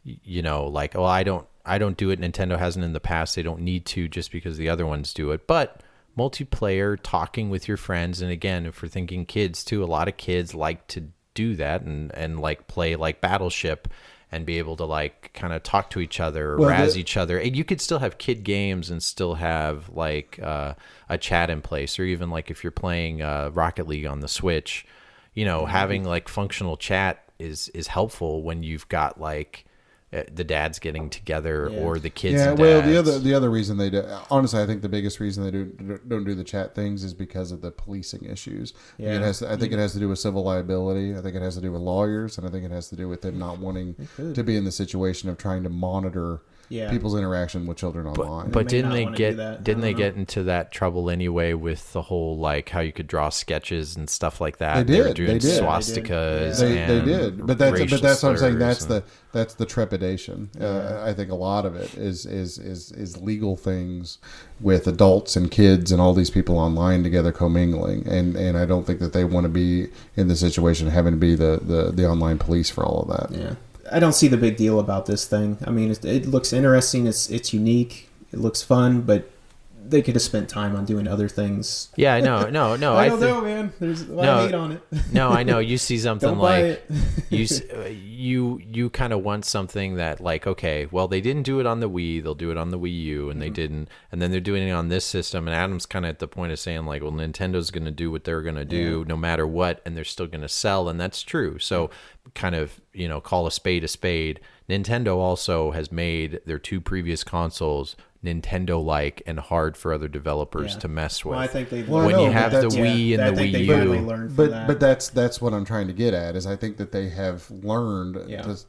like, well, I don't do it. Nintendo hasn't in the past. They don't need to just because the other ones do it. But multiplayer, talking with your friends, and again, if we're thinking kids too, a lot of kids like to do that and like play like Battleship and be able to like kind of talk to each other or razz each other. And you could still have kid games and still have like a chat in place, or even like if you're playing Rocket League on the Switch, having like functional chat is helpful when you've got like the dads getting together or the kids. Yeah, and well, dads. the other reason they do, honestly, I think the biggest reason they don't do the chat things is because of the policing issues. Yeah. I think it has to do with civil liability. I think it has to do with lawyers, and I think it has to do with them not wanting to be in the situation of trying to monitor people's interaction with children online. But They may didn't not they wanna get do that. didn't I they don't get into that trouble anyway with the whole like how you could draw sketches and stuff like that? They were did. doing They did. swastikas. They and did, but that's racial what I'm saying. slurs That's the trepidation. I think a lot of it is legal things with adults and kids and all these people online together commingling, and I don't think that they want to be in the situation of having to be the online police for all of that. Yeah. I don't see the big deal about this thing. I mean, it looks interesting. It's unique. It looks fun, but they could have spent time on doing other things. Yeah, no. I don't know, man. There's a lot of hate on it. No, I know. You see something Don't buy like you kind of want something that like, okay, well, they didn't do it on the Wii, they'll do it on the Wii U, and they didn't, and then they're doing it on this system. And Adam's kind of at the point of saying like, well, Nintendo's going to do what they're going to do no matter what, and they're still going to sell, and that's true. So, kind of call a spade a spade. Nintendo also has made their two previous consoles Nintendo-like and hard for other developers to mess with. Well, I think they've when you have the Wii and I the think Wii they U, finally learned from that. But that's what I'm trying to get at is I think that they have learned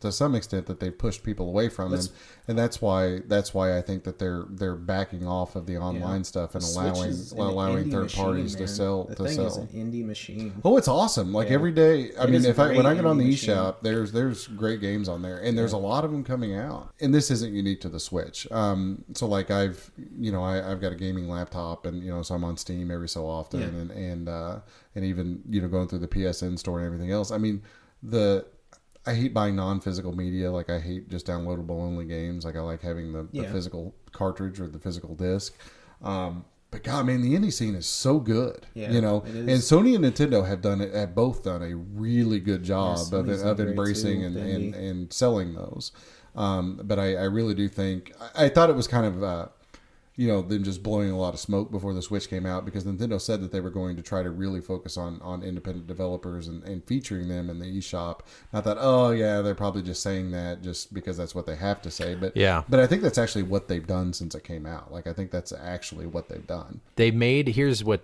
to some extent that they've pushed people away from them, and that's why I think that they're backing off of the online stuff and allowing third parties to sell. The thing is an indie machine. Oh, it's awesome! Like every day, I mean, when I get on the indie eShop, there's great games on there, and there's a lot of them coming out. And this isn't unique to the Switch. So like I've got a gaming laptop, and so I'm on Steam every so often, and even going through the PSN store and everything else. I mean, I hate buying non-physical media. Like I hate just downloadable only games. Like I like having the physical cartridge or the physical disc. But God, man, the indie scene is so good. Yeah, and Sony and Nintendo have both done a really good job of embracing and selling those. But I really do think I thought it was kind of them just blowing a lot of smoke before the Switch came out, because Nintendo said that they were going to try to really focus on independent developers and featuring them in the eShop. And I thought, oh yeah, they're probably just saying that just because that's what they have to say. But but I think that's actually what they've done since it came out. Like I think that's actually what they've done. They made here's what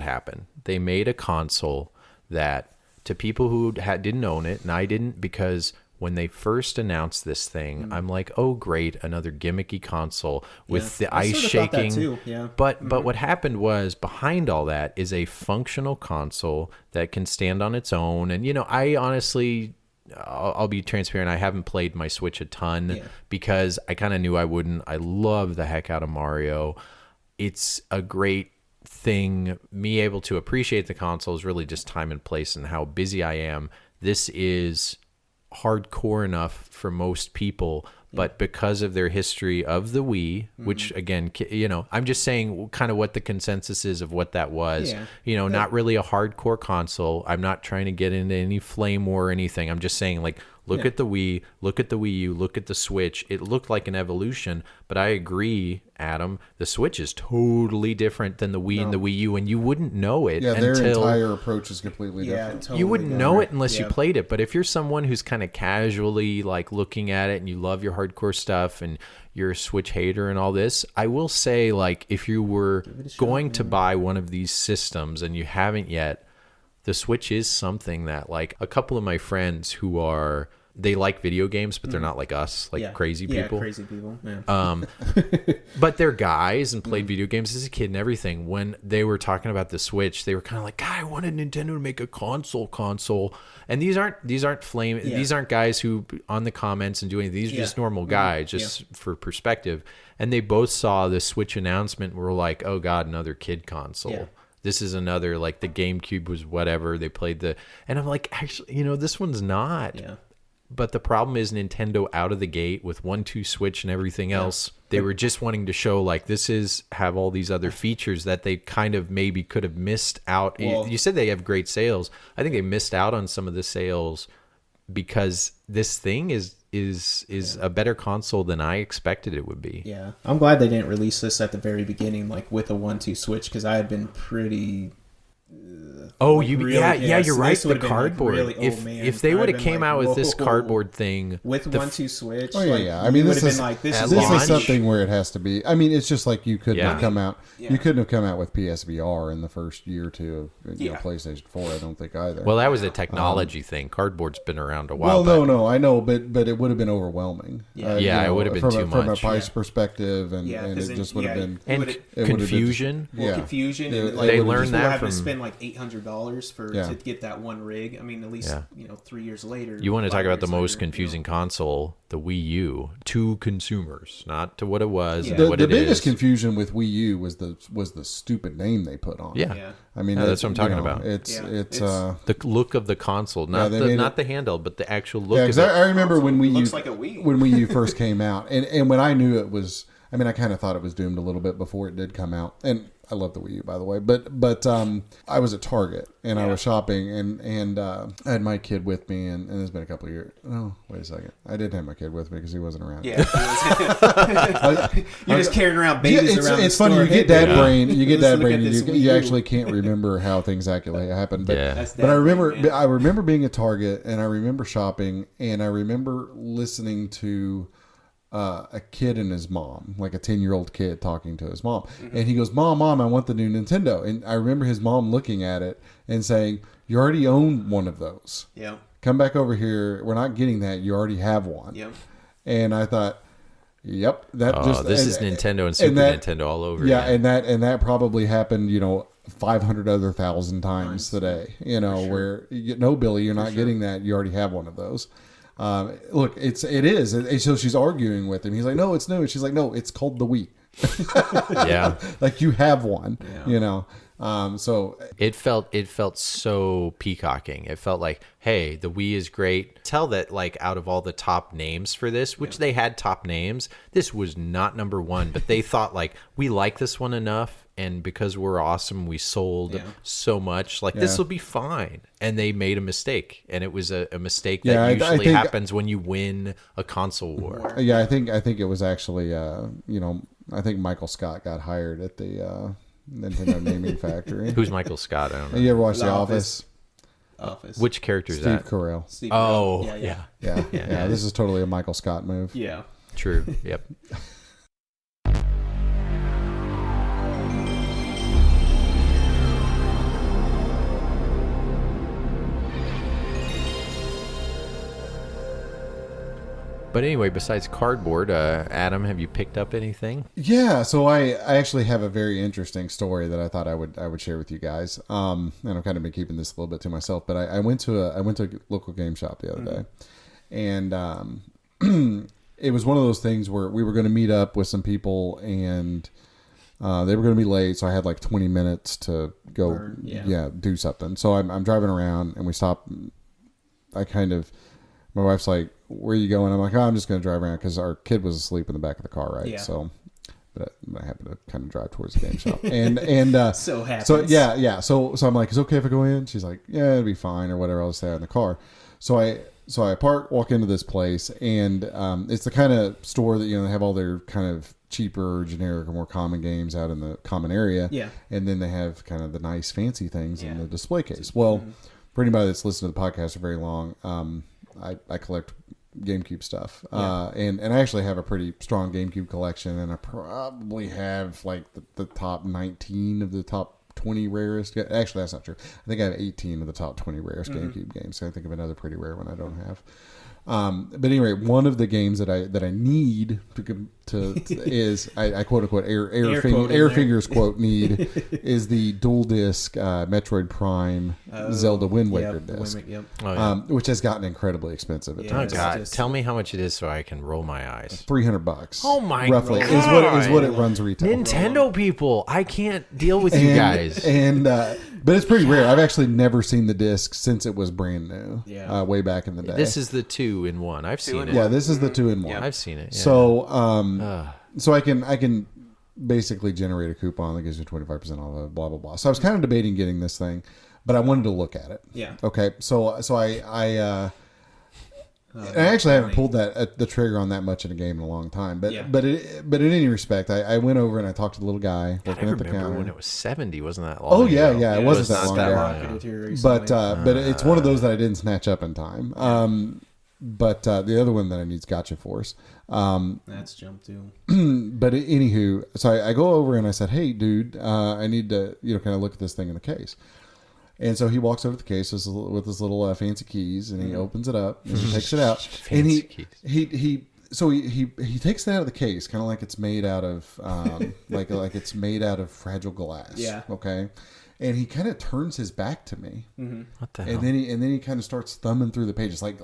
happened. They made a console that to people who didn't own it, and I didn't, because when they first announced this thing, I'm like, oh great, another gimmicky console with the ice shaking. But what happened was, behind all that is a functional console that can stand on its own. And I honestly, I'll be transparent, I haven't played my Switch a ton because I kind of knew I wouldn't. I love the heck out of Mario. It's a great thing. Me able to appreciate the console is really just time and place and how busy I am. This is hardcore enough for most people, but because of their history of the Wii, which again, I'm just saying kind of what the consensus is of what that was. Not really a hardcore console. I'm not trying to get into any flame war or anything. I'm just saying, like, look at the Wii, look at the Wii U, look at the Switch. It looked like an evolution, but I agree, Adam, the Switch is totally different than the Wii and the Wii U, and you wouldn't know it their until entire approach is completely different. Totally you wouldn't different. know it unless you played it. But if you're someone who's kind of casually like looking at it and you love your hardcore stuff and you're a Switch hater and all this, I will say, like, if you were going to buy one of these systems and you haven't yet, the Switch is something that, like, a couple of my friends who are they like video games, but they're not like us, like crazy people. Yeah, crazy people. Yeah. But they're guys and played video games as a kid and everything. When they were talking about the Switch, they were kind of like, God, I wanted Nintendo to make a console. And these aren't these aren't guys who on the comments and doing, these are just normal guys, just for perspective. And they both saw the Switch announcement and were like, oh God, another kid console. Yeah. This is another, like the GameCube was whatever. They played and I'm like, actually, this one's not. Yeah. But the problem is Nintendo out of the gate with 1-2 Switch and everything else, they were just wanting to show like have all these other features that they kind of maybe could have missed out. Well, you said they have great sales. I think they missed out on some of the sales because this thing is a better console than I expected it would be. Yeah. I'm glad they didn't release this at the very beginning, like with a 1-2 Switch, because I had been pretty... Oh, really, you're so right. this The would've been, like, cardboard. really, If they would have came like, out with this whoa. cardboard thing with 1-2 Switch, Oh, yeah, like, yeah. I mean, you this would have is- been like, At This launch. is something where it has to be. I mean, it's just like you couldn't have come out. Yeah. You couldn't have come out with PSVR in the first year or two of Yeah. PlayStation 4. I don't think either. well, that was a technology thing. Cardboard's been around a while. Well, no, I know, but it would have been overwhelming. Yeah. Yeah, it would have been too from much. a price perspective, and, Yeah, and 'cause it then- just would have yeah, been. and would it- it would have been confusion. Well, Yeah. confusion. It- And, it like, They would've learned just- people that having to from- spend like $800 to get that one rig. I mean, at least Yeah. 3 years later. You want to talk 5 about the years most later, confusing console, the Wii U, to consumers, not to what it was and The, what the it biggest is. confusion with Wii U was the stupid name they put on it. Yeah. Yeah. I mean, No, that's what I'm talking you know, about. It's Yeah. it's It's- The look of the console, not they the made not the handheld, but the actual look yeah. of Because it. I remember when Wii U looks like a Wii. when Wii U first came out, and when I knew it was. I mean, I kind of thought it was doomed a little bit before it did come out, and I love the Wii U, by the way. But I was at Target and I was shopping, and I had my kid with me, and it's been a couple of years. Oh, wait a second, I didn't have my kid with me because he wasn't around. Yeah. You're just carrying around babies around the it's funny. store. You get dad brain. You get Let's dad look brain. at And this you Wii U. actually can't remember how things actually happened. But Yeah. That's but I dad remember brain, man. I remember being at Target, and I remember shopping, and I remember listening to a kid and his mom, like a 10-year-old kid talking to his mom. And he goes, Mom, I want the new Nintendo. And I remember his mom looking at it and saying, you already own one of those. Yep. Come back over here. We're not getting that. You already have one. Yep. And I thought, yep. That Oh, just this and- is Nintendo and Super that- Nintendo all over. Yeah, again. and that probably happened, 500 other thousand times today, where you get, no, Billy, you're not getting that. You already have one of those. Look, it is. And so she's arguing with him. He's like, no, it's new. And she's like, no, it's called the Wii. yeah. Like you have one, Yeah. So It felt so peacocking. It felt like, hey, the Wii is great. Tell that like out of all the top names for this, which they had top names, this was not number one. But they thought like, we like this one enough, and because we're awesome, we sold so much. Like this will be fine. And they made a mistake, and it was a mistake that Yeah, I usually think- happens when you win a console war. yeah, I think it was actually, I think Michael Scott got hired at the Nintendo naming factory. Who's Michael Scott? I don't know. You ever watch The The Office? Office. Which character is Steve that? Carell. Steve Oh, Carell. yeah. Yeah. This is totally a Michael Scott move. Yeah. True. Yep. But anyway, besides cardboard, Adam, have you picked up anything? Yeah, so I actually have a very interesting story that I thought I would share with you guys. And I've kind of been keeping this a little bit to myself, but I went to a local game shop the other day, and it was one of those things where we were going to meet up with some people, and they were going to be late, so I had like 20 minutes to go, do something. So I'm driving around, and we stop. My wife's like, where are you going? I'm like, I'm just going to drive around because our kid was asleep in the back of the car, right? Yeah. So, but I happened to kind of drive towards the game shop, and So happens. So yeah. So I'm like, is it okay if I go in? She's like, yeah, it'll be fine or whatever. I'll just stay out in the car. So I park, walk into this place, and it's the kind of store that they have all their kind of cheaper, generic, or more common games out in the common area. Yeah. And then they have kind of the nice, fancy things in the display case. Well, for anybody that's listened to the podcast for very long, I collect GameCube stuff, and I actually have a pretty strong GameCube collection, and I probably have like the top 19 of the top 20 rarest. Actually, that's not true. I think I have 18 of the top 20 rarest GameCube games. So I think of another pretty rare one I don't have. But anyway, one of the games that I need to is I quote unquote air fingers quote need is the dual disc Metroid Prime Zelda Wind Waker disc, which has gotten incredibly expensive at times. Oh God! Tell me how much it is so I can roll my eyes. $300. Oh my roughly God. is what it runs retail. Nintendo people, I can't deal with you guys. And but it's pretty rare. I've actually never seen the disc since it was brand new. Way back in the day. This is the 2-in-1. I've seen it. Yeah, this is the 2-in-1. Yeah, I've seen it. Yeah. So I can basically generate a coupon that gives you 25% off. Blah blah blah. So I was kind of debating getting this thing, but I wanted to look at it. Yeah. Okay. So I actually haven't pulled the trigger on that much in a game in a long time. But in any respect, I went over and I talked to the little guy working at the counter. When it was 70, wasn't that long? Oh yeah, ago? yeah, it wasn't that long ago. But it's one of those that I didn't snatch up in time. But the other one that I need is Gotcha Force. That's jump too. But anywho, so I go over and I said, "Hey, dude, I need to kind of look at this thing in the case." And so he walks over to the case with his little fancy keys, and he opens it up and he takes it out. And he takes it out of the case, kind of like it's made out of like it's made out of fragile glass. Yeah. Okay. And he kind of turns his back to me. What the hell? And then he kind of starts thumbing through the pages, like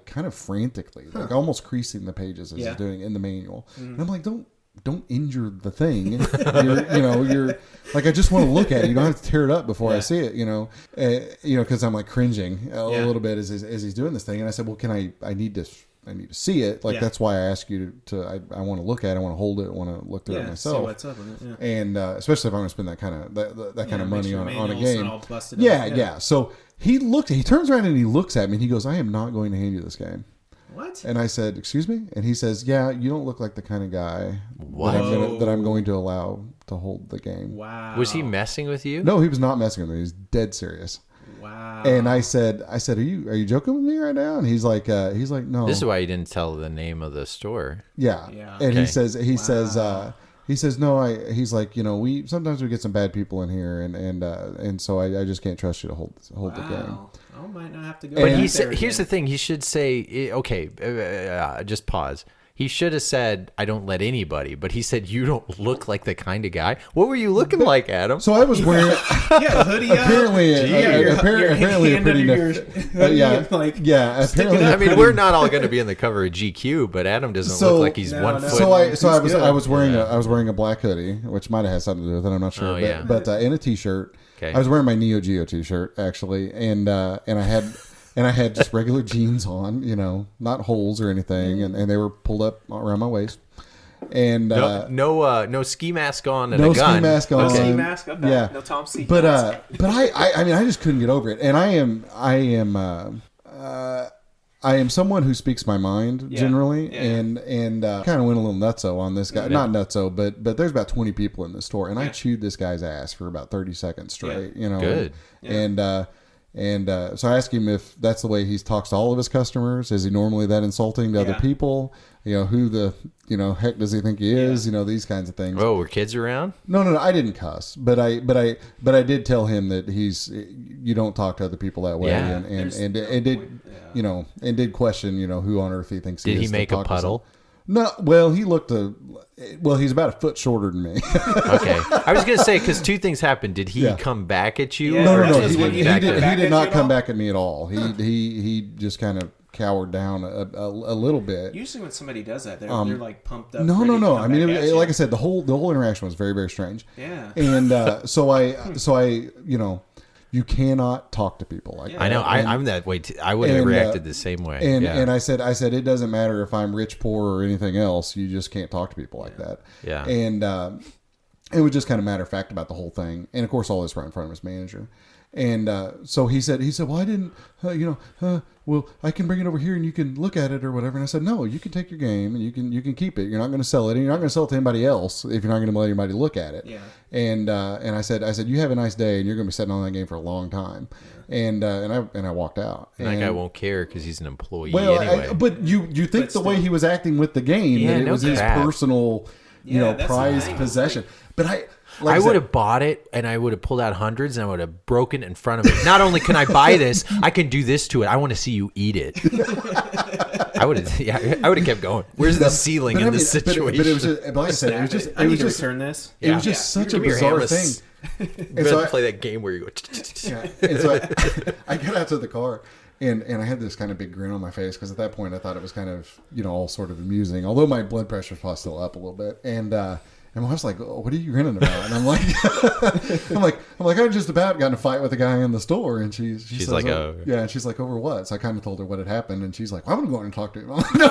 kind of frantically, like almost creasing the pages as he's doing in the manual. And I'm like, don't injure the thing. You're like, I just want to look at it. You don't have to tear it up before I see it. Because I'm like cringing a little bit as he's doing this thing. And I said, well, I need to see it. Like that's why I ask you to. I want to look at it. I want to hold it. I want to look through it myself. See what's up with it. And especially if I'm going to spend that kind of money on a game. Yeah. So he turns around and he looks at me and he goes, "I am not going to hand you this game." What? And I said, "Excuse me?" And he says, "Yeah, you don't look like the kind of guy that I'm going to allow to hold the game." Wow. Was he messing with you? No, he was not messing with me. He was dead serious. Wow. And I said, are you joking with me right now? And he's like, no. This is why you didn't tell the name of the store. Yeah. And he says, no, he's like, we sometimes get some bad people in here, and so I just can't trust you to hold the game. I might not have to go. But he said, here's the thing. He should say, okay, just pause. He should have said, "I don't let anybody," but he said, "You don't look like the kind of guy." What were you looking like, Adam? So I was wearing hoodie. Apparently a pretty apparently. I mean, we're not all going to be in the cover of GQ, but Adam doesn't look like he's 1 foot. So I was wearing a black hoodie, which might have had something to do with it. I'm not sure. But in a t-shirt. Okay. I was wearing my Neo Geo t-shirt actually, and I had just regular jeans on, not holes or anything, and they were pulled up around my waist. And no ski mask on and no a gun. Ski mask on. No ski mask. Okay. Yeah. No Tom C. But I just couldn't get over it. And I am someone who speaks my mind generally, and kind of went a little nutso on this guy. Not nutso, but there's about 20 people in the store, and I chewed this guy's ass for about 30 seconds straight. Good. And so I asked him if that's the way he talks to all of his customers. Is he normally that insulting to other people? Who the heck does he think he is? These kinds of things. Oh, were kids around? No, I didn't cuss, but I did tell him that you don't talk to other people that way, and did question who on earth he thinks he is. Did he make a puddle? No, well, he looked he's about a foot shorter than me. Okay. I was going to say, because two things happened. Did he come back at you? Yeah. No. He did not come back at me at all. He just kind of cowered down a little bit. Usually when somebody does that, they're like pumped up. No. I mean, like I said, the whole interaction was very, very strange. Yeah. And so I you cannot talk to people like that. I know. I'm that way too. I would have reacted the same way. And I said it doesn't matter if I'm rich, poor, or anything else. You just can't talk to people like that. Yeah. And it was just kind of matter of fact about the whole thing. And of course, all this right in front of his manager. And so he said, well, I didn't, well, I can bring it over here and you can look at it or whatever. And I said, no, you can take your game and you can keep it. You're not going to sell it, and you're not going to sell it to anybody else if you're not going to let anybody look at it. Yeah. And I said, you have a nice day, and you're going to be sitting on that game for a long time. Yeah. And I walked out. And that guy won't care because he's an employee anyway. But you think the way he was acting with the game that it was his personal, prized possession. But I would have bought it, and I would have pulled out hundreds, and I would have broken in front of it. Not only can I buy this, I can do this to it. I want to see you eat it. I would have kept going. Where's the ceiling in this situation? But it was just, like I said, it was just. I need to return this. It was just such a Give me your bizarre hand, thing. And so play that game where you go. Yeah. And so I got out to the car, and I had this kind of big grin on my face because at that point I thought it was kind of all sort of amusing. Although my blood pressure was probably still up a little bit, and my wife's like, oh, "What are you grinning about?" And I'm like, I just about got in a fight with a guy in the store, and she She's says, like, oh. Yeah, and she's like, over what? So I kind of told her what had happened, and she's like, well, I'm gonna go in and talk to him. I'm like, no,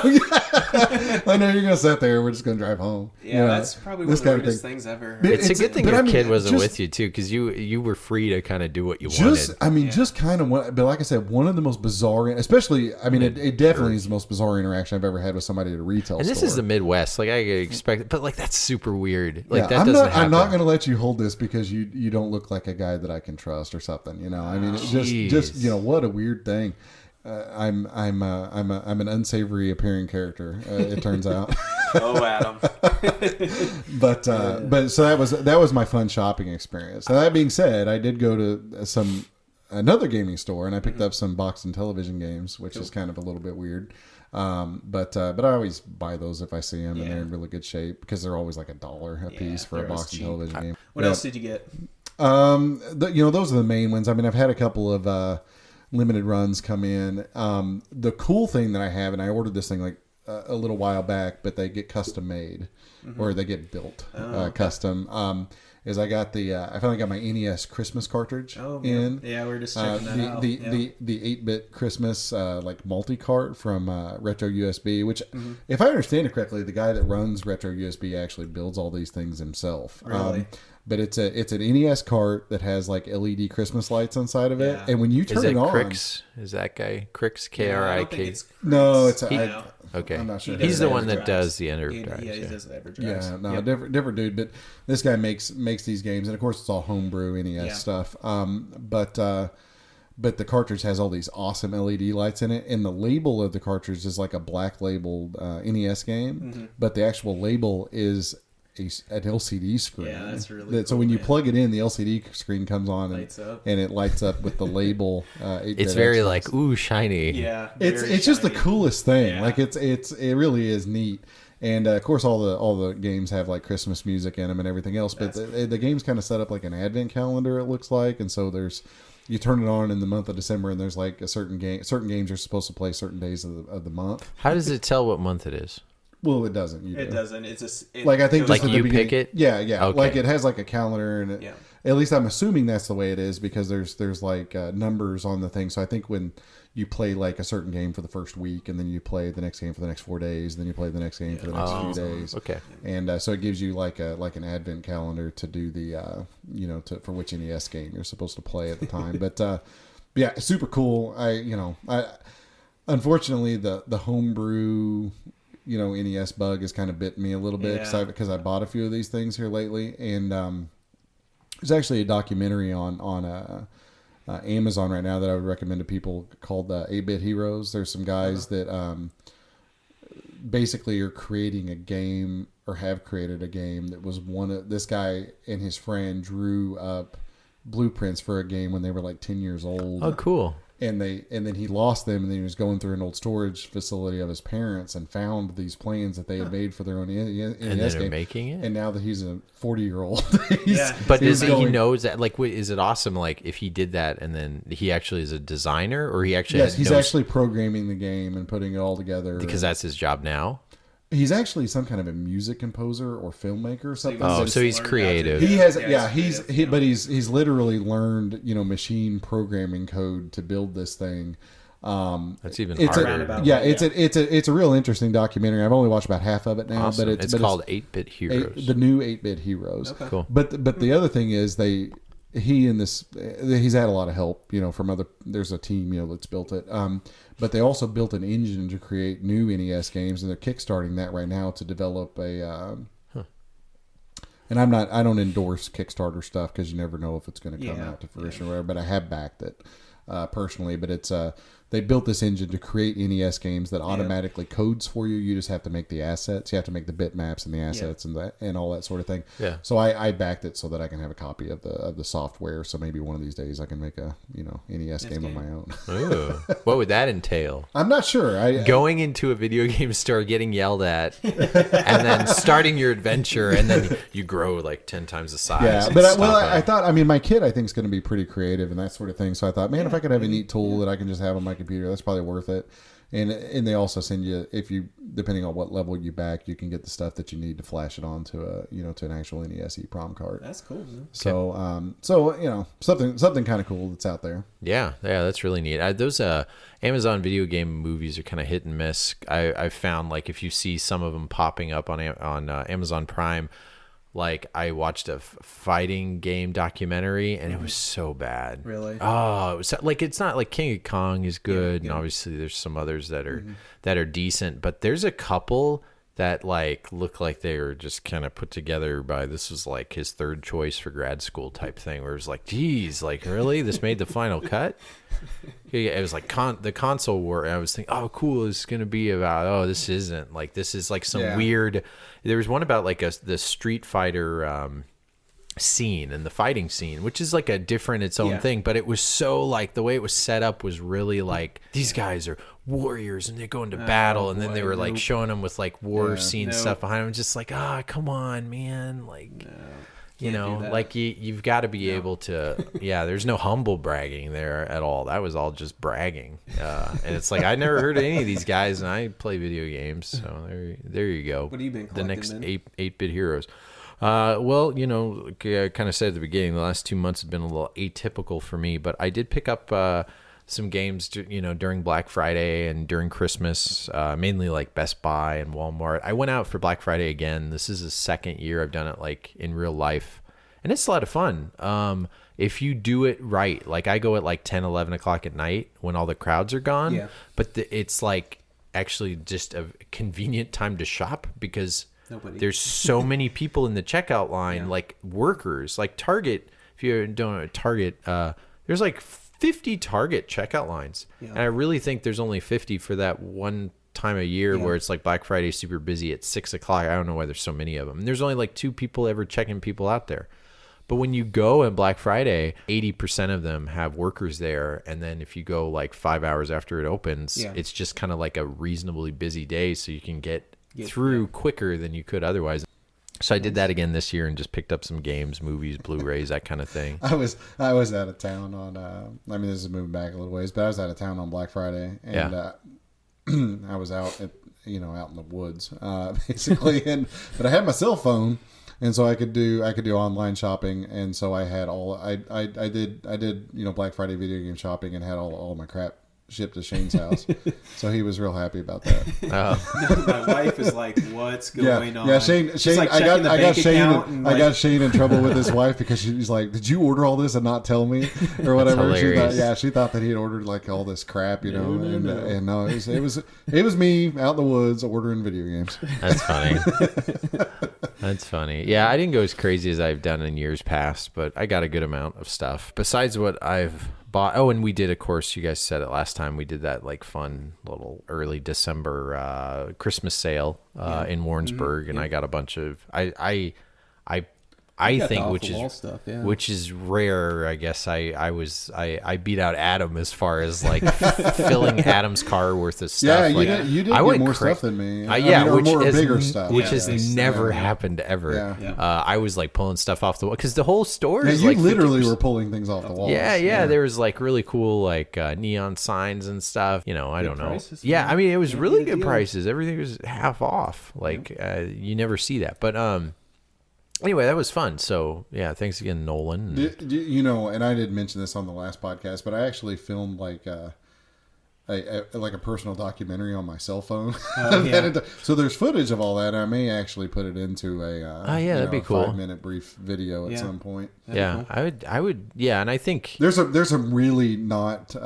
I know you're gonna sit there. We're just gonna drive home. Yeah, that's probably one of the weirdest things ever. It's a good thing your kid wasn't with you too, because you were free to kind of do what you wanted. Just kind of. But like I said, one of the most bizarre, especially. I mean, it definitely is the most bizarre interaction I've ever had with somebody at a retail store. And this is the Midwest. Like I expect, but like that's super weird. Like that I'm doesn't happen. I'm not going to let you hold this because you don't look like a guy that I can trust or something. I mean, it's just what a weird thing. I'm an unsavory appearing character. It turns out. Oh, Adam. but so that was my fun shopping experience. Now, that being said, I did go to another gaming store and I picked up some box and television games, which is kind of a little bit weird. But I always buy those if I see them and they're in really good shape because they're always like $1 a piece for a box and television game. What else did you get? Those are the main ones. I mean, I've had a couple of limited runs come in. The cool thing that I have, and I ordered this thing like a little while back, but they get custom made or they get built custom. Is I got I finally got my NES Christmas cartridge in. Yeah, we were just checking that out. The 8-bit Christmas like multi-cart from Retro USB, which if I understand it correctly, the guy that runs Retro USB actually builds all these things himself. Really? But it's an NES cart that has like LED Christmas lights inside of it, and when you turn it on, Crix? Is that guy Crix? KRIK? No, it's okay. I'm not sure. He's the one that does the EverDrives. Yeah, he does the EverDrives. Yeah, no, different dude. But this guy makes these games, and of course it's all homebrew NES stuff. But the cartridge has all these awesome LED lights in it, and the label of the cartridge is like a black labeled NES game, but the actual label is an LCD screen. Yeah, that's really cool, so when you plug it in, the LCD screen comes on and it lights up with the label. It's very like shiny. Yeah, it's just the coolest thing. Yeah. Like it really is neat. And of course, all the games have like Christmas music in them and everything else. But the game's kind of set up like an advent calendar. It looks like, and so you turn it on in the month of December, and there's like certain games are supposed to play certain days of the month. How does it tell what month it is? Well, it doesn't. It doesn't. It's just like I think like you pick it. Yeah. Okay. Like it has like a calendar, and at least I'm assuming that's the way it is because there's like numbers on the thing. So I think when you play like a certain game for the first week, and then you play the next game for the next 4 days, and then you play the next game for the next few days. Okay. And so it gives you like an advent calendar to do the for which NES game you're supposed to play at the time. But yeah, super cool. I unfortunately the homebrew NES bug has kind of bit me a little bit because I bought a few of these things here lately, and there's actually a documentary on Amazon right now that I would recommend to people called 8-Bit Heroes. There's some guys that basically are creating a game or have created a game that was this guy and his friend drew up blueprints for a game when they were like 10 years old. Oh, cool. And then he lost them, and then he was going through an old storage facility of his parents and found these plans that they had made for their own NES and then game. Making it. And now that he's a 40-year-old, but he knows that. Like, is it awesome? Like, if he did that, and then he actually is a designer, or he actually he's actually programming the game and putting it all together because that's his job now. He's actually some kind of a music composer or filmmaker or something. Oh, so he's creative. He has, he's literally learned, machine programming code to build this thing. That's even harder. It's a real interesting documentary. I've only watched about half of it now, awesome. but it's called 8-Bit Heroes. The new 8-Bit Heroes. Okay. Cool. But the other thing is he's had a lot of help, from there's a team, that's built it. But they also built an engine to create new NES games, and they're kickstarting that right now to develop and I don't endorse Kickstarter stuff because you never know if it's going to come out to fruition or whatever, but I have backed it personally. But it's they built this engine to create NES games that automatically codes for you. You just have to make the assets. You have to make the bitmaps and the assets and all that sort of thing. Yeah. So I backed it so that I can have a copy of the software. So maybe one of these days I can make a NES game of my own. Ooh. What would that entail? I'm not sure. Going into a video game store, getting yelled at, and then starting your adventure, and then you grow like 10 times the size. Yeah, and but stop I at- thought, my kid, I think, is going to be pretty creative and that sort of thing. So I thought, man, if I could have a neat tool that I can just have on my computer, that's probably worth it. And they also send you, if you, depending on what level you back, you can get the stuff that you need to flash it on to to an actual NES EEPROM card. That's cool, man. So something kind of cool that's out there. Yeah, that's really neat. Those Amazon video game movies are kind of hit and miss. I found like if you see some of them popping up on Amazon Prime, like I watched a fighting game documentary and it was so bad. Really? Oh, it was like, it's not like King of Kong is good, and obviously there's some others that are decent, but there's a couple that like look like they were just kind of put together by, this was like his third choice for grad school type thing, where it was like, geez, like really, this made the final cut. It was like the console war. And I was thinking, oh, cool, this is gonna be about. Oh, this isn't. Like this is like some weird. There was one about like the Street Fighter scene and the fighting scene, which is like a different its own thing. But it was so like the way it was set up was really like these guys are warriors and they go into battle, and then they were like showing them with like war scene stuff behind them. Just like, come on, man, like. Like you've got to be able to, there's no humble bragging there at all. That was all just bragging. And it's like, I never heard of any of these guys, and I play video games. So there you go. What have you been the next collecting, 8-bit heroes. Well, I kind of said at the beginning, the last 2 months have been a little atypical for me, but I did pick up some games, during Black Friday and during Christmas, mainly like Best Buy and Walmart. I went out for Black Friday again. This is the second year I've done it like in real life, and it's a lot of fun. If you do it right, like I go at like 10, 11 o'clock at night when all the crowds are gone, but it's like actually just a convenient time to shop because there's so many people in the checkout line, like workers, like Target. If you don't know Target, there's like 50 Target checkout lines. And I really think there's only 50 for that one time a year where it's like Black Friday super busy at 6 o'clock. I don't know why there's so many of them. And there's only like 2 people ever checking people out there. But when you go on Black Friday, 80% of them have workers there. And then if you go like 5 hours after it opens, it's just kind of like a reasonably busy day. So you can get through quicker than you could otherwise. So I did that again this year and just picked up some games, movies, Blu-rays, that kind of thing. I was out of town on. This is moving back a little ways, but I was out of town on Black Friday, and I was out out in the woods, basically. But I had my cell phone, and so I could do online shopping, and so I had I did Black Friday video game shopping and had all my crap shipped to Shane's house. So he was real happy about that. My wife is like, "What's going on?" Yeah, Shane. Like I got Shane in trouble with his wife because she's like, "Did you order all this and not tell me?" or whatever. She thought that he had ordered like all this crap, and no, it was me out in the woods ordering video games. That's funny. That's funny. Yeah, I didn't go as crazy as I've done in years past, but I got a good amount of stuff besides what I've bought. Oh, and we did, of course, you guys said it last time, we did that like fun little early December Christmas sale in Warrensburg, and I got a bunch of I think which is rare. I guess I beat out Adam as far as like filling Adam's car worth of stuff. Yeah, you did get more stuff than me. Bigger stuff, which has never happened ever. I was like pulling stuff off the wall because the whole store is you like literally were pulling things off the wall. Yeah. There was like really cool like neon signs and stuff. I don't know. Prices, I mean, it was really good prices. Everything was half off. Like you never see that, but anyway, that was fun. So yeah, thanks again, Nolan. And I didn't mention this on the last podcast, but I actually filmed like a personal documentary on my cell phone. So there's footage of all that. I may actually put it into that'd be cool. 5-minute brief video at some point. Cool. I would. Yeah, and I think there's a really not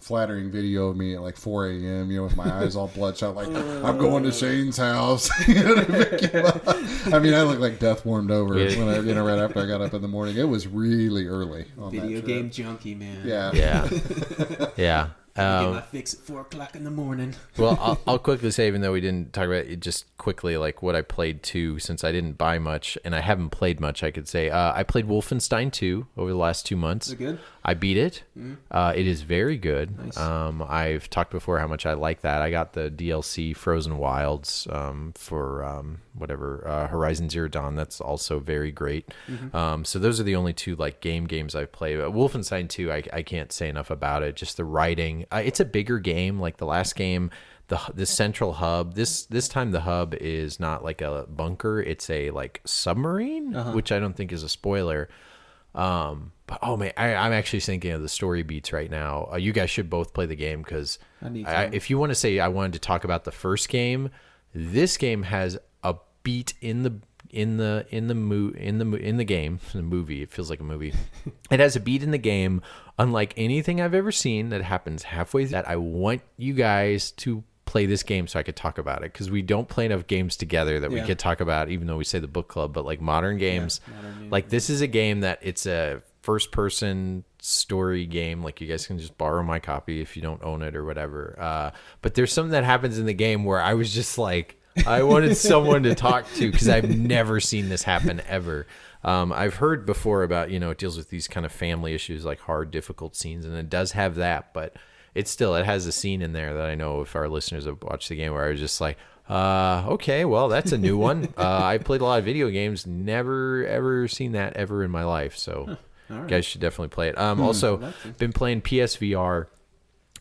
flattering video of me at like 4 a.m. With my eyes all bloodshot, like I'm going to Shane's house. I mean, I look like death warmed over when I, right after I got up in the morning. It was really early. On Video game junkie, man. Yeah. Yeah. I get my fix at 4:00 in the morning. Well, I'll quickly say, even though we didn't talk about it, just quickly, like what I played too, since I didn't buy much and I haven't played much, I could say I played Wolfenstein 2 over the last 2 months. Is it good? I beat it. It is very good. Nice. I've talked before how much I like that. I got the DLC Frozen Wilds for Horizon Zero Dawn. That's also very great. So those are the only two like games I've played. But Wolfenstein 2, I can't say enough about it. Just the writing. It's a bigger game. Like the last game, the central hub. This time the hub is not like a bunker. It's a like submarine, which I don't think is a spoiler. But oh man, I'm actually thinking of the story beats right now. You guys should both play the game because if you want to say I wanted to talk about the first game, this game has a beat in the movie. It feels like a movie. It has a beat in the game unlike anything I've ever seen that happens halfway through. That I want you guys to play this game so I could talk about it, because we don't play enough games together that we could talk about, even though we say the book club. But like modern games, like this is a game that it's a first person story game. Like you guys can just borrow my copy if you don't own it or whatever. But there's something that happens in the game where I was just like, I wanted someone to talk to, because I've never seen this happen ever. I've heard before about, it deals with these kind of family issues, like hard, difficult scenes, and it does have that, but it has a scene in there that I know if our listeners have watched the game where I was just like, okay, well, that's a new one. I played a lot of video games, never ever seen that ever in my life. So you guys should definitely play it. Also, been playing PSVR.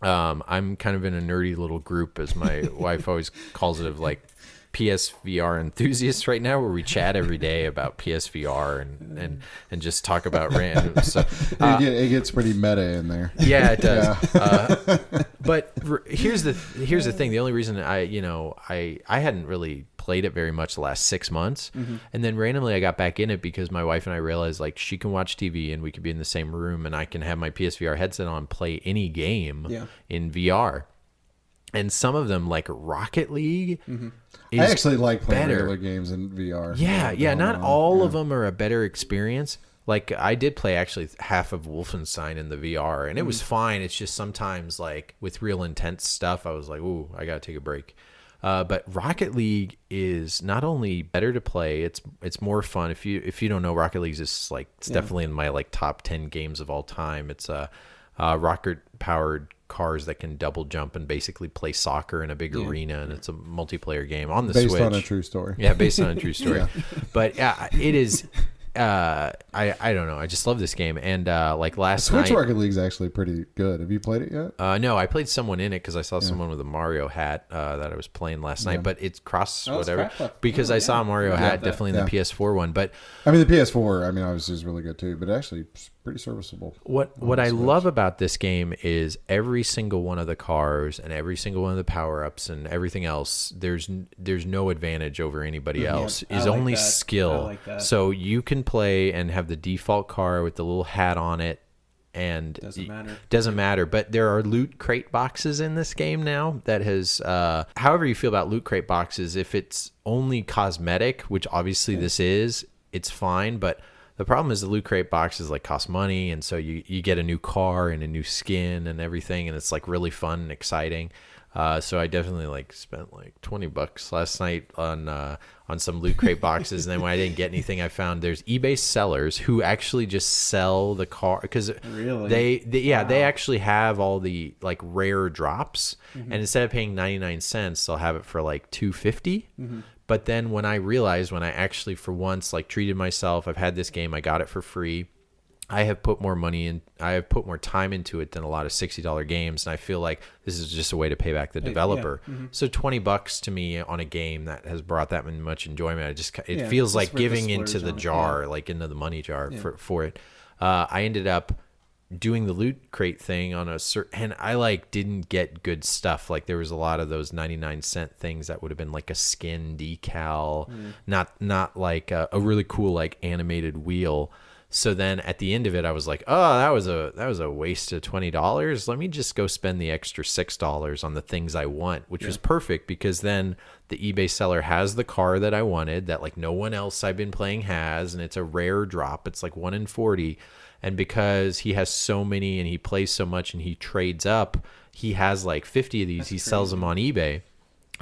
I'm kind of in a nerdy little group, as my wife always calls it, of like PSVR enthusiasts right now, where we chat every day about PSVR and just talk about random stuff. It gets pretty meta in there. Yeah, it does. Yeah. But here's the thing. The only reason I hadn't really played it very much the last 6 months, and then randomly I got back in it because my wife and I realized like she can watch TV and we could be in the same room, and I can have my PSVR headset on, play any game in VR. And some of them, like Rocket League, is I actually like playing better. regular games in VR. Yeah. Not all of them are a better experience. Like I did play actually half of Wolfenstein in the VR, and it was fine. It's just sometimes like with real intense stuff, I was like, ooh, I gotta take a break. But Rocket League is not only better to play, it's more fun. If you don't know, Rocket League is like it's definitely in my like top 10 games of all time. It's a rocket powered cars that can double jump and basically play soccer in a big arena, and it's a multiplayer game on the Switch. Based on a true story. Yeah, based on a true story. But yeah, it is. I don't know. I just love this game, and like last Switch night, Rocket League's actually pretty good. Have you played it yet? no, I played someone in it because I saw someone with a Mario hat that I was playing last night. But it's cross whatever because I saw a Mario hat definitely in the PS4 one. But I mean, the PS4, obviously is really good too, but actually it's pretty serviceable. What I love about this game is every single one of the cars and every single one of the power-ups and everything else, there's no advantage over anybody else. Is like only that. skill. I like that. So you can play and have the default car with the little hat on it, and doesn't matter. But there are loot crate boxes in this game now that has however you feel about loot crate boxes, if it's only cosmetic, which obviously this is, it's fine. But the problem is the loot crate boxes like cost money, and so you get a new car and a new skin and everything, and it's like really fun and exciting. So I definitely like spent like $20 last night on some loot crate boxes, and then when I didn't get anything, I found there's eBay sellers who actually just sell the car, because they actually have all the like rare drops, and instead of paying 99 cents, they'll have it for like $2.50. But then when I actually for once like treated myself, I've had this game, I got it for free. I have put more money in, I have put more time into it than a lot of $60 games, and I feel like this is just a way to pay back the developer. So $20 to me on a game that has brought that much enjoyment, it feels like giving into the jar, like into the money jar for it. I ended up doing the loot crate thing on and I like didn't get good stuff. Like there was a lot of those 99-cent things that would have been like a skin decal, not like a really cool like animated wheel. So then at the end of it, I was like, oh, that was a waste of $20. Let me just go spend the extra $6 on the things I want, which was perfect, because then the eBay seller has the car that I wanted that like no one else I've been playing has, and it's a rare drop. It's like 1 in 40. And because he has so many and he plays so much and he trades up, he has like 50 of these. He sells them on eBay.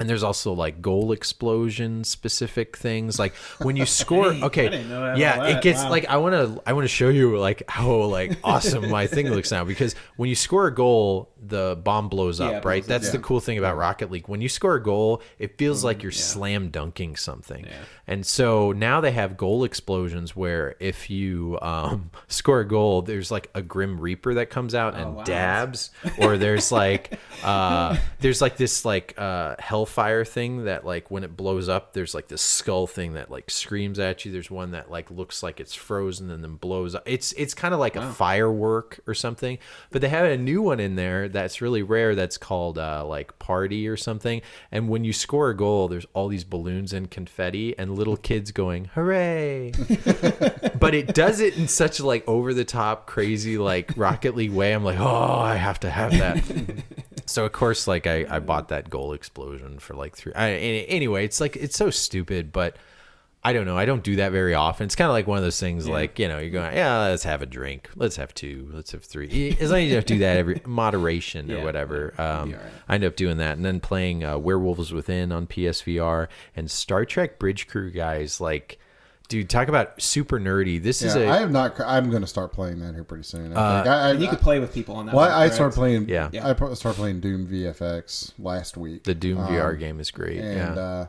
And there's also like goal explosion specific things. Like when you score, okay, I didn't know that yeah, about it that. gets Wow. like I want to show you like how like awesome my thing looks now, because when you score a goal, the bomb blows up, Yeah, it right? blows up, That's the cool thing about Rocket League. When you score a goal, it feels like you're slam dunking something. Yeah. And so now they have goal explosions where if you score a goal, there's like a Grim Reaper that comes out and wow. dabs, or there's like this like hellfire thing that like when it blows up, there's like this skull thing that like screams at you. There's one that like looks like it's frozen and then blows up. It's kind of like a firework or something. But they have a new one in there that's really rare that's called like Party or something. And when you score a goal, there's all these balloons and confetti and little kids going hooray. But it does it in such a like over the top crazy like Rocket League way. I'm like, oh, I have to have that. So of course, like I bought that goal explosion for like anyway, it's like it's so stupid, but I don't know. I don't do that very often. It's kind of like one of those things, like, you know, you're going, yeah, let's have a drink, let's have 2, let's have 3. As long as you don't do that every moderation or whatever. I end up doing that, and then playing Werewolves Within on PSVR and Star Trek Bridge Crew, guys. Like, dude, talk about super nerdy. This is I have not. I'm going to start playing that here pretty soon. I think. And you could play with people on that. Well, one, I correct? started playing. Yeah. I started playing Doom VFX last week. the Doom VR game is great. And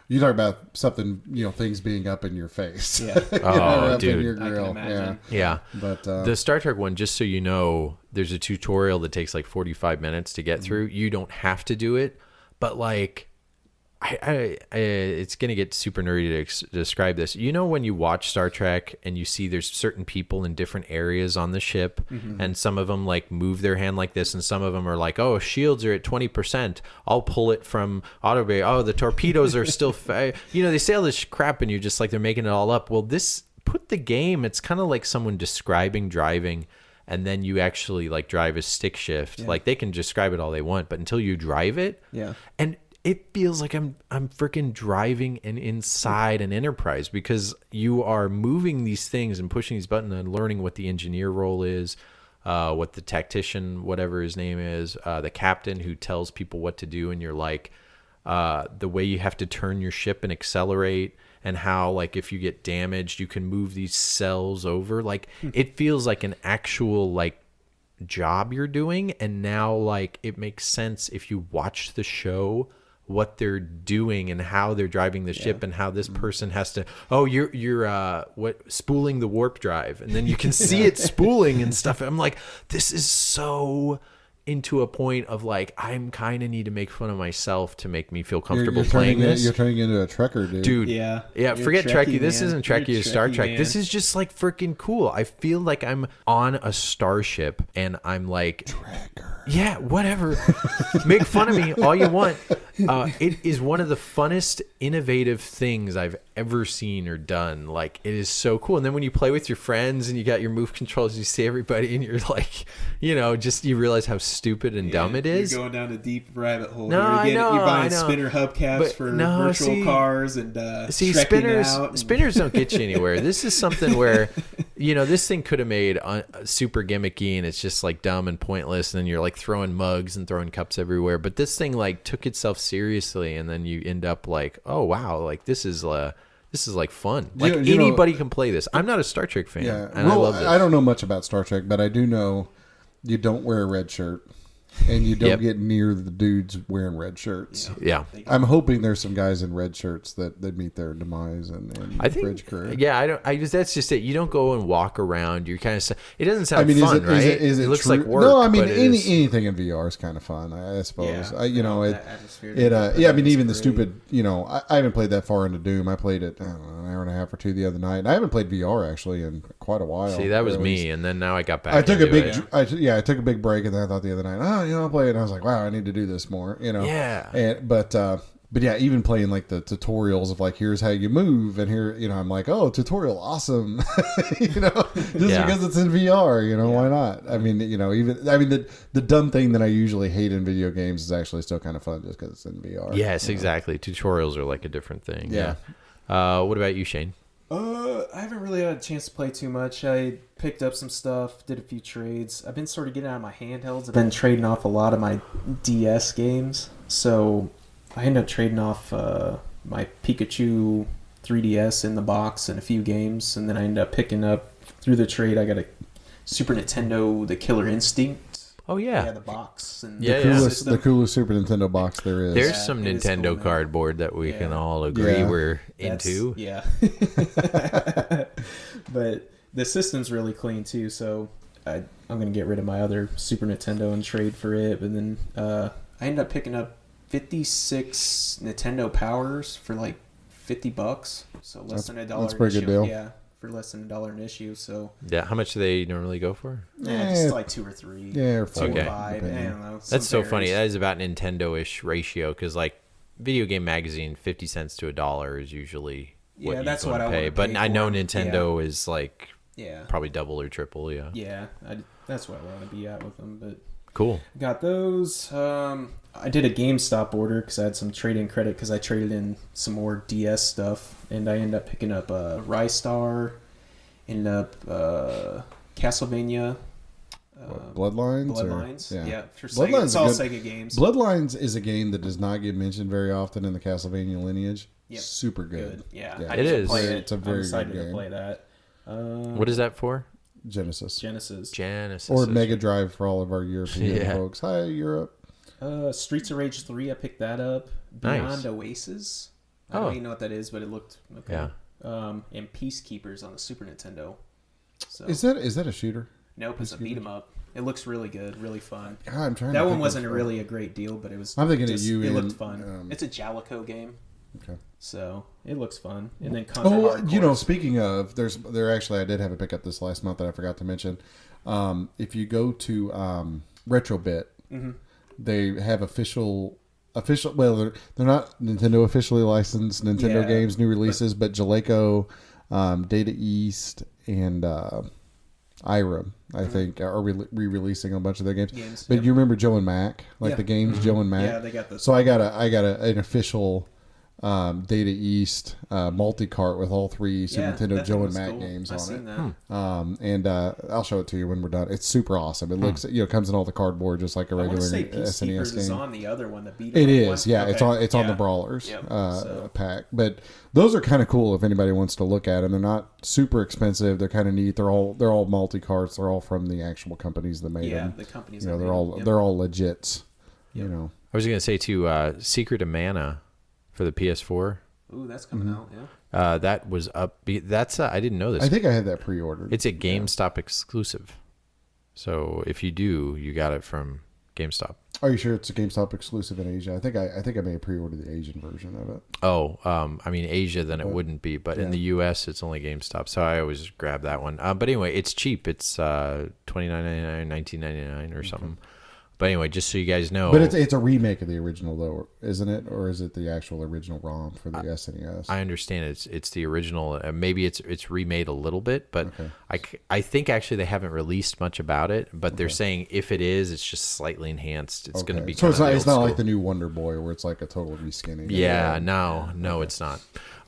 you talk about something, you know, things being up in your face. Yeah. Oh, up dude. in your I can grill. imagine. Yeah. But The Star Trek one, just so you know, there's a tutorial that takes like 45 minutes to get through. You don't have to do it, but like, it's gonna get super nerdy to describe this. You know, when you watch Star Trek and you see there's certain people in different areas on the ship, and some of them like move their hand like this, and some of them are like, oh, shields are at 20%. I'll pull it from auto bay. Oh, the torpedoes are still, you know, they say all this crap, and you're just like, they're making it all up. Well, this put the game. It's kind of like someone describing driving. And then you actually like drive a stick shift. Like they can describe it all they want, but until you drive it, and it feels like I'm freaking driving and inside an Enterprise, because you are moving these things and pushing these buttons and learning what the engineer role is, what the tactician, whatever his name is, the captain who tells people what to do, and you're like, the way you have to turn your ship and accelerate, and how like if you get damaged, you can move these cells over. Like it feels like an actual like job you're doing, and now like it makes sense if you watch the show what they're doing and how they're driving the ship, and how this person has to you're spooling the warp drive, and then you can see it spooling and stuff. I'm like, this is so into a point of like, I'm kind of need to make fun of myself to make me feel comfortable playing this. You're turning into a Trekker, dude. Yeah. Yeah, You're forget Trekkie. This man. isn't Trekkie You're or Star Trekkie, Trek. man. This is just like freaking cool. I feel like I'm on a starship and I'm like, yeah, whatever. Make fun of me all you want. It is one of the funnest, innovative things I've ever seen or done. Like, it is so cool. And then when you play with your friends and you got your move controls, you see everybody and you're like, you know, just you realize how stupid and dumb it is. You're going down a deep rabbit hole. No, you're I know, You're buying I know. spinner hubcaps But for no, virtual see- cars and See, Trekking out and- spinners don't get you anywhere. This is something where, you know, this thing could have made super gimmicky and it's just like dumb and pointless, and then you're like throwing mugs and throwing cups everywhere. But this thing like took itself seriously, and then you end up like, oh wow, like this is like fun. Like you know- anybody can play this. I'm not a Star Trek fan, Yeah, and I love this. I don't know much about Star Trek, but I do know you don't wear a red shirt, and you don't Yep. get near the dudes wearing red shirts. Yeah. I'm hoping there's some guys in red shirts that meet their demise and I think, Bridge Crew. yeah, that's just it. You don't go and walk around. You're kind of, it doesn't sound I mean, fun, is it, right? is it looks true? like work. No, I mean, but it is- anything in VR is kind of fun, I suppose. Yeah. You know, That atmosphere yeah, I mean, is even the great. stupid, you know, I haven't played that far into Doom. I played it, I don't know, an hour and a half or two the other night. And I haven't played VR actually in quite a while. See, that was Or at least- me, and then now I got back. I took a into big, it. I took a big break, and then I thought the other night, oh, you know, I'll play it. And I was like, wow, I need to do this more, you know. Yeah. But yeah, even playing like the tutorials of like, here's how you move, and here, you know, I'm like, oh, tutorial, awesome, you know, just Yeah. because it's in VR, you know, why not? I mean, you know, the dumb thing that I usually hate in video games is actually still kind of fun just because it's in VR. Yes, you know? exactly. Tutorials are like a different thing. Yeah. What about you, Shane? I haven't really had a chance to play too much. I picked up some stuff, did a few trades. I've been sort of getting out of my handhelds. I've been trading off a lot of my DS games. So I ended up trading off my Pikachu 3DS in the box and a few games. And then I ended up picking up, through the trade, I got a Super Nintendo, the Killer Instinct. Oh, yeah. Yeah, the box. And The coolest Super Nintendo box there is. There's some Nintendo cool, cardboard that we can all agree we're into. Yeah. But the system's really clean too, so I'm going to get rid of my other Super Nintendo and trade for it. But then I ended up picking up 56 Nintendo Powers for like $50, so less than $1. That's a pretty good deal. Yeah, for less than $1 an issue. So Yeah, how much do they normally go for? just like 2 or 3. Yeah, or 2 Okay. or 5. I depending. don't know. That's so Some funny. varies. That is about Nintendo-ish ratio because, like, video game magazine, 50 cents to $1 is usually what Yeah, you that's want what to I pay. wanna But pay I know for. Nintendo is like Yeah. probably double or triple. Yeah. Yeah, that's what I want to be at with them. But Cool. got those. I did a GameStop order because I had some trade-in credit because I traded in some more DS stuff, and I ended up picking up Rystar, ended up Castlevania, Bloodlines? or- Bloodlines. Yeah, for Bloodlines Sega. It's all is good. Sega games. Bloodlines is a game that does not get mentioned very often in the Castlevania lineage. Yep. Super good. Good. Yeah, Yeah. I It need to is. Play it. It's a very I'm excited good to game. play that. What is that for? Genesis. Genesis. Or Mega Drive for all of our European Yeah. folks. Hi, Europe. Streets of Rage 3. I picked that up. Nice. Beyond Oasis. I Oh. don't even know what that is, but it looked okay. Yeah. And Peacekeepers on the Super Nintendo. So Is that a shooter? nope, it's a beat 'em up. It looks really good, really fun. God, I'm trying. That to one think wasn't of- really a great deal, but it was. I'm thinking of just, you It in, looked fun. It's a Jalico game, Okay. so it looks fun. And then Contra Oh, Hardcore. speaking of, there actually I did have a pickup this last month that I forgot to mention. If you go to Retrobit, they have official. Well, they're not Nintendo officially licensed Nintendo Yeah, games, new releases, but Jaleco, Data East, and Irem, I think, are re-releasing a bunch of their games. But yep. you remember Joe and Mac, like Yeah. the games Joe and Mac. Yeah, they got those. So I got an official Data East multi-cart with all 3 Super Yeah, Nintendo that Joe thing and was Mac cool. games I've on seen it. that. And I'll show it to you when we're done. It's super awesome. It looks, comes in all the cardboard just like a I want regular to say SNES Peacekeepers is game. on the other one, the beat 'em It up is, one. yeah. Okay. It's on the Yeah. Brawlers Yep, pack. But those are kind of cool if anybody wants to look at them. They're not super expensive. They're kind of neat. They're all multi carts. They're all from the actual companies that made Yeah, them. the companies. You know, that they're made all them. Yep. they're all legits. You know, I was going to say, too, Secret of Mana for the PS4. Ooh, that's coming Mm-hmm. out. Yeah. That was up. That's I didn't know this. I think I had that pre-ordered. It's a GameStop exclusive. So if you do, you got it from GameStop. Are you sure it's a GameStop exclusive in Asia? I think I may have pre-ordered the Asian version of it. Oh, I mean Asia, then it wouldn't be, but in the U.S. it's only GameStop. So I always grab that one. But anyway, it's cheap. It's $29.99, $19.99 or something. But anyway, just so you guys know, But it's a remake of the original, though, isn't it? Or is it the actual original ROM for the SNES? I understand it's the original. Maybe it's remade a little bit, but I think actually they haven't released much about it. But they're saying if it is, it's just slightly enhanced. It's going to be so it's kinda not, the it's old not like school. the new Wonder Boy where it's like a total reskinning. Yeah, no, it's not.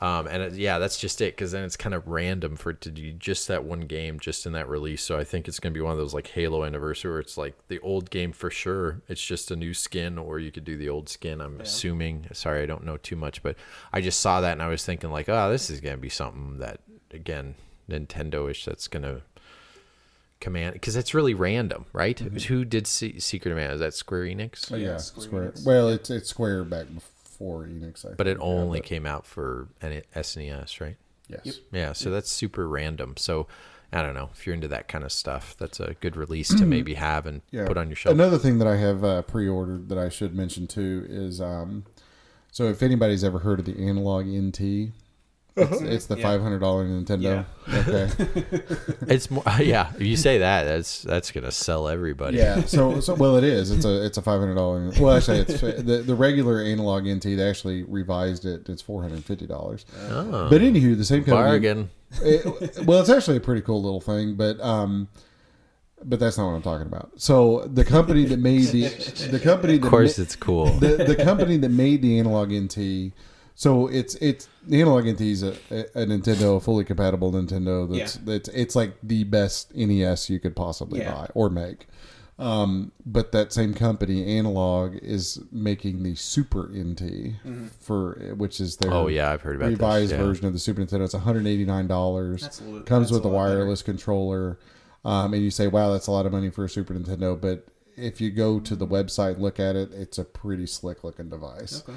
Yeah, that's just it, because then it's kind of random for it to do just that one game just in that release. So I think it's going to be one of those like Halo Anniversary where it's like the old game for sure. It's just a new skin, or you could do the old skin, I'm assuming. Sorry, I don't know too much, but I just saw that and I was thinking like, oh, this is going to be something that, again, Nintendo-ish that's going to command, because it's really random, right? Who did Secret of Mana? Is that Square Enix? Oh, yeah, Square Square. Enix. Well, it's Square back before Enix, I But it think. only came out for an SNES, right? Yes. Yeah, so that's super random. So I don't know if you're into that kind of stuff. That's a good release to maybe have and put on your shelf. Another thing that I have pre-ordered that I should mention too is so if anybody's ever heard of the Analog NT, it's the $500 Nintendo. Okay. It's more, yeah. If you say that, that's gonna sell everybody. Yeah. So well, it is. It's a $500. Well, actually, it's the regular Analog NT. They actually revised it. It's $450. Oh, But anywho, the same company. bargain. Well, it's actually a pretty cool little thing, but that's not what I'm talking about. So the company that made the company that Of course, it's cool. the company that made the Analog NT So it's the Analog NT is a Nintendo, a fully compatible Nintendo. It's like the best NES you could possibly buy or make. But that same company, Analog, is making the Super NT which is their I've heard about revised this. version of the Super Nintendo. It's $189. Comes with a wireless controller. And you say, wow, that's a lot of money for a Super Nintendo. But if you go to the website and look at it, it's a pretty slick looking device. Okay.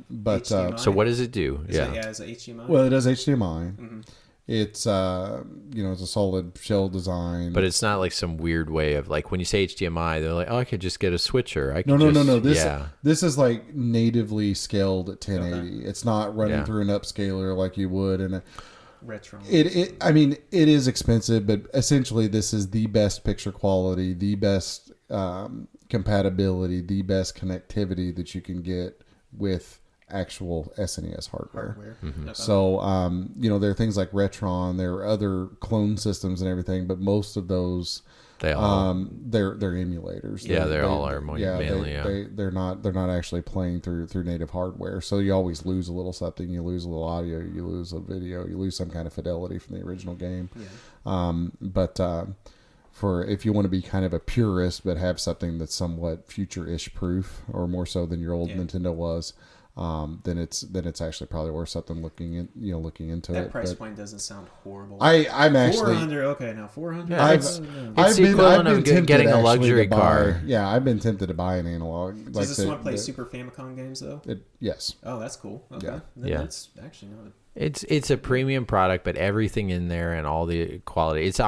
But So what does it do? Is it HDMI? Well, it does HDMI. It's it's a solid shell design. But it's not like some weird way of like when you say HDMI, they're like, oh, I could just get a switcher. No. This is like natively scaled at 1080. Okay. It's not running through an upscaler like you would in a retro. It is expensive, but essentially this is the best picture quality, the best compatibility, the best connectivity that you can get with actual SNES hardware. Okay. So there are things like Retron, there are other clone systems and everything, but most of those they're emulators. They all are mainly. They're not actually playing through native hardware. So you always lose a little something. You lose a little audio. You lose a video. You lose some kind of fidelity from the original game. Yeah. For if you want to be kind of a purist but have something that's somewhat future-ish proof, or more so than your old Nintendo was, then it's actually probably worth something looking into that it. Price point doesn't sound horrible. I'm actually 400. Okay, now 400. Yeah, it's the equivalent of getting a luxury car. Yeah, I've been tempted to buy an Analog. Does this one play Super Famicom games though? Yes. Oh, that's cool. Okay. Yeah. That's actually not. It's a premium product, but everything in there and all the quality. It's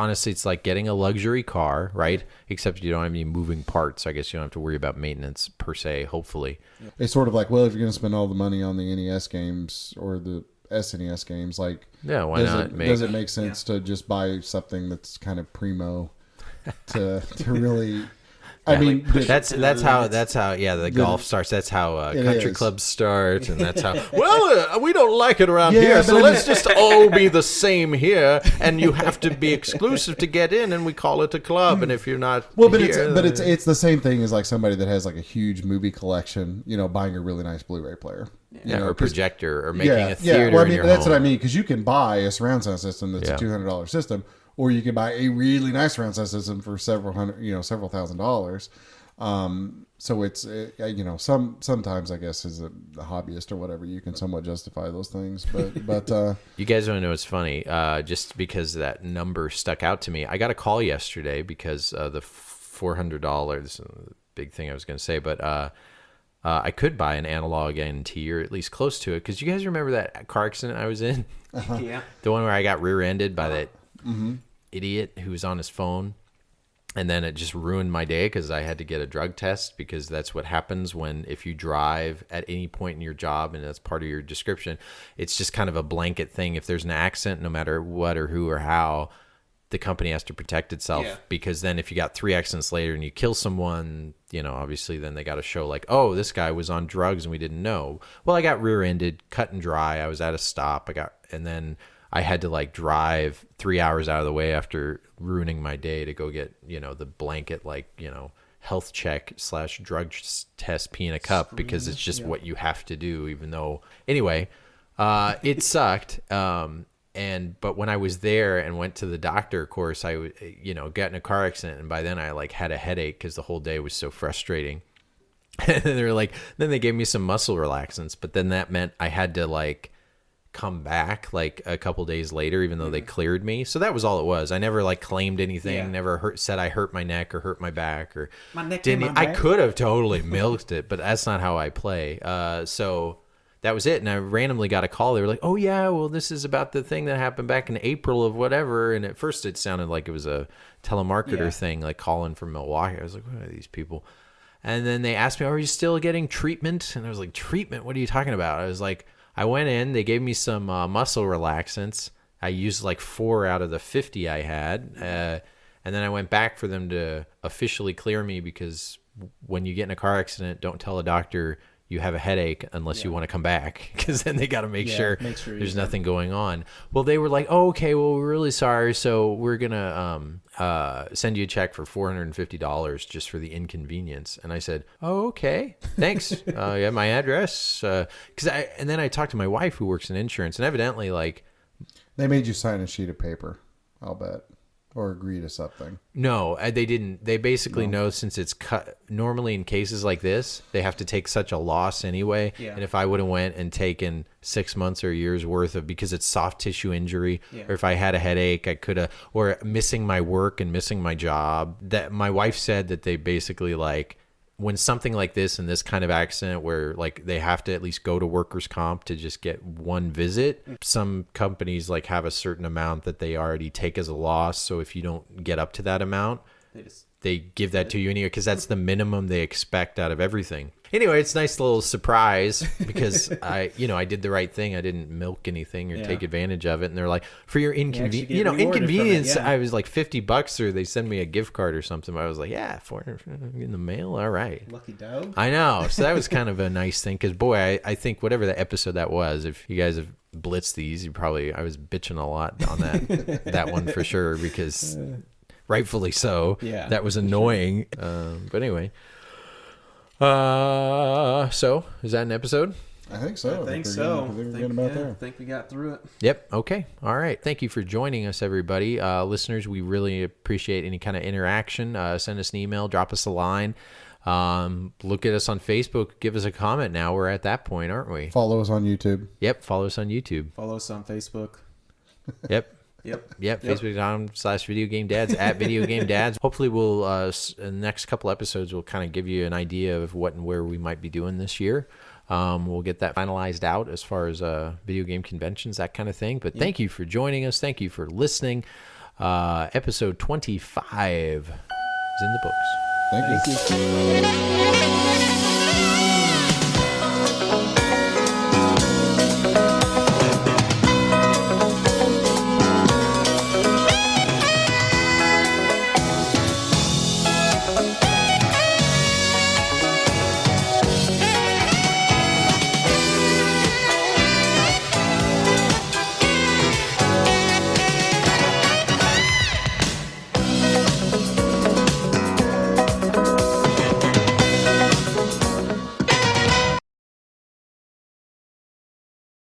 like getting a luxury car, right? Except you don't have any moving parts. So I guess you don't have to worry about maintenance per se. Hopefully, it's sort of like, well, if you're going to spend all the money on the NES games or the SNES games, like, why not? Does it make sense to just buy something that's kind of primo to really? I mean, that's how the golf starts. That's how country clubs start, and that's how. Well, we don't like it around here, so let's just all be the same here, and you have to be exclusive to get in, and we call it a club. And if you're not, it's the same thing as like somebody that has like a huge movie collection, buying a really nice Blu-ray player. Or a projector, or making a theater. Well, I in mean, your that's home. what I mean, because you can buy a surround sound system that's a $200 system. Or you can buy a really nice surround sound system for several $1,000s. So it's sometimes I guess as a hobbyist or whatever, you can somewhat justify those things. But you guys want to know what's funny? Just because that number stuck out to me, I got a call yesterday because the $400, big thing I was going to say, but I could buy an Analog NT or at least close to it, because you guys remember that car accident I was in? Yeah, the one where I got rear-ended by that idiot who was on his phone, and then it just ruined my day because I had to get a drug test, because that's what happens if you drive at any point in your job, and that's part of your description. It's just kind of a blanket thing. If there's an accident, no matter what or who or how, the company has to protect itself, because then if you got 3 accidents later and you kill someone, obviously then they got to show like, oh, this guy was on drugs and we didn't know. Well, I got rear-ended, cut and dry. I was at a stop. And then I had to like drive 3 hours out of the way after ruining my day to go get, the blanket, health check / drug test pee in a cup, because it's just what you have to do, even though, anyway, it sucked. But when I was there and went to the doctor, of course, I would, get in a car accident. And by then I like had a headache because the whole day was so frustrating. And then they gave me some muscle relaxants, but then that meant I had to like come back like a couple days later, even though they cleared me. So that was all it was. I never like claimed anything, never said I hurt my neck or hurt my back or my neck didn't. I could have totally milked it, but that's not how I play. So that was it. And I randomly got a call. They were like, oh yeah, well, this is about the thing that happened back in April of whatever. And at first it sounded like it was a telemarketer thing, like calling from Milwaukee. I was like, what are these people? And then they asked me, are you still getting treatment? And I was like, treatment? What are you talking about? I was like, I went in, they gave me some muscle relaxants. I used like 4 out of the 50 I had. And then I went back for them to officially clear me, because when you get in a car accident, don't tell a doctor you have a headache unless you want to come back, because then they got to make sure there's nothing going on. Well, they were like, oh, okay, well, we're really sorry. So we're going to send you a check for $450 just for the inconvenience. And I said, oh, okay, thanks. You have my address. And then I talked to my wife who works in insurance, and evidently like. They made you sign a sheet of paper, I'll bet. Or agree to something. No, they didn't. They basically know, since it's cut. Normally in cases like this, they have to take such a loss anyway. Yeah. And if I would have went and taken 6 months or a year's worth of, because it's soft tissue injury, or if I had a headache, I could have, or missing my work and missing my job. That my wife said that they basically like, when something like this and this kind of accident where like they have to at least go to workers' comp to just get one visit, some companies like have a certain amount that they already take as a loss. So if you don't get up to that amount, they give that to you anyway, because that's the minimum they expect out of everything. Anyway, it's a nice little surprise because I did the right thing. I didn't milk anything or take advantage of it. And they're like, for your inconvenience, I was like $50, or they send me a gift card or something. I was like, yeah, $400 in the mail. All right. Lucky dog. I know. So that was kind of a nice thing, because boy, I think whatever the episode that was, if you guys have blitzed these, I was bitching a lot on that one for sure, because rightfully so. Yeah. That was annoying. But anyway. So is that an episode? I think so. I think we got through it. Yep. Okay. All right. Thank you for joining us, everybody. Listeners, we really appreciate any kind of interaction. Send us an email, drop us a line. Look at us on Facebook. Give us a comment now. We're at that point, aren't we? Follow us on YouTube. Yep. Follow us on YouTube. Follow us on Facebook. Yep. Yep. Facebook.com/videogamedads, @videogamedads. Hopefully we'll, in the next couple episodes, we'll kind of give you an idea of what and where we might be doing this year. We'll get that finalized out as far as video game conventions, that kind of thing. But thank you for joining us. Thank you for listening. Episode 25 is in the books. Thank you.